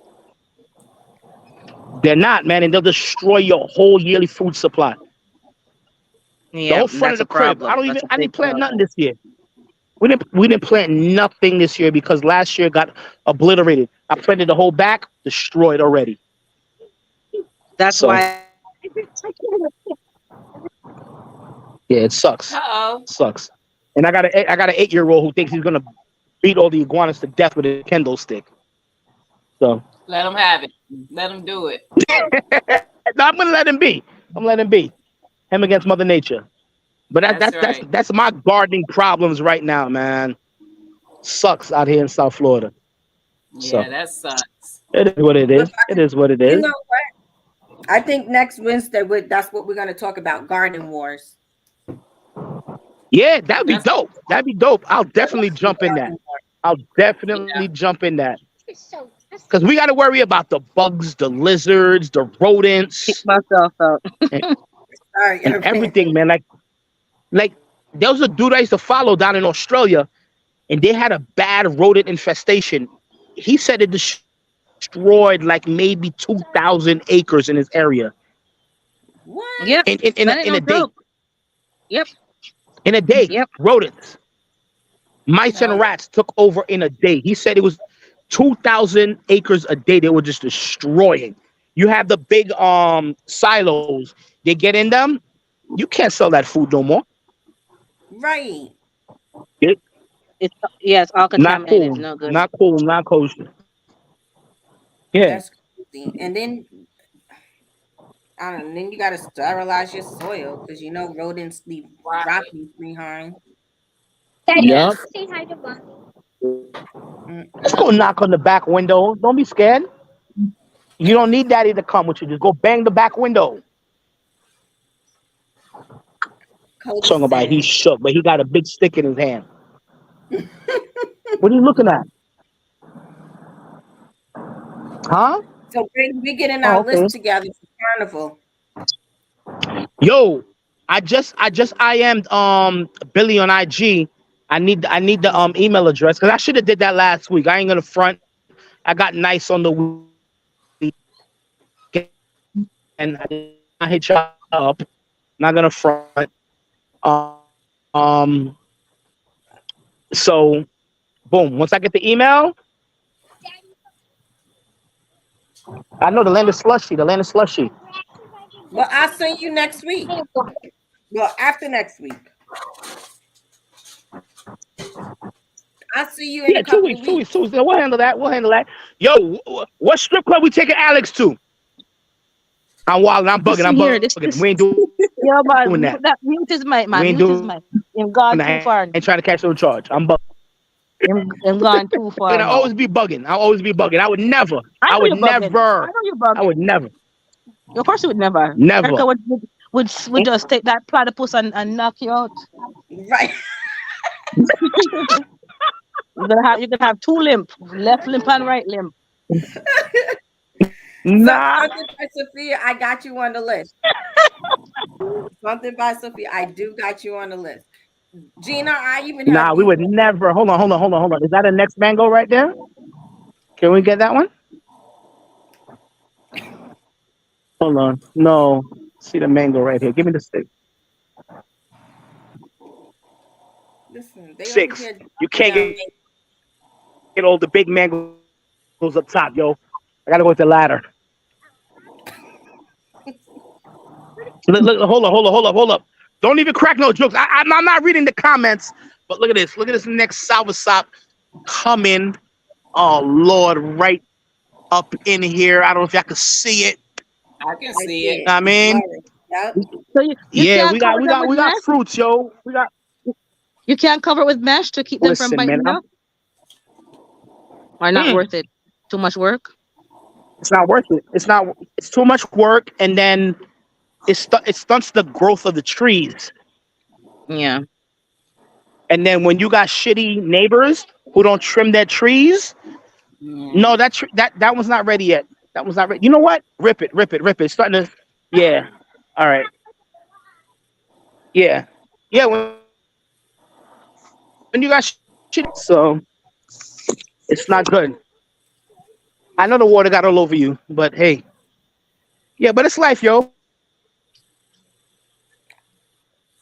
they're not, man, and they'll destroy your whole yearly food supply. The Yeah, whole front of that's the a crib. problem. That's a I big didn't plant nothing problem. this year. We didn't plant nothing this year because last year got obliterated. I planted the whole back, destroyed already. That's So why yeah, it sucks. Uh-oh. Sucks. And I got an 8-year-old who thinks he's gonna beat all the iguanas to death with a kendo stick. So Let them have it. Let them do it. no, I'm gonna let him be. I'm gonna let him be. Him against Mother Nature. But That's right. that's my gardening problems right now, man. Sucks out here in South Florida. Yeah, So that sucks. it is what it We're is. about It to, is what it you is. know what? I think next Wednesday that's what we're going to talk about, garden wars. Yeah, that'd be That's dope. That'd be dope. I'll definitely The jump in that. garden wars. I'll definitely yeah. jump in that. Because we got to worry about the bugs, the lizards, the kick rodents, myself out. and, Sorry, and Irvin. everything, man. Like there was a dude I used to follow down in Australia, and they had a bad rodent infestation. He said it destroyed like maybe 2,000 acres in his area What? Yep, in that a ain't no day. joke. Yep, In a day, yep. rodents, mice and No. rats took over in a day. He said it was 2,000 acres a day they were just destroying. You have the big silos. They get in them. You can't sell that food no more. Right. It, It's yeah, it's all not contaminated. cool. No good. Not cool. Not kosher. Yeah. That's crazy. And then I don't know, then you got to sterilize your soil because rodents leave Right. droppings behind. Yup. Yes. Let's go Mm-mm. knock on the back window. Don't be scared. You don't need daddy to come with you. Just go bang the back window. Cody Talking about he said. shook, but he got a big stick in his hand. What are you looking at? Huh? So we're getting Oh, our okay. list together for carnival. Yo, I just I am Billy on IG. I need the email address because I should have did that last week. I ain't gonna front. I got nice on the weekend and I did not hit y'all up. Not gonna front. Um, so boom. Once I get the email, I know the land is slushy. The land is slushy. Well, I'll see you next week. Well, after next week. I'll see you in a Yeah, two couple weeks, of two weeks, weeks. 2 weeks. We'll handle that. We'll handle that. Yo, what strip club we taking Alex to? I'm wild. I'm bugging. I'm Listen here, bugging. We ain't doing that. yo, man, We mute ain't that, mute his mic, doing man, mute his mic. Him gone that. too I far. ain't trying to catch no charge. I'm bugging. Him gone too And far I now. always be bugging. I always be bugging. I would never. I I know would you're bugging. I never. know you're I would bugging. never. Of course you would never. Never. Erica would just take that platypus and knock you out. Right. You're gonna have two limp, left limp and right limp. So, Nah. something by Sophia, I got you on the list. Something by Sophia, I do got you on the list. Gina, I even have Nah, we you. would never. Hold on. Is that a next mango right there? Can we get that one? Hold on. No. See the mango right here. Give me the stick. Listen, they over 6. here You dropping can't down. get all the big mangoes up top, yo. I gotta go with the ladder. Look, hold up. Don't even crack no jokes. I'm not reading the comments, but look at this. Look at this next soursop coming. Oh Lord, right up in here. I don't know if y'all can see it. I can I see see it. it. I It's mean, blurry. Yep. So you yeah, can't we cover got we them got with we got mesh. fruits, yo. We got. You can't cover it with mesh to keep them from Listen, man, biting you. Or not worth it. Too much work. it's not worth it. It's not. It's too much work, and then it stunts the growth of the trees. Yeah. And then when you got shitty neighbors who don't trim their trees, Mm. no, that one's not ready yet. That one's not ready. You know what? Rip it. It's starting to. Yeah. All right. Yeah. Yeah. When you got shitty, so it's not good. I know the water got all over you, but hey, yeah, but it's life, yo.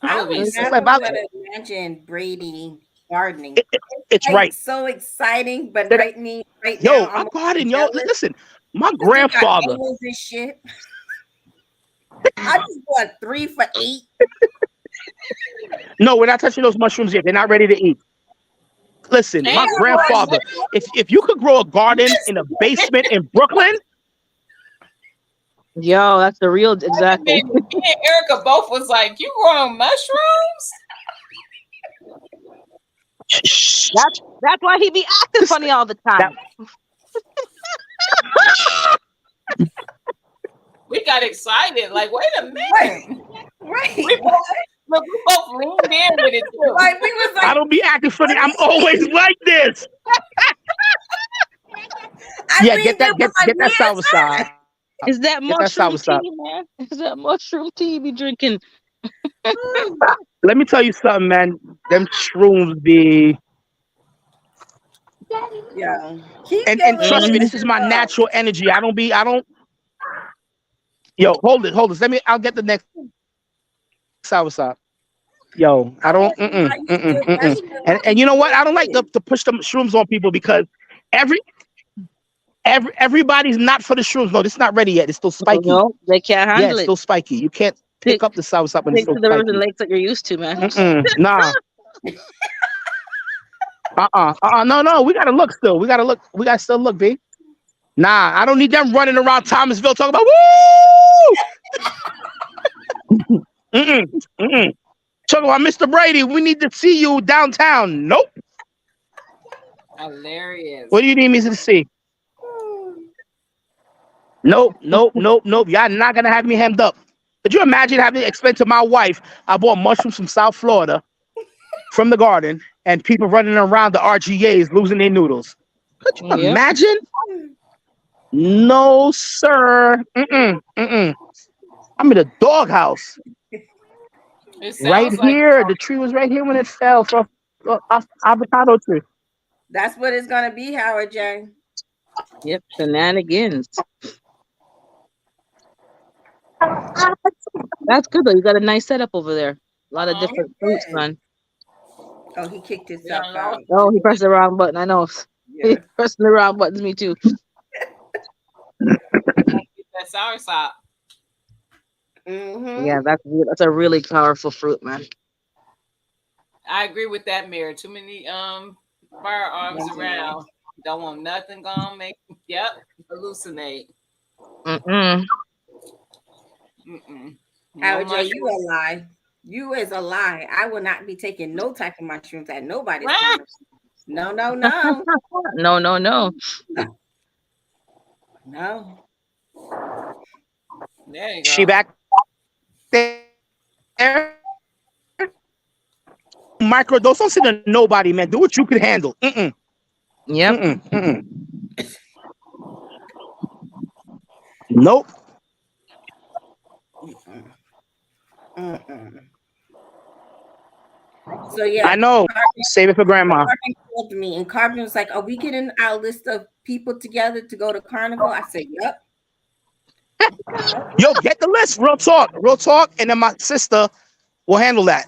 I I would be would It's so life. never would upset. have imagined Brady gardening. It's Like right. so exciting, but That- right now Yo, I'm I'm a little garden, yo. jealous Listen, my because they got grandfather. angles and shit. I just bought 3 for $8. No, we're not touching those mushrooms yet. They're not ready to eat. Listen, And my you bought grandfather. If you could grow a garden in a basement in Brooklyn, Yo, that's the real wait a exactly. minute. Me and Erica both was like, "You growing mushrooms?" That's why he be acting funny all the that time. We got excited. Like, wait a Right, minute. right. We both look. We both leaned in with it too. Like we was I like, don't be acting funny. what I'm is always she? like this. I Yeah, leaned in with my get that hands sour side. Is that Get that sour mushroom side. tea, man? Is that mushroom tea you be drinking? up. Let me tell you something, man. Them shrooms be Yeah. Keep your and little trust me, Mhm. this is sister my up. natural energy. I don't. Yo, hold it. I'll get the next sour side. Yo, I I don't. don't know why you still messing And with you know what? your I don't like kid. to push the shrooms on people because every everybody's not for the shrooms. No, it's not ready yet. It's still spiky. No, they can't Yeah, handle it's it. still spiky. You can't Stick, pick up the sour sop when it's stick still to the rivers and spiky. lakes that you're used to, man. Nah. No. We gotta look still. We gotta look. We gotta still look, B. Nah, I don't need them running around Thomasville talking about woo. Mm-mm. Talking about Mr. Brady. We need to see you downtown. Nope. Hilarious. What do you need me to see? Nope. Y'all not gonna have me hemmed up. Could you imagine having to explain to my wife I bought mushrooms from South Florida from the garden and people running around the RGAs losing their noodles? Could you Yep. imagine? No, sir. I'm in a doghouse It right sounds like here. The tree was right here when it fell from avocado tree. That's what it's gonna be, Howard J. Yep. Shenanigans. That's good though. You got a nice setup over there. A lot of different fruits, man. Oh, he kicked we himself done out. lost. Oh, he pressed the wrong button. I know. He Yeah. pressing the wrong buttons. Me too. Get that soursop. Yeah, Mm-hmm. that's a really powerful fruit, man. I agree with that, Mary. Too many firearms around. Don't want nothing gonna make. Yep, hallucinate. Mm-mm. Mm-mm. No Howard J, much. you a lie. You is a lie. I will not be taking no type of mushrooms at nobody's Ah, carnival. No, no, no, No, no, no. no. there you She go. back there. Microdose. Don't sit to nobody, man. Do what you can handle. Mm-mm. Yep. Mm-mm. Mm-mm. Nope. Mm-mm. Mm-mm. So yeah, I know. Carbon, Save it for grandma. Carbon called me, and Carbon was like, "Are we getting our list of people together to go to carnival?" I said, "Yep, yep." Yo, get the list. Real talk. Real talk. And then my sister will handle that.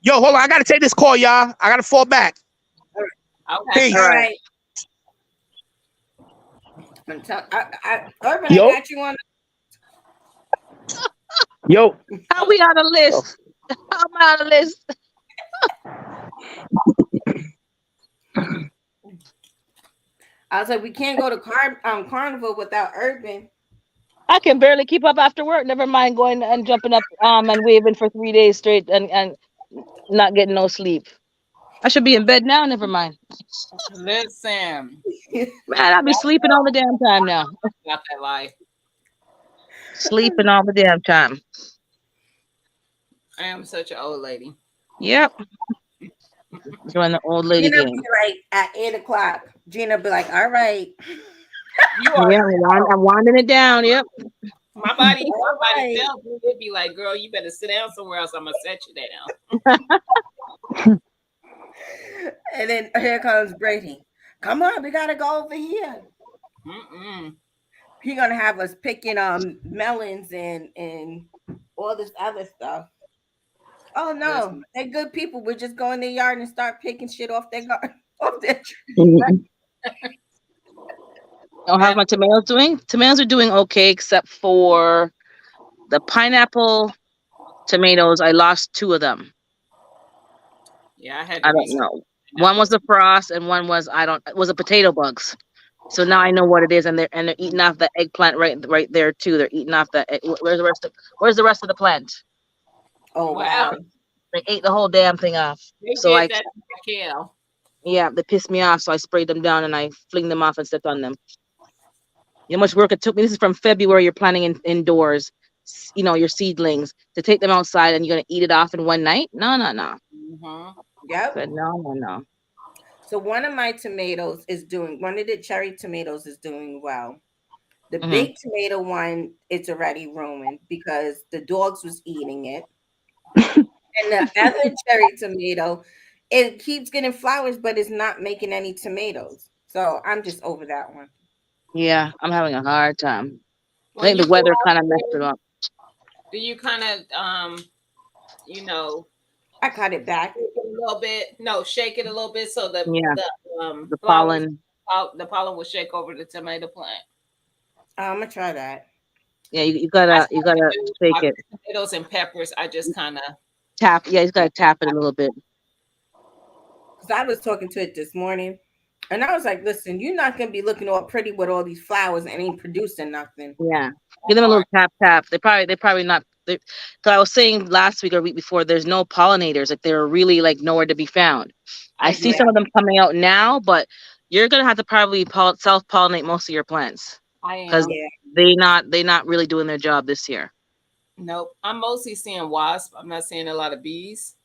Yo, hold on. I gotta take this call, y'all. I gotta fall back. Okay. All Peace. right. Urban, I Yo, got you on. yo, How we on the list? How am I on the list? I was like, we can't go to carnival without Urban. I can barely keep up after work. Never mind going and jumping up and waving for 3 days straight and not getting no sleep. I should be in bed now. Never mind. Listen, Man, I'll be sleeping all the damn time now. got that life. Sleeping all the damn time. I am such an old lady. Yep. Join the old lady Gina be game. like at 8 o'clock. Gina be like, "All right, You Yeah, already know. I'm winding it down. Yep. My all body right." tells me it'd be like, girl, you better sit down somewhere else. I'm gonna set you down. And then here comes Brady. Come on, we gotta go over here. Mm-mm. He gonna have us picking melons and all this other stuff. Oh no, Listen, they're good people. We're just go in their yard and start picking shit off their garden, off their tree. Mhm. Oh, how's man. my tomatoes doing? Tomatoes are doing okay, except for the pineapple tomatoes. I lost two of them. Yeah, I had to I don't research know. One was pineapples. the frost, and one was I don't. It was a potato bugs. So now I know what it is, and they're eating off the eggplant right there too. They're eating off the. Where's the rest of Where's the rest of the plant? Oh Wow, wow. They ate the whole damn thing off. they So did that to my kale. yeah, they pissed me off. So I sprayed them down and I fling them off and stepped on them. You know how much work it took me. This is from February. You're planting indoors. Your seedlings to take them outside, and you're gonna eat it off in one night. No, no, no. Mm-hmm. Yep. Said no, no, no. So one of the cherry tomatoes is doing well. The Hmm. big tomato one, it's already ruined because the dogs was eating it. And the other cherry tomato, it keeps getting flowers, but it's not making any tomatoes. So I'm just over that one. Yeah, I'm having a hard time. I When think the you go weather out kind of messed it there, up. do you kind of you know, I cut it back. shake it a little bit? No, shake it a little bit so Yeah, the the flowers, pollen. the pollen will shake over the tomato plant. I'm gonna try that. Yeah, you That's gotta you what I gotta do. shake My it. tomatoes and peppers, I just kind of Tap. Yeah, you gotta tap it a little bit. Because I was talking to it this morning, and I was like, "Listen, you're not gonna be looking all pretty with all these flowers and ain't producing nothing." Yeah, give that them a little part. tap tap. They probably not. Cause I was saying last week or week before, there's no pollinators. Like they're really like nowhere to be found. I I see agree. Yeah, some of them coming out now, but you're gonna have to probably self pollinate most of your plants I because am. yeah. they not really doing their job this year. Nope. I'm mostly seeing wasp. I'm not seeing a lot of bees.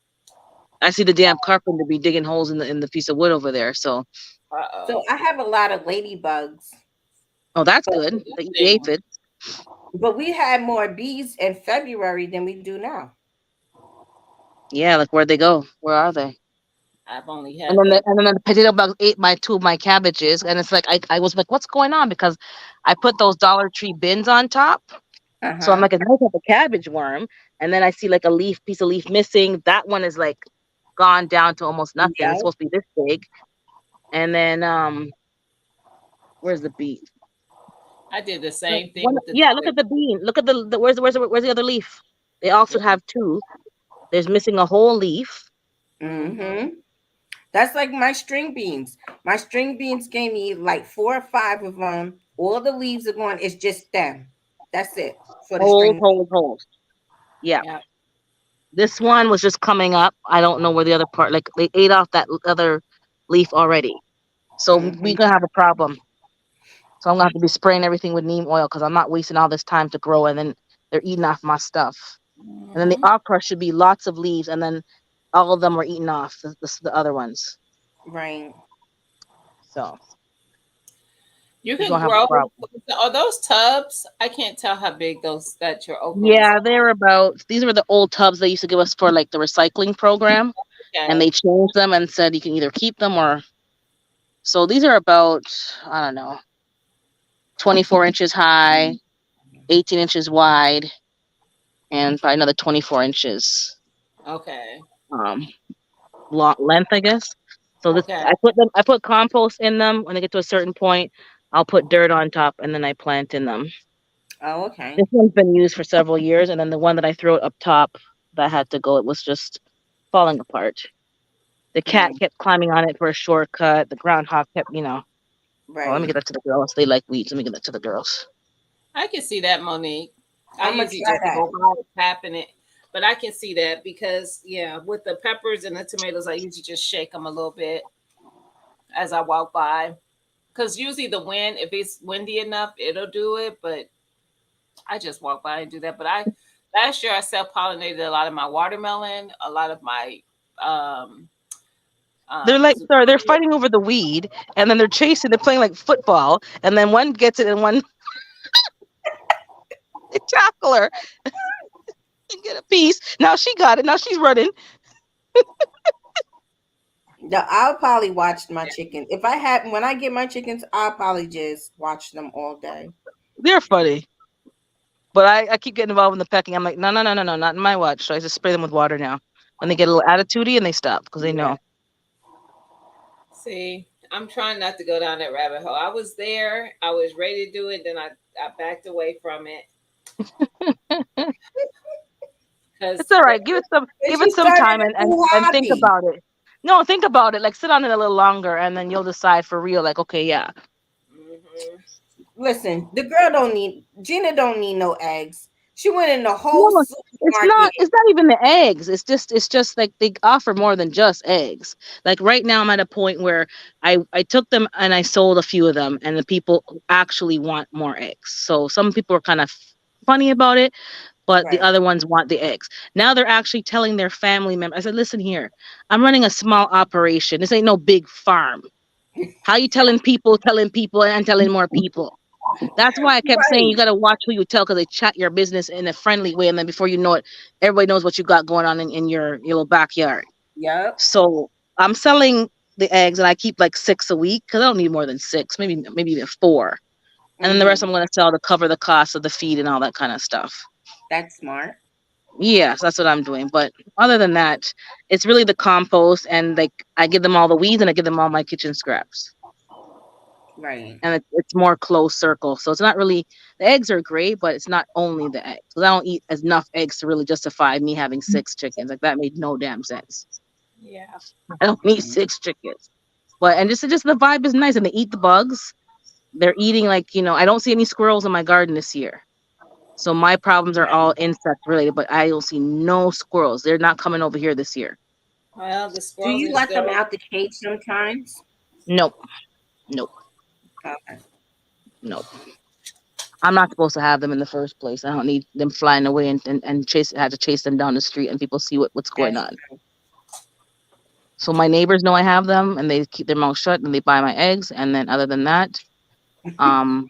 I see the damn carpenter be digging holes in the piece of wood over there. So, Uh So oh. I have a lot of ladybugs, oh, that's but good. They eat the Big one. aphids. we had more bees in February than we do now. Yeah, like where'd they go? Where are they? I've only And had then them. the potato bugs ate my two of my cabbages, and it's like I was like, what's going on? Because I put those Dollar Tree bins on top, Uh so I'm huh. like, it's like a cabbage worm, and then I see like a piece of leaf missing. That one is like gone down to almost nothing. It's Yep. supposed to be this big, and then where's the beet? I did the The same thing one, with the yeah, look tulips. at the bean. Look at the where's the other leaf? They also have two. There's missing a whole leaf. Mm-hmm. That's like my string beans. My string beans gave me like 4 or 5 of them. All the leaves are gone. It's just them. That's it for the Hold, string. hold, hold. Yeah. Yeah. This one was just coming up. I don't know where the other part, like they ate off that other leaf already. So we Mm-hmm. gonna have a problem. So I'm gonna have to be spraying everything with neem oil because I'm not wasting all this time to grow and then they're eating off my stuff. And then the Mhm. okra should be lots of leaves and then all of them are eaten off, the other ones. Right. So You we're can gonna have a grow. problem. Are those tubs? I can't tell how big those that your okra was. Yeah, they're about these were the old tubs they used to give us for like the recycling program. And Okay. they changed them and said you can either keep them or so these are about I don't know 24 inches high, 18 inches wide, and probably another 24 inches Okay. um long length, I guess. So this Okay. I put compost in them. When they get to a certain point, I'll put dirt on top and then I plant in them. Oh, okay. This one's been used for several years, and then the one that I threw up top that had to go, it was just falling apart. The cat Mm, kept climbing on it for a shortcut. The groundhog kept, Oh, let me get right. that to the girls. They like weeds. Let me get that to the girls. I can see that, Monique. I I'm gonna usually try just that. go by tapping it, but I can see that because yeah, with the peppers and the tomatoes, I usually just shake them a little bit as I walk by. Because usually the wind, if it's windy enough, it'll do it. But I just walk by and do that. But I last year I self pollinated a lot of my watermelon, a lot of my um They're like, sorry, they're zucchini. fighting over the weed, and then they're chasing. They're playing like football, and then one gets it, and one they tackle her and get a piece. Now she got it. Now she's running. No, I'll probably watch my chickens. If I have when I get my chickens, I'll probably just watch them all day. They're funny, but I keep getting involved in the pecking. I'm like, no, no, no, no, no, not in my watch. So I just spray them with water now. When they get a little attitudey, and they stop because they Yeah. know. See, I'm trying not to go down that rabbit hole. I was there, I was ready to do it, then I backed away from it It's because all the right. But Give you it some started time a new and think hobby. about it. No, think about it. Like sit on it a little longer, and then you'll decide for real. Like, okay, yeah. hmm Listen, the girl don't need Gina don't need no eggs. She went in the whole No, it's supermarket. not. It's not even the eggs. It's just like they offer more than just eggs. Like right now, I'm at a point where I took them and I sold a few of them, and the people actually want more eggs. So some people are kind of funny about it, but the Right. other ones want the eggs. Now they're actually telling their family members. I said, listen here, I'm running a small operation. This ain't no big farm. How you telling people, and telling more people? That's why I kept saying you Right. got to watch who you tell because they chat your business in a friendly way. And then before you know it, everybody knows what you got going on in your little backyard. Yep. So I'm selling the eggs and I keep like 6 a week because I don't need more than six, maybe even four. And then the rest Mm-hmm. I'm going to sell to cover the cost of the feed and all that kind of stuff. That's smart. Yes, that's what I'm doing. But other than that, it's really the compost and like I give them all the weeds and I give them all my kitchen scraps. Right. And it's more close circle. So it's not really the eggs are great, but it's not only the eggs. Because I don't eat enough eggs to really justify me having 6 chickens. Like that made no damn sense. Yeah. I don't need 6 chickens. But and just the vibe is nice and they eat the bugs. They're eating like, I don't see any squirrels in my garden this year. So my problems are all insect related, but I don't see no squirrels. They're not coming over here this year. Well, the Do squirrels you are let them still. out the cage sometimes? Nope. Nope. Okay. Nope. I'm not supposed to have them in the first place. I don't need them flying away and had to chase them down the street and people see what's going That's on. So my neighbors know I have them and they keep their mouth shut and they buy my eggs. And then other than that, um,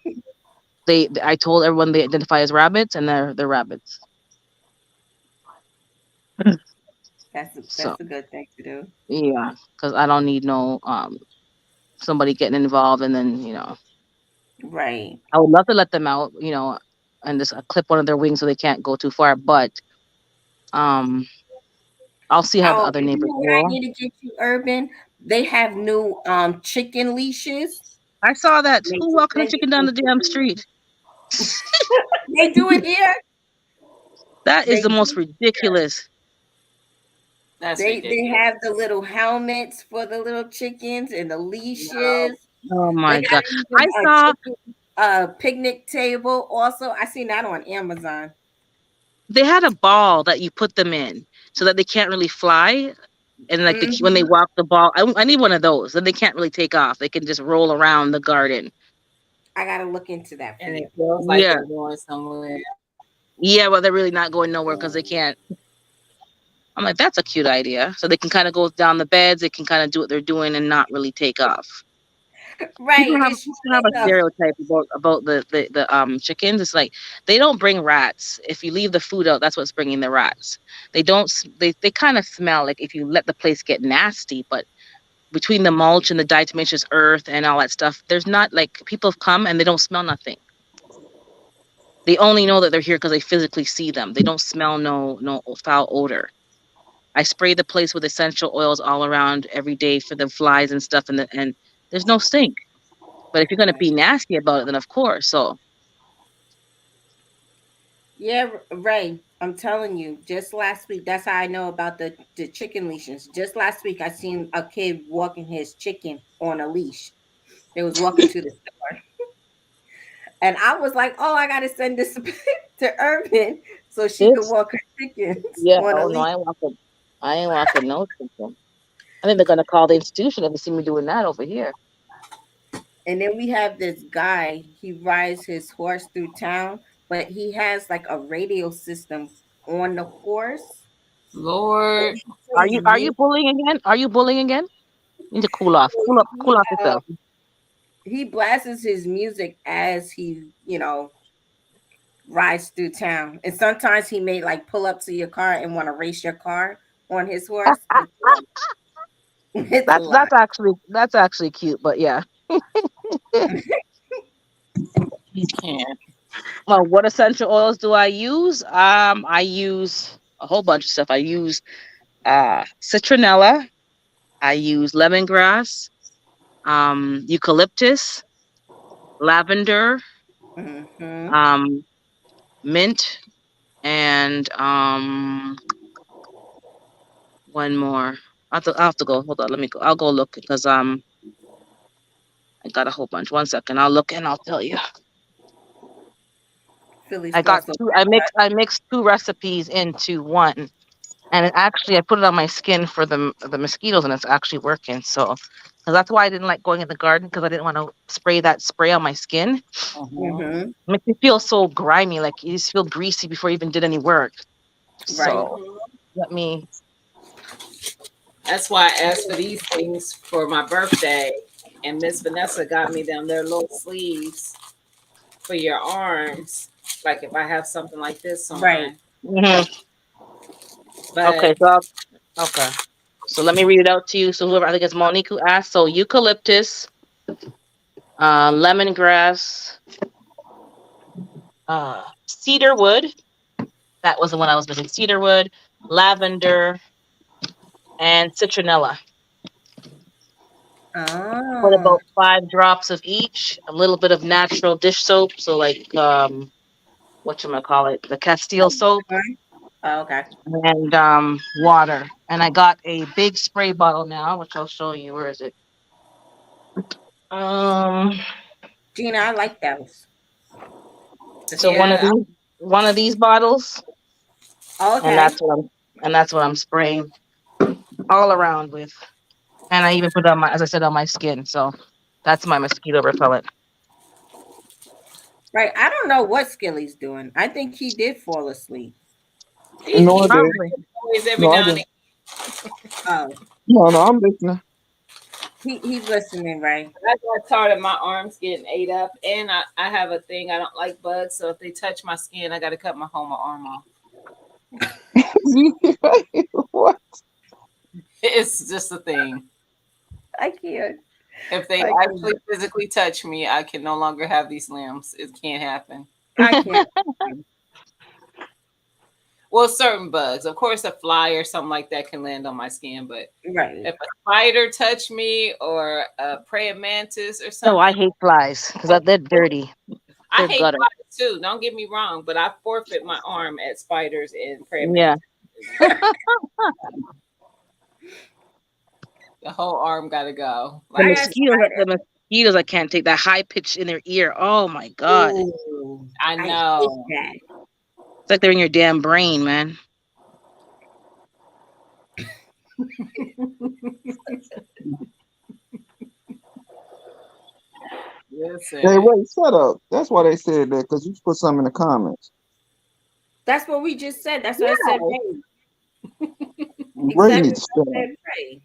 I told everyone they identify as rabbits and they're rabbits. So that's a good thing to do. yeah, because I don't need no somebody getting involved and then Right. I would love to let them out, and just clip one of their wings so they can't go too far. But um, I'll see how the Oh, other and you neighbors know what I roll. need to get you, Urban? They have new chicken leashes. I saw that. Makes Who it walking a then you chicken down can the damn chicken. street? They do it here. That is They the most do. ridiculous. That's They ridiculous. have the little helmets for the little chickens and the No. leashes. Oh They my got god! even I a saw chicken picnic table. Also, I seen that on Amazon. they had a ball that you put them in so that they can't really fly, and like when they Hmm. walk the ball, I need one of those. Then they can't really take off. They can just roll around the garden. I gotta look into that for And you. it feels like Yeah, they're going somewhere. yeah. Well, they're really not going nowhere because they can't. I'm like, that's a cute idea. So they can kind of go down the beds. They can kind of do what they're doing and not really take off. Right, it's People have a fun enough. stereotype about the chickens. It's like they don't bring rats. If you leave the food out, that's what's bringing the rats. They don't. They kind of smell like if you let the place get nasty. But between the mulch and the diatomaceous earth and all that stuff, there's not like people have come and they don't smell nothing. They only know that they're here because they physically see them. They don't smell no foul odor. I spray the place with essential oils all around every day for the flies and stuff, and there's no stink. But if you're gonna Right. be nasty about it, then of course. So Yeah, Ray, I'm telling you, just last week, that's how I know about the chicken leashes. Just last week, I seen a kid walking his chicken on a leash. They was walking to the store, and I was like, "Oh, I gotta send this to Urban so she could this, walk her chickens yeah. on a Oh no, leash." I ain't walking no chicken. I think they're gonna call the institution if they see me doing that over here. And then we have this guy. He rides his horse through town, but he has like a radio system on the horse. So Lord. he plays Are you music. bullying again? Are you bullying again? You need to cool off. Cool He off yourself. he blasts his music as he, rides through town. And sometimes he may like pull up to your car and want to race your car on his horse. It's a lot. That's actually cute. But yeah. You can't. Well, what essential oils do I use? I use a whole bunch of stuff. I use citronella. I use lemongrass, eucalyptus, lavender, Hmm. um, mint, and one more. I'll have to go. Hold on, let me go. I'll go look because I got a whole bunch. 1 second, I'll look and I'll tell you. Philly I got smells so two. I bad. mixed two recipes into one, and it actually I put it on my skin for the mosquitoes, and it's actually working. So, because that's why I didn't like going in the garden because I didn't want to spray that spray on my skin. Uh-huh. Hmm. It makes me feel so grimy, like you just feel greasy before you even did any work. Right. So let me. That's why I asked for these things for my birthday. And Miss Vanessa got me them their little sleeves for your arms. Like if I have something like this Right. on. Mhm. Okay, But okay. So let me read it out to you. So whoever I think it's Monique who asked. So eucalyptus, lemongrass, cedarwood. That was the one I was missing. Cedarwood, lavender, and citronella. Put Oh. about 5 drops of each. A little bit of natural dish soap. So like what you gonna call it, the Castile soap, Oh, okay. and water. And I got a big spray bottle now, which I'll show you. Where is it? Um. Gina, I like those. The So spray yeah, one of these bottles, and Okay. that's what I'm spraying all around with. And I even put it on my, as I said, on my skin. So that's my mosquito repellent. Right. I don't know what Skilly's doing. I think he did fall asleep. No, I he did. Probably. always every No, I now and didn't. again. Oh, No, no, I'm listening. he's listening, right? I got tired of my arms getting ate up, and I have a thing. I don't like bugs, so if they touch my skin, I got to cut my whole arm off. What? It's just a thing. I can't. If they I actually can't. physically touch me, I can no longer have these limbs. It can't happen. I can't. Well, certain bugs, of course, a fly or something like that can land on my skin, but Right. if a spider touch me or a praying mantis or No, I something, hate flies because they're dirty. I They're hate gutter. spiders too. Don't get me wrong, but I forfeit my arm at spiders and prayer Yeah. mantis. The whole arm got to go. The I Like got mosquitoes, spider. the mosquitoes, I can't take that high pitch in their ear. Oh my god, Ooh, I I hate know. that. it's like they're in your damn brain, man. Hey, Listen, wait, shut up. That's why they said that, because you put something in the comments. That's what we just said. That's why I said no, pray. Ray Exactly needs to what stop. I said pray.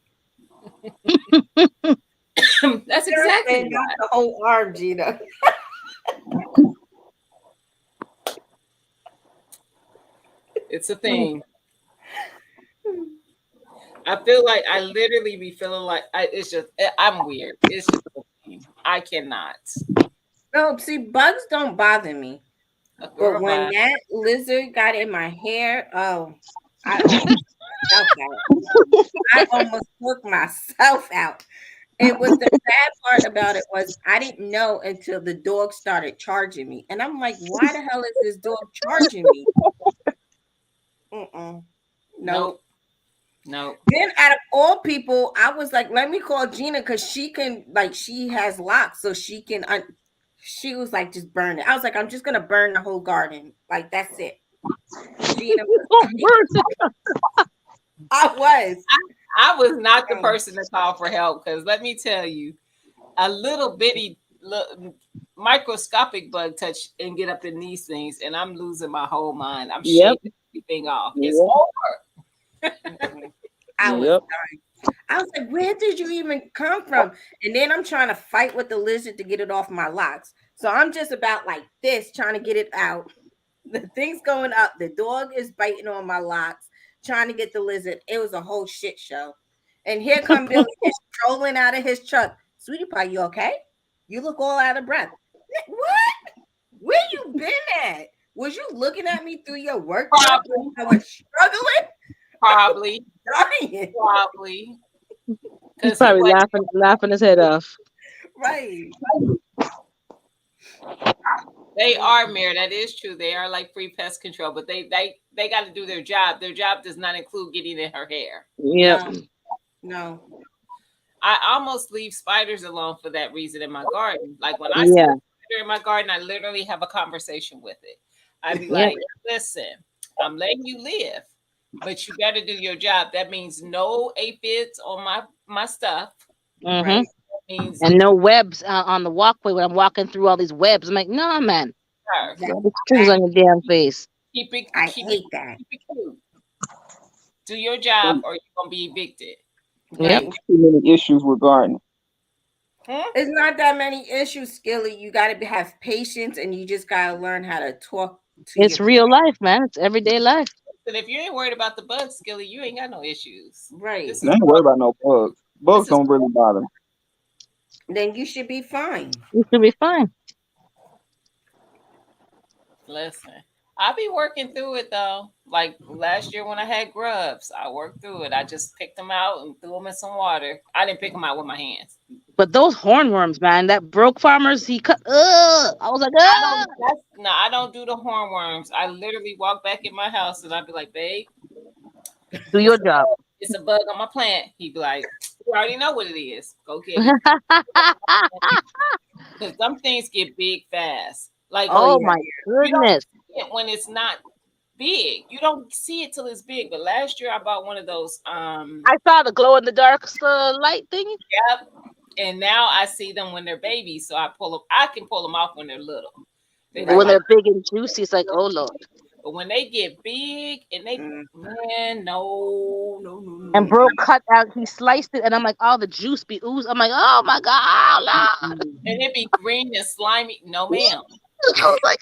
that's Sure, exactly and not why. the whole arm, Gina. It's a thing. I feel like I literally be feeling like it's just I'm weird. It's just a thing. I cannot. No, see, bugs don't bother me. A But girl when by that lizard got in my hair, oh, I almost myself out. I almost took myself out. And what the bad part about it was I didn't know until the dog started charging me. And I'm like, why the hell is this dog charging me? Mm-mm. Nope. nope, nope. Then out of all people, I was like, let me call Gina because she can, like, she has locks, so she can. She was like, just burn it. I was like, I'm just gonna burn the whole garden. Like that's it. Gina was like, I was. I was not the person to call for help because let me tell you, a little bitty microscopic bug touch and get up in these things, and I'm losing my whole mind. I'm Yep. shaking everything off. It's Yep. over. I was Yep. done. I was like, where did you even come from? And then I'm trying to fight with the lizard to get it off my locks. So I'm just about like this, trying to get it out. The thing's going up. The dog is biting on my locks, trying to get the lizard. It was a whole shit show. And here come Billy just strolling out of his truck. Sweetie pie, you okay? You look all out of breath. What? Where you been at? Was you looking at me through your work truck? Probably, I was struggling, probably, dying. probably, He's because he probably wasn't. laughing his head off. Right. They are mayor. That is true. They are like free pest control, but they got to do their job. Their job does not include getting in her hair. Yep. No, no. I almost leave spiders alone for that reason in my garden. Like when I see a Yeah. spider in my garden, I literally have a conversation with it. I'd be Yeah. like, listen, I'm letting you live, but you better do your job. That means no aphids on my stuff. Mm-hmm. Right. That means And no webs on the walkway when I'm walking through all these webs. I'm like, no, man. her. Exactly. The strings on your damn face. Keep it I keep it hate that. keep it cute. Do your job or you're gonna be evicted. Yep. Right. Too many issues with gardening. Hmm? It's not that many issues, Skilly. You got to have patience and you just got to learn how to talk to It's your real life, man. It's everyday life. And if you ain't worried about the bugs, Skilly, you ain't got no issues. right. This I is ain't worried about no bugs. Bugs this is don't really bother me. Then you should be fine. You should be fine. listen. I be working through it though. Like last year when I had grubs, I worked through it. I just picked them out and threw them in some water. I didn't pick them out with my hands. But those hornworms, man, that broke farmers, he cut. I was like, I don't do the hornworms. I literally walk back in my house and I'd be like, babe, do your job. it's a bug on my plant. He'd be like, you already know what it is. Go get it. Because some things get big fast. Like Oh, Oh yeah. my you don't goodness. see it when it's not big. You don't see it till it's big. But last year I bought one of those I saw the glow in the dark light thing. yep. And now I see them when they're babies. So I pull them I can pull them off when they're little. They But don't when like they're big and juicy, it's like, oh Lord. but when they get big and they Mm. man, no, no, no, no, And no. bro cut out, he sliced it, and I'm like, oh, the juice be ooze. I'm like, oh my God, Lord. And it be green and slimy. No, ma'am. I was like,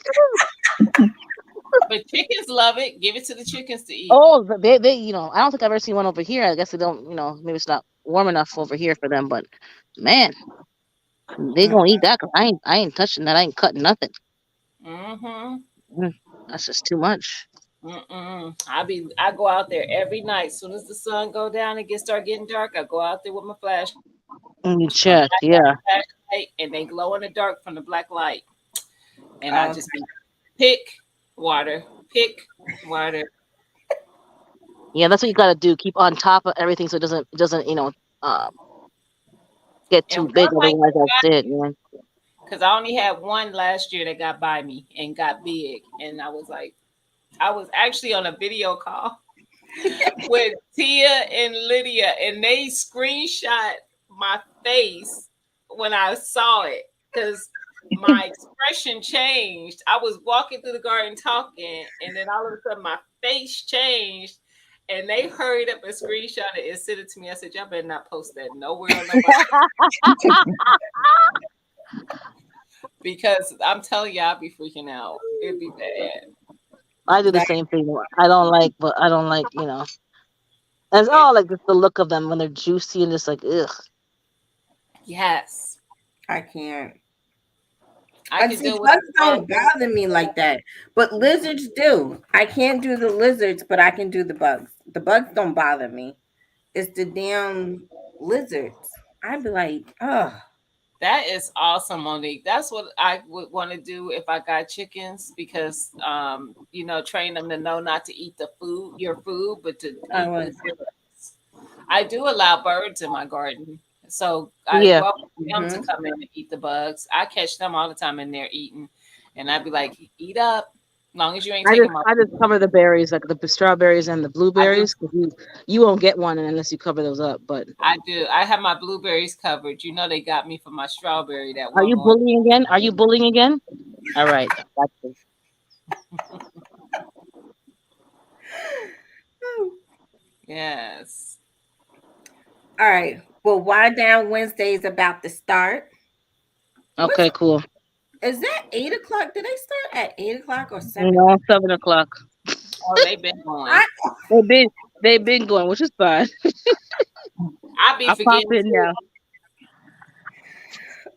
But chickens love it. Give it to the chickens to eat. oh, they, I don't think I've ever seen one over here. I guess they don't, maybe it's not warm enough over here for them. But man, they gonna eat that. 'Cause I ain't touching that. I ain't cutting nothing. Mm-hmm. That's just too much. Mm-mm. I go out there every night. As soon as the sun go down and start getting dark, I go out there with my flash, And you my check, yeah. flashlight, and they glow in the dark from the black light. and I Oh, just be pick water, pick water. Yeah, that's what you got to do. Keep on top of everything so it doesn't uh, get And too one big. might Otherwise, get that's by it. me Man. because I only had one last year that got by me and got big, and I was like, I was actually on a video call with Tia and Lydia, and they screenshot my face when I saw it because my expression changed. I was walking through the garden talking, and then all of a sudden my face changed. And they hurried up and screenshot it and sent it to me. I said, "Y'all better not post that nowhere on nobody because I'm telling you, I'll be freaking out. It'd be bad. I do the that same thing. I don't like. It's It, all like just the look of them when they're juicy and just like ugh. yes, I can't. I And can see, deal with bugs the don't bother me like that, but lizards do. I can't do the lizards, but I can do the bugs. The bugs don't bother me. It's the damn lizards. I'd be like, oh, That is awesome, Monique. That's what I would want to do if I got chickens because train them to know not to eat your food, but to I eat the was. bugs. I do allow birds in my garden. So I Yeah, welcome them to Mm-hmm. come in and eat the bugs. I catch them all the time in there eating. And I'd be like, eat up. As long as you ain't I just taking my I just food. cover the berries like the strawberries and the I do blueberries because you won't get one unless you cover those up. But I do. I have my blueberries covered. You know they got me for my strawberry that are one you morning. bullying again? Are you bullying again? All right, gotcha. Yes. All right. Well, Wind Down Wednesday is about to start. What's Okay, cool. is that 8 o'clock? Did they start at 8 o'clock or 7? No, 7 o'clock. Oh, they've been going. I They've been they've been going, which is fine. I be I'll pop forgetting in too. now.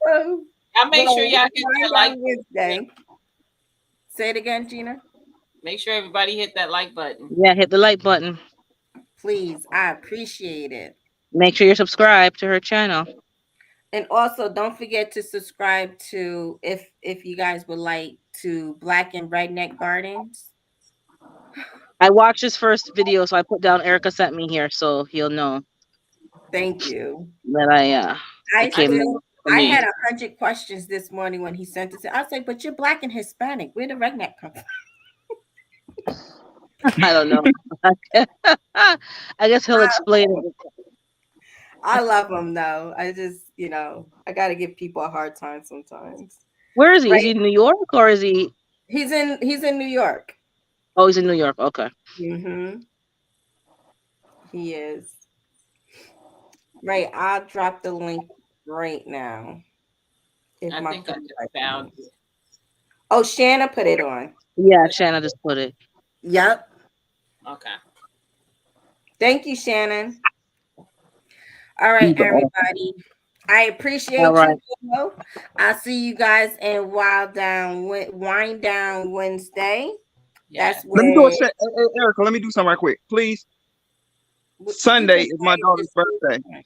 oh, Y'all make sure well, y'all hit Wind that like Down button. Wednesday. Say it again, Gina. Make sure everybody hit that like button. Yeah, hit the like button. Please, I appreciate it. Make sure you're subscribed to her channel. And also, don't forget to subscribe to if you guys would like to Black and Redneck Gardens. I watched his first video, so I put down Erica sent me here, so he'll know Thank you. that I it I came just still from I me. had 100 questions this morning when he sent it. I was like, "But you're Black and Hispanic. Where the redneck come from?" I don't know. I guess he'll explain it. I love him though. I just, I got to give people a hard time sometimes. Where is he? Is Right? he in New York or is he? He's in New York. Oh, he's in New York. Okay. Mhm. He is. Right. I'll drop the link right now if I my think I phone just lets found me. it. Oh, Shanna put it on. Yeah, Shanna just put it. Yep. Okay. Thank you, Shannon. All right, Either or. everybody. I All appreciate you. right. Joe. I'll see you guys in Wind Down Wednesday. That's Yes. Let me do a where Erica. Let me do something right quick, please. you Sunday just is my said it daughter's this birthday. week.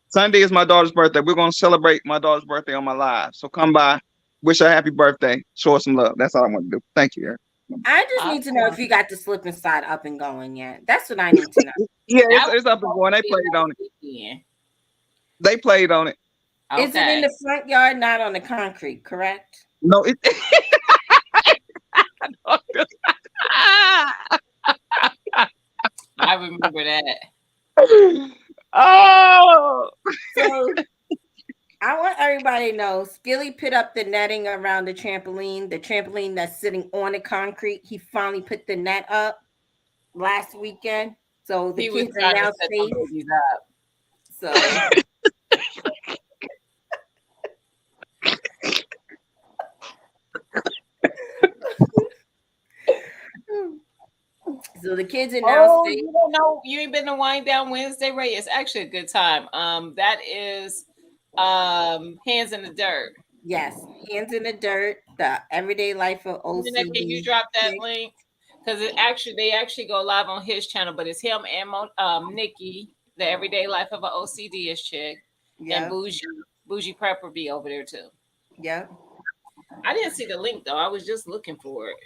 Sunday is my daughter's birthday. We're gonna celebrate my daughter's birthday on my live. So come by, wish her happy birthday, show her some love. That's all I want to do. Thank you, Erica. I just need to know if Awesome. you got the slip and slide up and going yet. That's what I need to know. Yeah, That was it's up and supposed going. to They be played on last it. weekend. They played on it. Is it in Okay. the front yard, not on the concrete, correct? No, it. I remember that. Oh, So I want everybody to know Skilly put up the netting around the trampoline that's sitting on the concrete. He finally put the net up last weekend. So the He was kids are trying to now set them safe. babies up. So so the kids are now Oh, safe. you don't know? You ain't been to Wind Down Wednesday, Ray? It's actually a good time. That is Hands in the Dirt. Yes, hands in the dirt, the everyday life of Nina, can you OCD. drop that link? Because they actually go live on his channel, but it's him and Nikki, the everyday life of an OCD is chick, and Yep, Bougie Prepper be over there too. yep. I didn't see the link though. I was just looking for it.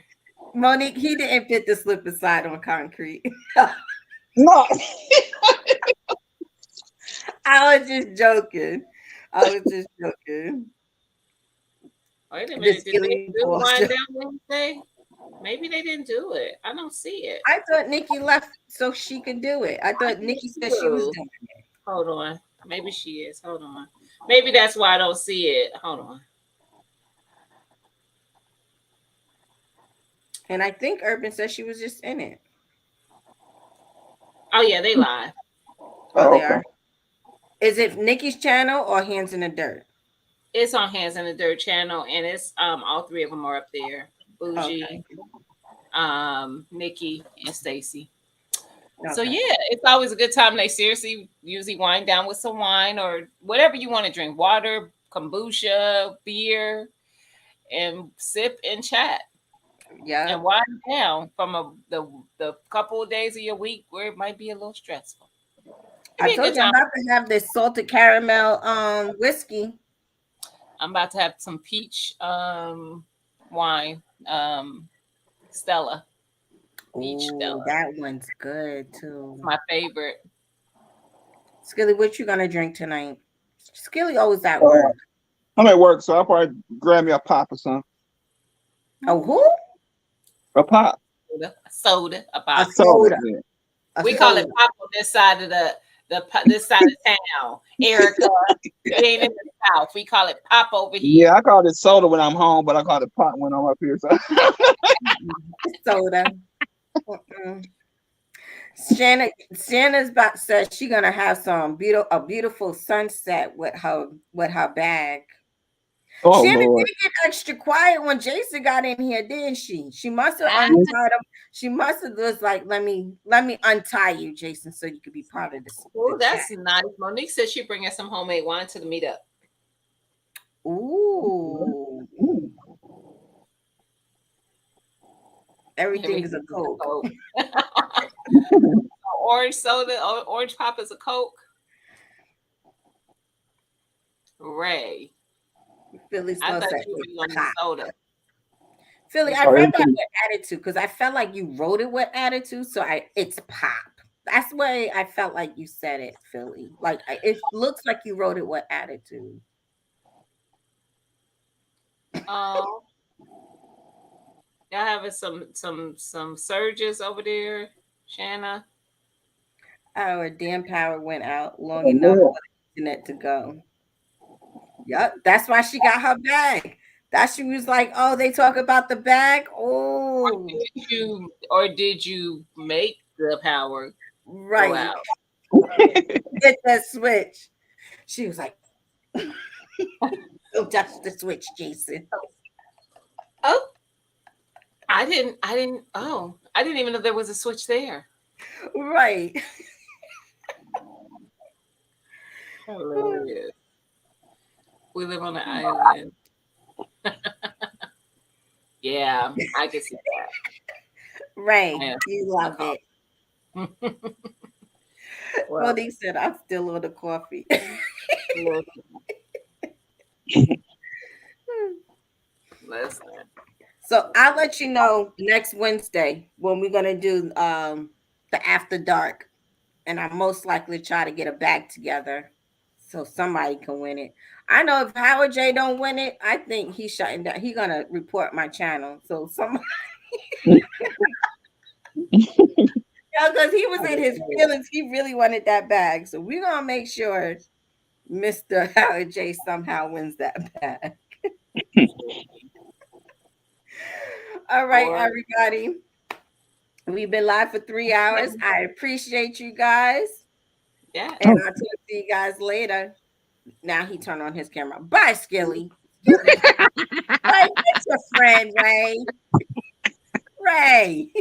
Monique, he didn't fit the slip and slide on concrete. No, I was just joking. I was just joking. Wait a The minute. Did they Skilly do Boss Wind joke. Down Wednesday? Maybe they didn't do it. I don't see it. I thought Nikki left so she could do it. I I thought think Nikki said she was doing it. Hold on. Maybe she is. Hold on. Maybe that's why I don't see it. Hold on. And I think Urban said she was just in it. Oh yeah, they live. Oh, oh, they okay. are. Is it Nikki's channel or Hands in the Dirt? It's on Hands in the Dirt channel, and it's all three of them are up there. Okay. Bougie, Nikki, and Stacy. So Okay. yeah, it's always a good time. They seriously usually wind down with some wine or whatever you want to drink, water, kombucha, beer, and sip and chat Yeah. and wind down from the couple of days of your week where it might be a little stressful. It'd I be a told good you I'm time. about to have this salted caramel whiskey. I'm about to have some peach wine, Stella. Peach Oh, Stella. that one's good too. My favorite. Skilly, what you gonna drink tonight? Skilly always at Uh, work. I'm at work, so I'll probably grab me a pop or something. Oh, who? A pop. Soda, a A pop. Soda. soda. Yeah. A We call it soda. pop on this side of this side of town. Erica, you ain't in the south. We call it pop over Yeah, here. I call it soda when I'm home, but I call it pop when I'm up here. So Soda. Mm-mm. Shanna's about said she gonna have a beautiful sunset with her bag. oh Shannon Lord. did get extra quiet when Jason got in here, didn't she? She must have Ah, untied him. She must have was like, let me untie you, Jason, so you could be part of the oh, chat. that's nice. Monique said she bringing some homemade wine to the meetup. Ooh, everything is a Everything is a Coke. Coke. Orange soda, orange pop is a Coke. Ray, Philly I Slow thought said you it's were on the pop. soda. Philly, I Oh, read that everything. with attitude because I felt like you wrote it with attitude, so it's pop. That's why I felt like you said it, Philly. Like it looks like you wrote it with attitude. Oh, y'all having some surges over there, Shanna. Our damn power went out long Oh enough Lord. for the internet to go. Yep, that's why she got her bag. That she was like, oh, they talk about the bag. Oh, Did you make the power go right. out? Hit that switch. She was like, don't touch the switch, Jason. Oh, I didn't even know there was a switch there. Right. Hilarious. We live on an island. Yeah, I can see Right. that. You love it. Yeah. Well, Well, they said I'm still on the coffee. listen, listen. So I'll let you know next Wednesday when we're gonna do the after dark, and I most likely try to get a bag together so somebody can win it. I know if Howard J don't win it, I think he's shutting down. He's gonna report my channel. So somebody, because he was in his feelings, he really wanted that bag. So we're gonna make sure Mr. Howard J somehow wins that bag. All right, Boy, everybody. We've been live for 3 hours. I appreciate you guys. yeah. And I'll talk to you guys later. Now he turned on his camera. Bye, Skilly. Skilly. Ray, it's your friend, Ray. Ray.